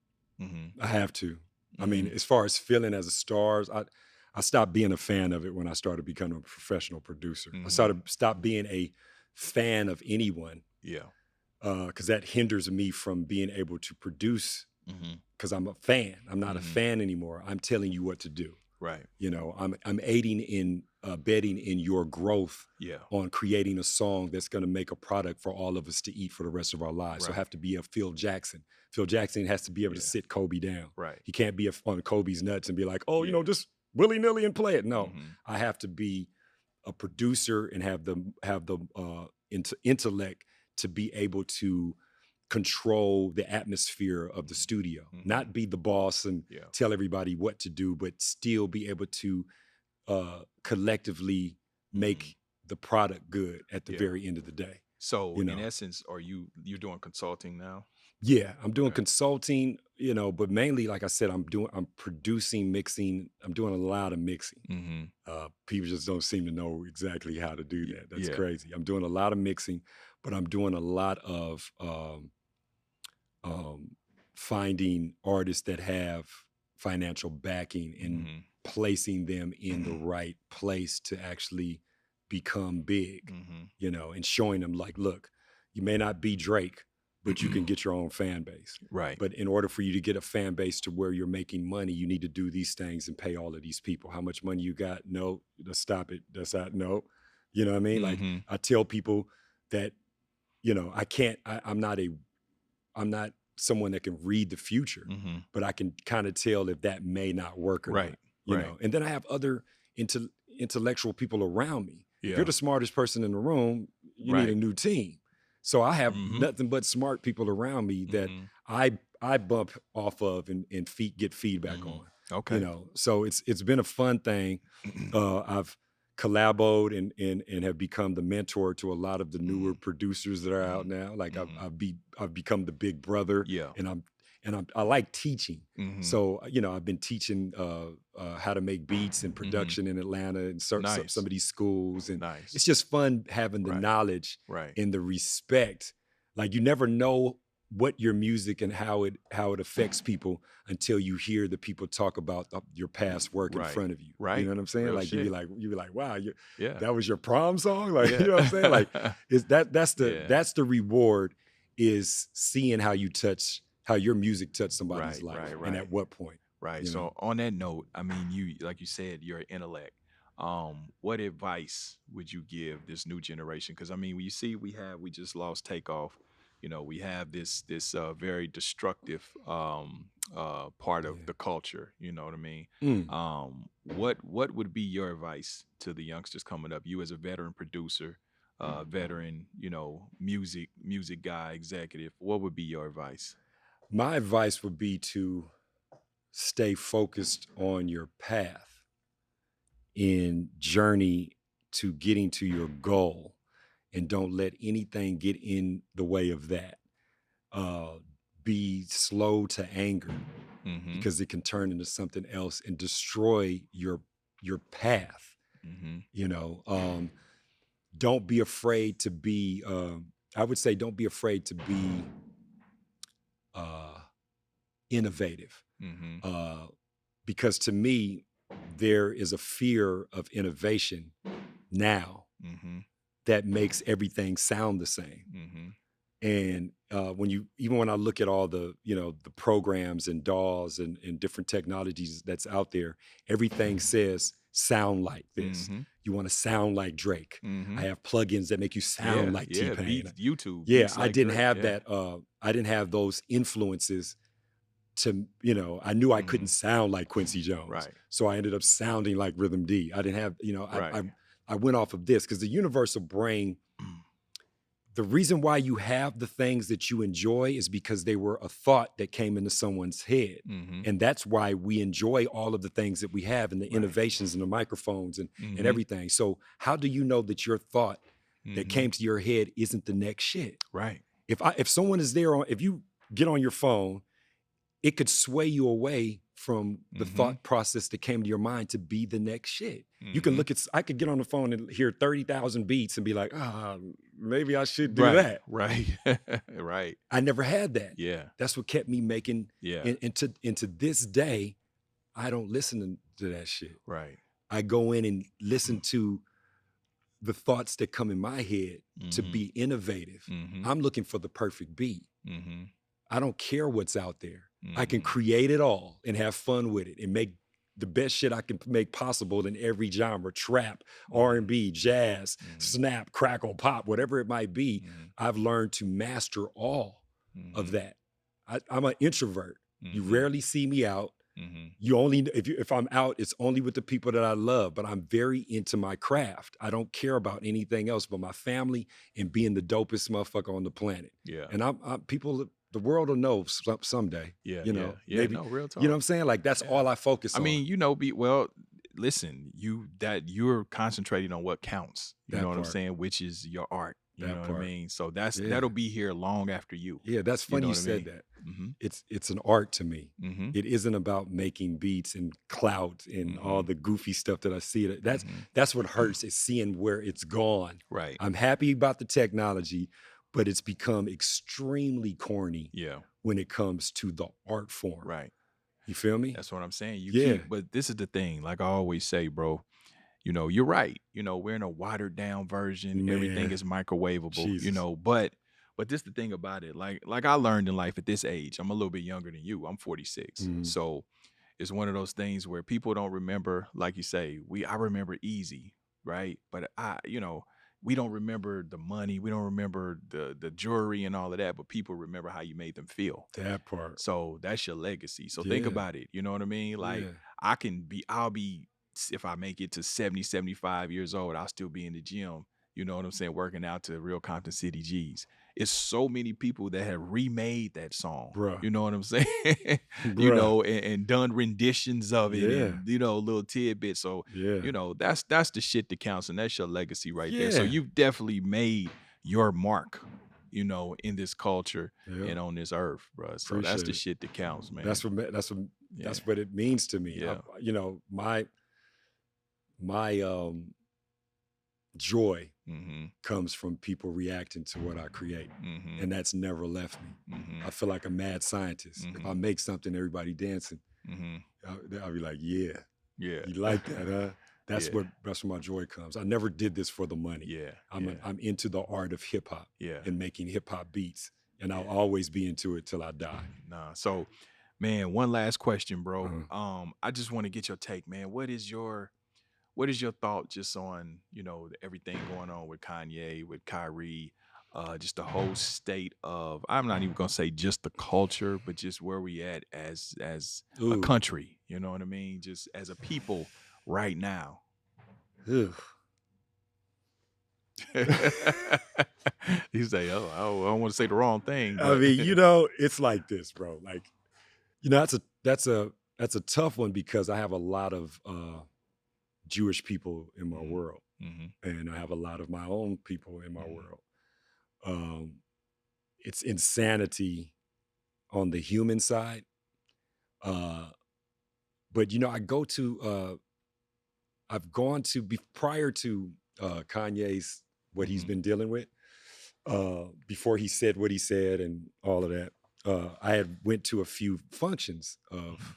I have to. I mean, as far as feeling as a stars, I stopped being a fan of it when I started becoming a professional producer. I stopped being a fan of anyone. Yeah. Because that hinders me from being able to produce. Because I'm a fan. I'm not a fan anymore. I'm telling you what to do. Right. You know, I'm aiding in betting in your growth on creating a song that's going to make a product for all of us to eat for the rest of our lives. So I have to be a Phil Jackson. Phil Jackson has to be able to sit Kobe down. Right. He can't be on Kobe's nuts and be like, oh, you know, just willy-nilly and play it. No, I have to be a producer and have the intellect to be able to control the atmosphere of the studio, not be the boss and tell everybody what to do, but still be able to collectively make the product good at the very end of the day. So in essence, you're doing consulting now? Yeah, I'm doing consulting, but mainly, like I said, I'm producing, mixing. I'm doing a lot of mixing. People just don't seem to know exactly how to do that. That's crazy. I'm doing a lot of mixing, but I'm doing a lot of finding artists that have financial backing and placing them in the right place to actually become big, and showing them like, look, you may not be Drake, but you can get your own fan base. Right. But in order for you to get a fan base to where you're making money, you need to do these things and pay all of these people. How much money you got? No, stop it. That's not, no. You know what I mean? Like I tell people that, I'm not someone that can read the future, but I can kind of tell if that may not work or not, you know? And then I have other intellectual people around me. If you're the smartest person in the room, you need a new team. So I have nothing but smart people around me that I bump off of and get feedback on. Okay. So it's been a fun thing. I've collaboed and have become the mentor to a lot of the newer producers that are out now. Like I've become the big brother. Yeah. And I like teaching. So, I've been teaching how to make beats and production in Atlanta and some of these schools. And it's just fun having the knowledge and the respect. Like you never know what your music and how it affects people until you hear the people talk about your past work in front of you. Right. You know what I'm saying? Real like shit. you'd be like, wow, that was your prom song? Like, you know what I'm saying? Like that's the reward, is seeing how your music touched somebody's life and at what point. Right. So on that note, I mean, you, like you said, you're an intellect. What advice would you give this new generation? Because I mean, you see, we just lost Takeoff. We have this very destructive part of the culture. You know what I mean? What would be your advice to the youngsters coming up? You as a veteran producer, veteran, music guy, executive. What would be your advice? My advice would be to stay focused on your path in journey to getting to your goal, and don't let anything get in the way of that. Be slow to anger, because it can turn into something else and destroy your path. Don't be afraid to be, I would say don't be afraid to be innovative. Because to me, there is a fear of innovation now that makes everything sound the same. And when I look at all the programs and DAWs and different technologies that's out there, everything says sound like this. You want to sound like Drake. I have plugins that make you sound like T-Pain. YouTube. Yeah, I didn't have that. I didn't have those influences to, I knew I couldn't sound like Quincy Jones. Right. So I ended up sounding like Rhythm D. I didn't have, I went off of this because the universal brain, the reason why you have the things that you enjoy is because they were a thought that came into someone's head. And that's why we enjoy all of the things that we have and the innovations and the microphones and everything. So how do you know that your thought that came to your head isn't the next shit? Right. If someone is there, if you get on your phone, it could sway you away from the thought process that came to your mind to be the next shit. You can I could get on the phone and hear 30,000 beats and be like, maybe I should do that. Right. Right. I never had that. Yeah. That's what kept me making. Yeah. And to this day, I don't listen to that shit. Right. I go in and listen to the thoughts that come in my head to be innovative. I'm looking for the perfect beat. I don't care what's out there. I can create it all and have fun with it and make the best shit I can make possible in every genre: trap, R&B, jazz, snap, crackle, pop, whatever it might be. I've learned to master all of that. I'm an introvert. You rarely see me out. You only if I'm out, it's only with the people that I love. But I'm very into my craft. I don't care about anything else but my family and being the dopest motherfucker on the planet. Yeah. And I'm people, the world will know someday. Yeah. You know, Yeah. maybe No, real talk. you know what I'm saying? Like that's all I focus I on. mean, you know, well, listen, you're concentrating on what counts. You know what I'm saying? Which is your art. You know what I mean? So that'll be here long after you. Yeah, that's funny you said that. It's an art to me. It isn't about making beats and clout and all the goofy stuff that I see. That's what hurts, is seeing where it's gone. Right. I'm happy about the technology, but it's become extremely corny when it comes to the art form. Right. You feel me? That's what I'm saying. But this is the thing, like I always say, bro, you know, you're right. You know, we're in a watered down version. Man. Everything is microwavable, Jesus. you know, but this the thing about it. Like I learned in life at this age, I'm a little bit younger than you. I'm 46. So it's one of those things where people don't remember, like you say, I remember Eazy, right? But we don't remember the money, we don't remember the jewelry and all of that, but people remember how you made them feel. That part. So that's your legacy. So think about it. You know what I mean? Like I'll be, if I make it to 70, 75 years old, I'll still be in the gym, you know what I'm saying, working out to real Compton City G's. It's so many people that have remade that song. Bruh. You know what I'm saying? You know, and done renditions of it and, you know, little tidbits. So, you know, that's the shit that counts, and that's your legacy right there. So you've definitely made your mark, you know, in this culture and on this earth, bro. So that's the shit that counts, man. That's what it means to me. Yeah. You know, my joy comes from people reacting to what I create, and that's never left me. I feel like a mad scientist. If I make something, everybody dancing, I'll be like, yeah, you like that, huh? That's where my joy comes. I never did this for the money. I'm into the art of hip hop and making hip hop beats, and I'll always be into it till I die. Nah, so man, one last question, bro. I just want to get your take, man. What is your thought just on, you know, everything going on with Kanye, with Kyrie, just the whole state of, I'm not even gonna say just the culture, but just where we at as a country, you know what I mean? Just as a people right now. You say, oh, I don't want to say the wrong thing. But. I mean, you know, it's like this, bro. Like, you know, that's a tough one, because I have a lot of Jewish people in my world, and I have a lot of my own people in my world. It's insanity on the human side, but you know, I've gone to prior to Kanye's what he's been dealing with, before he said what he said and all of that. I had went to a few functions of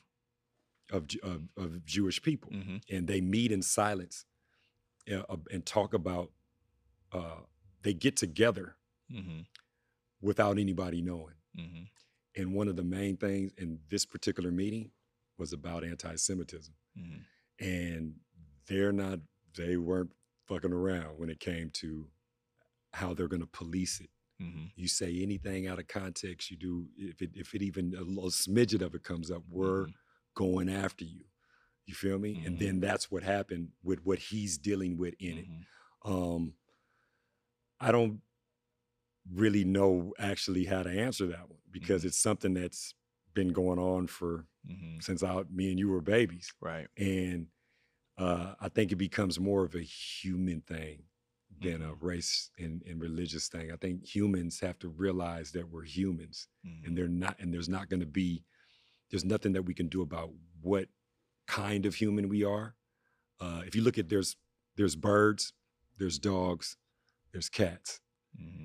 Jewish people, and they meet in silence and talk about, they get together without anybody knowing. And one of the main things in this particular meeting was about anti-Semitism. And they weren't fucking around when it came to how they're gonna police it. You say anything out of context, you do, if it even a little smidget of it comes up, we're going after you. You feel me? And then that's what happened with what he's dealing with in it. I don't really know actually how to answer that one, because it's something that's been going on for since me and you were babies. Right. And I think it becomes more of a human thing than a race and religious thing. I think humans have to realize that we're humans, and there's nothing that we can do about what kind of human we are. If you look at, there's birds, there's dogs, there's cats.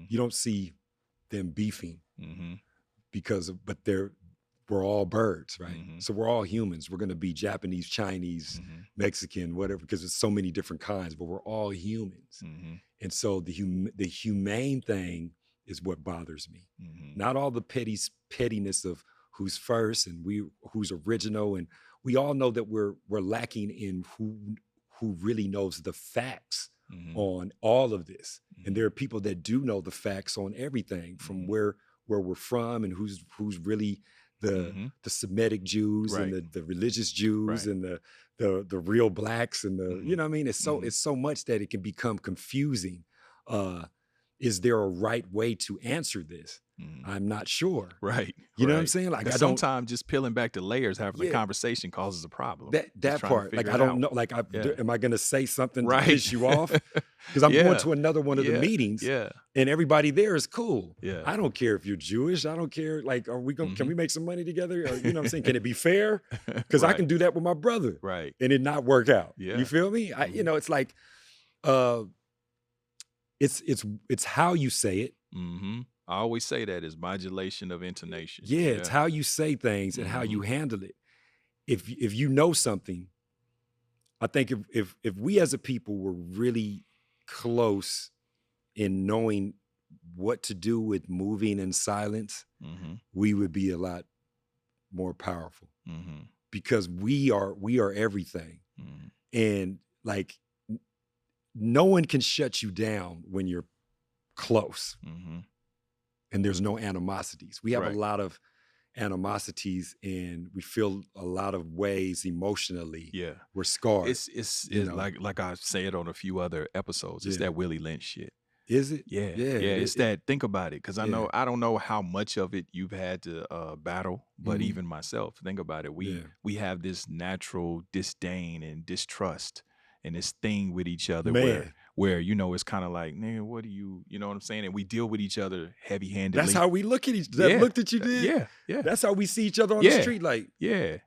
You don't see them beefing but we're all birds, right? So we're all humans. We're gonna be Japanese, Chinese, Mexican, whatever, because there's so many different kinds, but we're all humans. And so the humane thing is what bothers me. Not all the pettiness of who's first and who's original. And we all know that we're lacking in who really knows the facts on all of this. And there are people that do know the facts on everything, from where we're from and who's really the Semitic Jews and the religious Jews and the real blacks and the you know what I mean. It's so much that it can become confusing. Is there a right way to answer this? I'm not sure. Right. You know what I'm saying? Like I don't. Sometimes just peeling back the layers, having the conversation causes a problem. That part, like I don't know. Like, am I going to say something to piss you off? Because I'm going to another one of the meetings, and everybody there is cool. I don't care if you're Jewish. I don't care. Like, are we going? Can we make some money together? Or, you know what I'm saying? Can it be fair? Because I can do that with my brother, and it not work out. You feel me? You know, it's like, it's how you say it. I always say that is modulation of intonation. Yeah, it's how you say things and how you handle it. If you know something, I think if we as a people were really close in knowing what to do with moving in silence, we would be a lot more powerful because we are everything. And like no one can shut you down when you're close. And there's no animosities. We have a lot of animosities and we feel a lot of ways emotionally. We're scarred. It's like I say it on a few other episodes. It's that Willie Lynch shit. Is it? Yeah. It's that. Think about it, because I don't know how much of it you've had to battle, but even myself, think about it. We have this natural disdain and distrust and this thing with each other where you know, it's kind of like, nigga, what do you know what I'm saying? And we deal with each other heavy-handedly. That's how we look at each other. That look that you did? Yeah. That's how we see each other on the street, like. Yeah.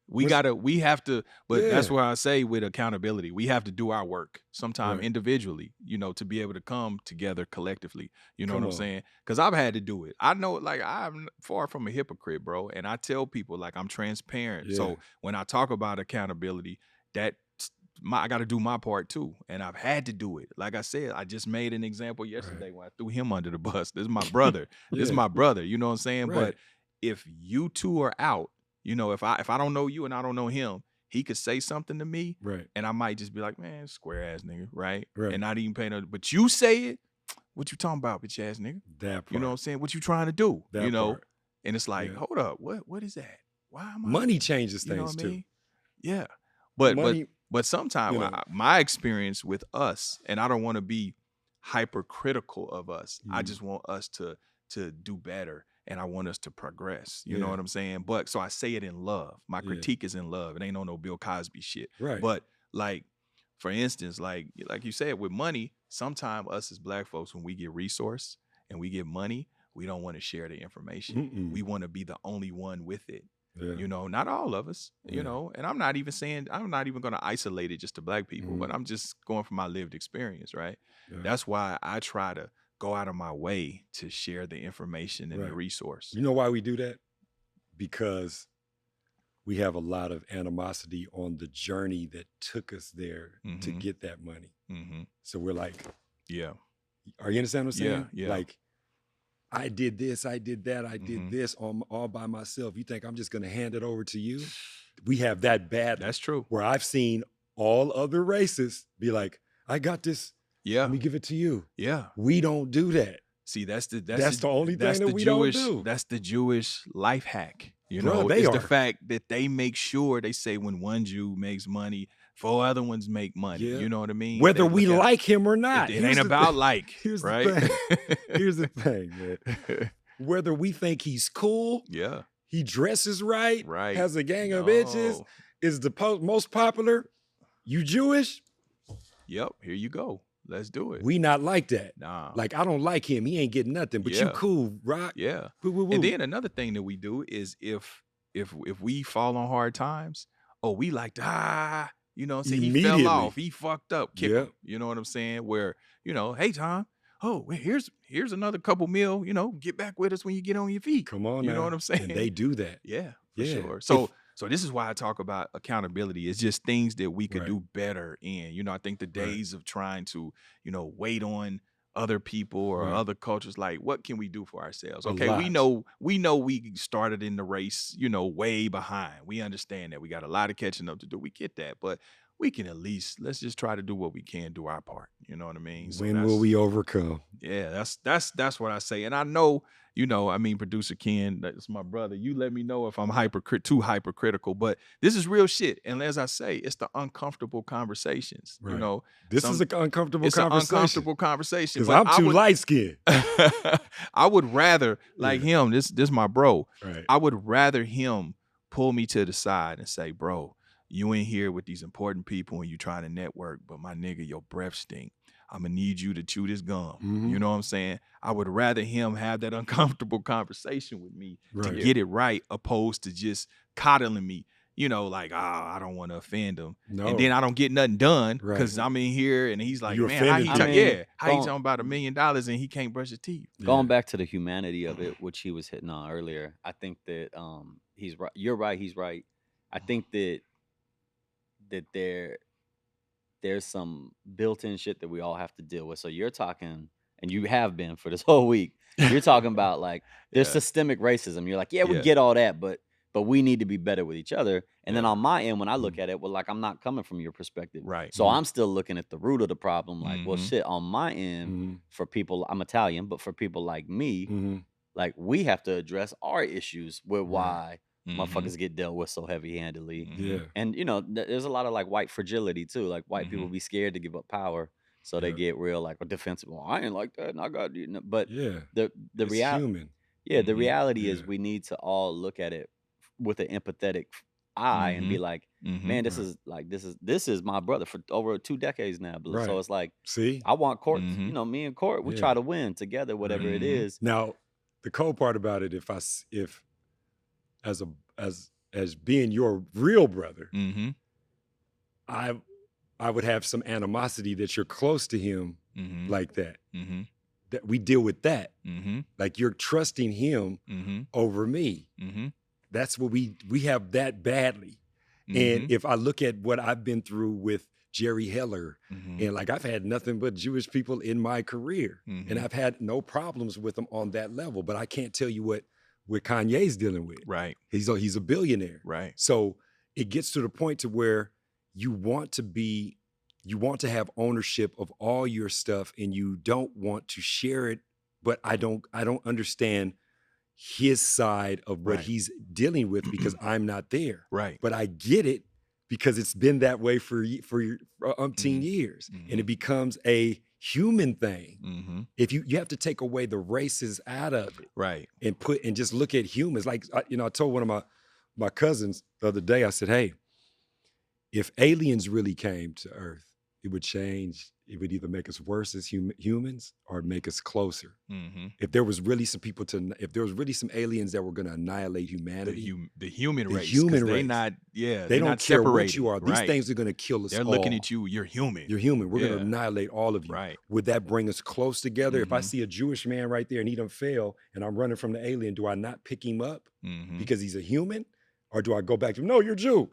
We have to, but that's why I say with accountability, we have to do our work sometime individually, you know, to be able to come together collectively. You know what I'm saying? Because I've had to do it. I know, like, I'm far from a hypocrite, bro. And I tell people, like, I'm transparent. So when I talk about accountability, I got to do my part too. And I've had to do it. Like I said, I just made an example yesterday when I threw him under the bus. This is my brother. This is my brother. You know what I'm saying? But if you two are out, you know, if I don't know you and I don't know him, he could say something to me, and I might just be like, man, square ass nigga, right? And not even pay no. But you say it, what you talking about, bitch ass nigga? That part. You know what I'm saying? What you trying to do? That you know? part. And it's like, hold up, what is that? Why am I? Money changes things, you know what too. I mean? Yeah, but money, but sometimes my experience with us, and I don't want to be hypercritical of us. I just want us to do better. And I want us to progress. You know what I'm saying? But so I say it in love. My critique is in love. It ain't on no Bill Cosby shit. But like, for instance, like you said, with money, sometimes us as black folks, when we get resource and we get money, we don't want to share the information. We want to be the only one with it. You know, not all of us, you know, and I'm not even going to isolate it just to black people, but I'm just going from my lived experience, right? That's why I try to go out of my way to share the information and the resource. You know why we do that? Because we have a lot of animosity on the journey that took us there to get that money. So we're like, are you understand what I'm saying? Like, I did this, I did that, I did this all by myself. You think I'm just going to hand it over to you? We have that bad. That's true. Where I've seen all other races be like, I got this. Let me give it to you. We don't do that. See, that's the only thing that we don't do. That's the Jewish life hack. You Bro, know, it's the fact that they make sure, they say when one Jew makes money, 4 other ones make money. You know what I mean? Whether we like him or not. It ain't about like, Here's right? The thing. Here's the thing, man. Whether we think he's cool, he dresses right, has a gang of bitches, is the most popular, you Jewish? Yep, here you go. Let's do it. We not like that. Nah. Like, I don't like him. He ain't getting nothing, but you cool, right? Woo, woo, woo. And then another thing that we do is if we fall on hard times, we like to, you know what I'm saying? He fell off. He fucked up. Kick him. You know what I'm saying? Where, you know, hey, Tom, here's another couple mil, you know, get back with us when you get on your feet. Come on, you know what I'm saying? And they do that. Yeah, for sure. So this is why I talk about accountability. It's just things that we could do better in. You know, I think the days of trying to, you know, wait on other people or other cultures, like, what can we do for ourselves? Okay, we know we started in the race, you know, way behind. We understand that. We got a lot of catching up to do. We get that. But we can at least, let's just try to do what we can, do our part. You know what I mean? So when will we overcome? Yeah, that's what I say. And I know you know, I mean, producer Ken, that's my brother. You let me know if I'm too hypercritical, but this is real shit. And as I say, it's the uncomfortable conversations. Right. You know, This is an uncomfortable it's an conversation. uncomfortable conversation. Because But I'm too light skinned. I would rather, like him, this my bro. Right. I would rather him pull me to the side and say, bro, you in here with these important people and you trying to network, but my nigga, your breath stink. I'm gonna need you to chew this gum. You know what I'm saying? I would rather him have that uncomfortable conversation with me to get it right, opposed to just coddling me. You know, like, I don't want to offend him. No. And then I don't get nothing done because I'm in here and he's like, man, how he talking about $1 million and he can't brush his teeth? Going back to the humanity of it, which he was hitting on earlier, I think that he's right. You're right. He's right. I think that there's some built-in shit that we all have to deal with. So you're talking, and you have been for this whole week, you're talking about like there's systemic racism. You're like, we get all that, but we need to be better with each other. And then on my end, when I look at it, well, like I'm not coming from your perspective. Right. So I'm still looking at the root of the problem. Like, well, shit, on my end, for people, I'm Italian, but for people like me, like we have to address our issues with why motherfuckers get dealt with so heavy-handedly. Yeah. And you know, there's a lot of like white fragility too. Like white people be scared to give up power. So they get real like defensive. Well, I ain't like that, and I got you. But the reality, the reality is we need to all look at it with an empathetic eye and be like, man, this is my brother for over 2 decades now. Right. So it's like, see, I want Court. You know, me and Court, we try to win together, whatever it is. Now, the cold part about it, if as being your real brother, I would have some animosity that you're close to him like that. That we deal with that. Like you're trusting him over me. That's what we have that badly. And if I look at what I've been through with Jerry Heller, and like I've had nothing but Jewish people in my career, and I've had no problems with them on that level. But I can't tell you what Kanye's dealing with. Right. He's a billionaire. Right. So it gets to the point to where you want to have ownership of all your stuff, and you don't want to share it. But I don't understand his side of what he's dealing with because I'm not there. Right. But I get it because it's been that way for umpteen years, and it becomes a human thing. If you have to take away the races out of it, right, and just look at humans. Like I told one of my cousins the other day, I said, hey, if aliens really came to Earth, it would change. It would either make us worse as humans or make us closer. If there was really some aliens that were going to annihilate humanity, the human race, they don't care what you are. These things are going to kill us. They're looking at you. You're human. You're human. We're going to annihilate all of you. Right. Would that bring us close together? If I see a Jewish man right there and he done fail, and I'm running from the alien, do I not pick him up because he's a human, or do I go back to him? No, you're Jew.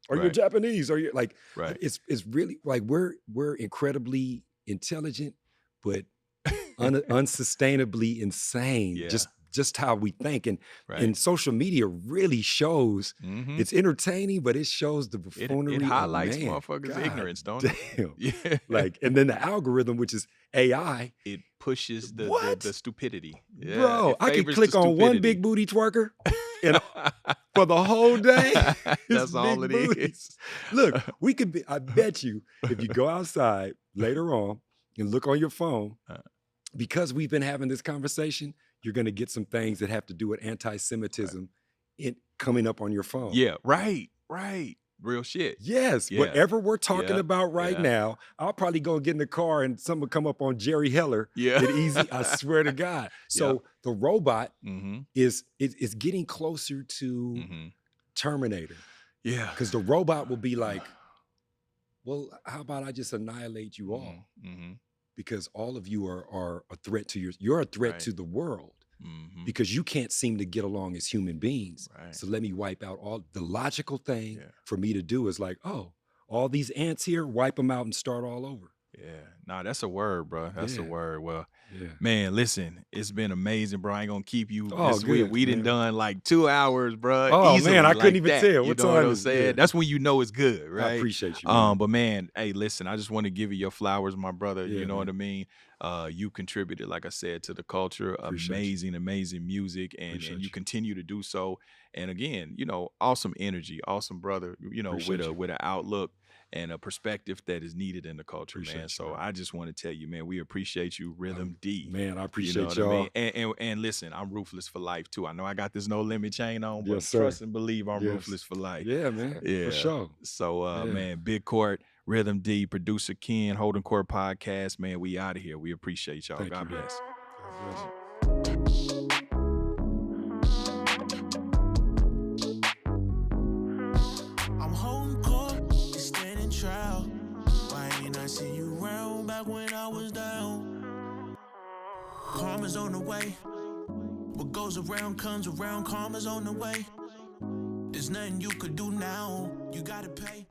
Or you're Japanese, or you're like, it's really like we're incredibly intelligent, but unsustainably insane. Just how we think, and social media really shows. It's entertaining, but it shows the buffoonery. It highlights motherfuckers' ignorance, don't it? Like, and then the algorithm, which is AI, it pushes the stupidity. Bro, I can click on one big booty twerker. And for the whole day, that's all it is. Look, I bet you, if you go outside later on and look on your phone, because we've been having this conversation, you're going to get some things that have to do with anti-Semitism coming up on your phone. Yeah, right. Real shit. Yes. Yeah. Whatever we're talking about right now, I'll probably go get in the car and something will come up on Jerry Heller. Yeah. Easy. I swear to God. So the robot is getting closer to Terminator. Yeah. Because the robot will be like, well, how about I just annihilate you all? Because all of you are a threat to you're a threat to the world. Because you can't seem to get along as human beings. So let me wipe out all. The logical thing for me to do is like, oh, all these ants here, wipe them out and start all over. Nah, that's a word, bro. That's a word. Well, man, listen, it's been amazing, bro. I ain't gonna keep you this week. We done like 2 hours, bro. Oh easily, man, I like couldn't even that. tell. You What know time what I'm is saying? it? That's when you know it's good, right? I appreciate you, man. But man, hey, listen, I just want to give you your flowers, my brother. You know what I mean? You contributed, like I said, to the culture. Amazing music, and you continue to do so. And again, you know, awesome energy, awesome brother. You know, with an outlook and a perspective that is needed in the culture, man. So I just want to tell you, man, we appreciate you, Rhythm D. Man, I appreciate you know what y'all. I mean? And listen, I'm ruthless for life too. I know I got this no limit chain on, but Yes, sir. trust and believe I'm ruthless for life. Yeah, man. For sure. So man, Big Court, Rhythm D, producer Ken, Holding Court Podcast, man, we out of here. We appreciate y'all. God bless. God bless. I'm holding court, it's standing trial. Why ain't I see you round back when I was down? Karma's on the way. What goes around comes around, karma's on the way. There's nothing you could do now, you gotta pay.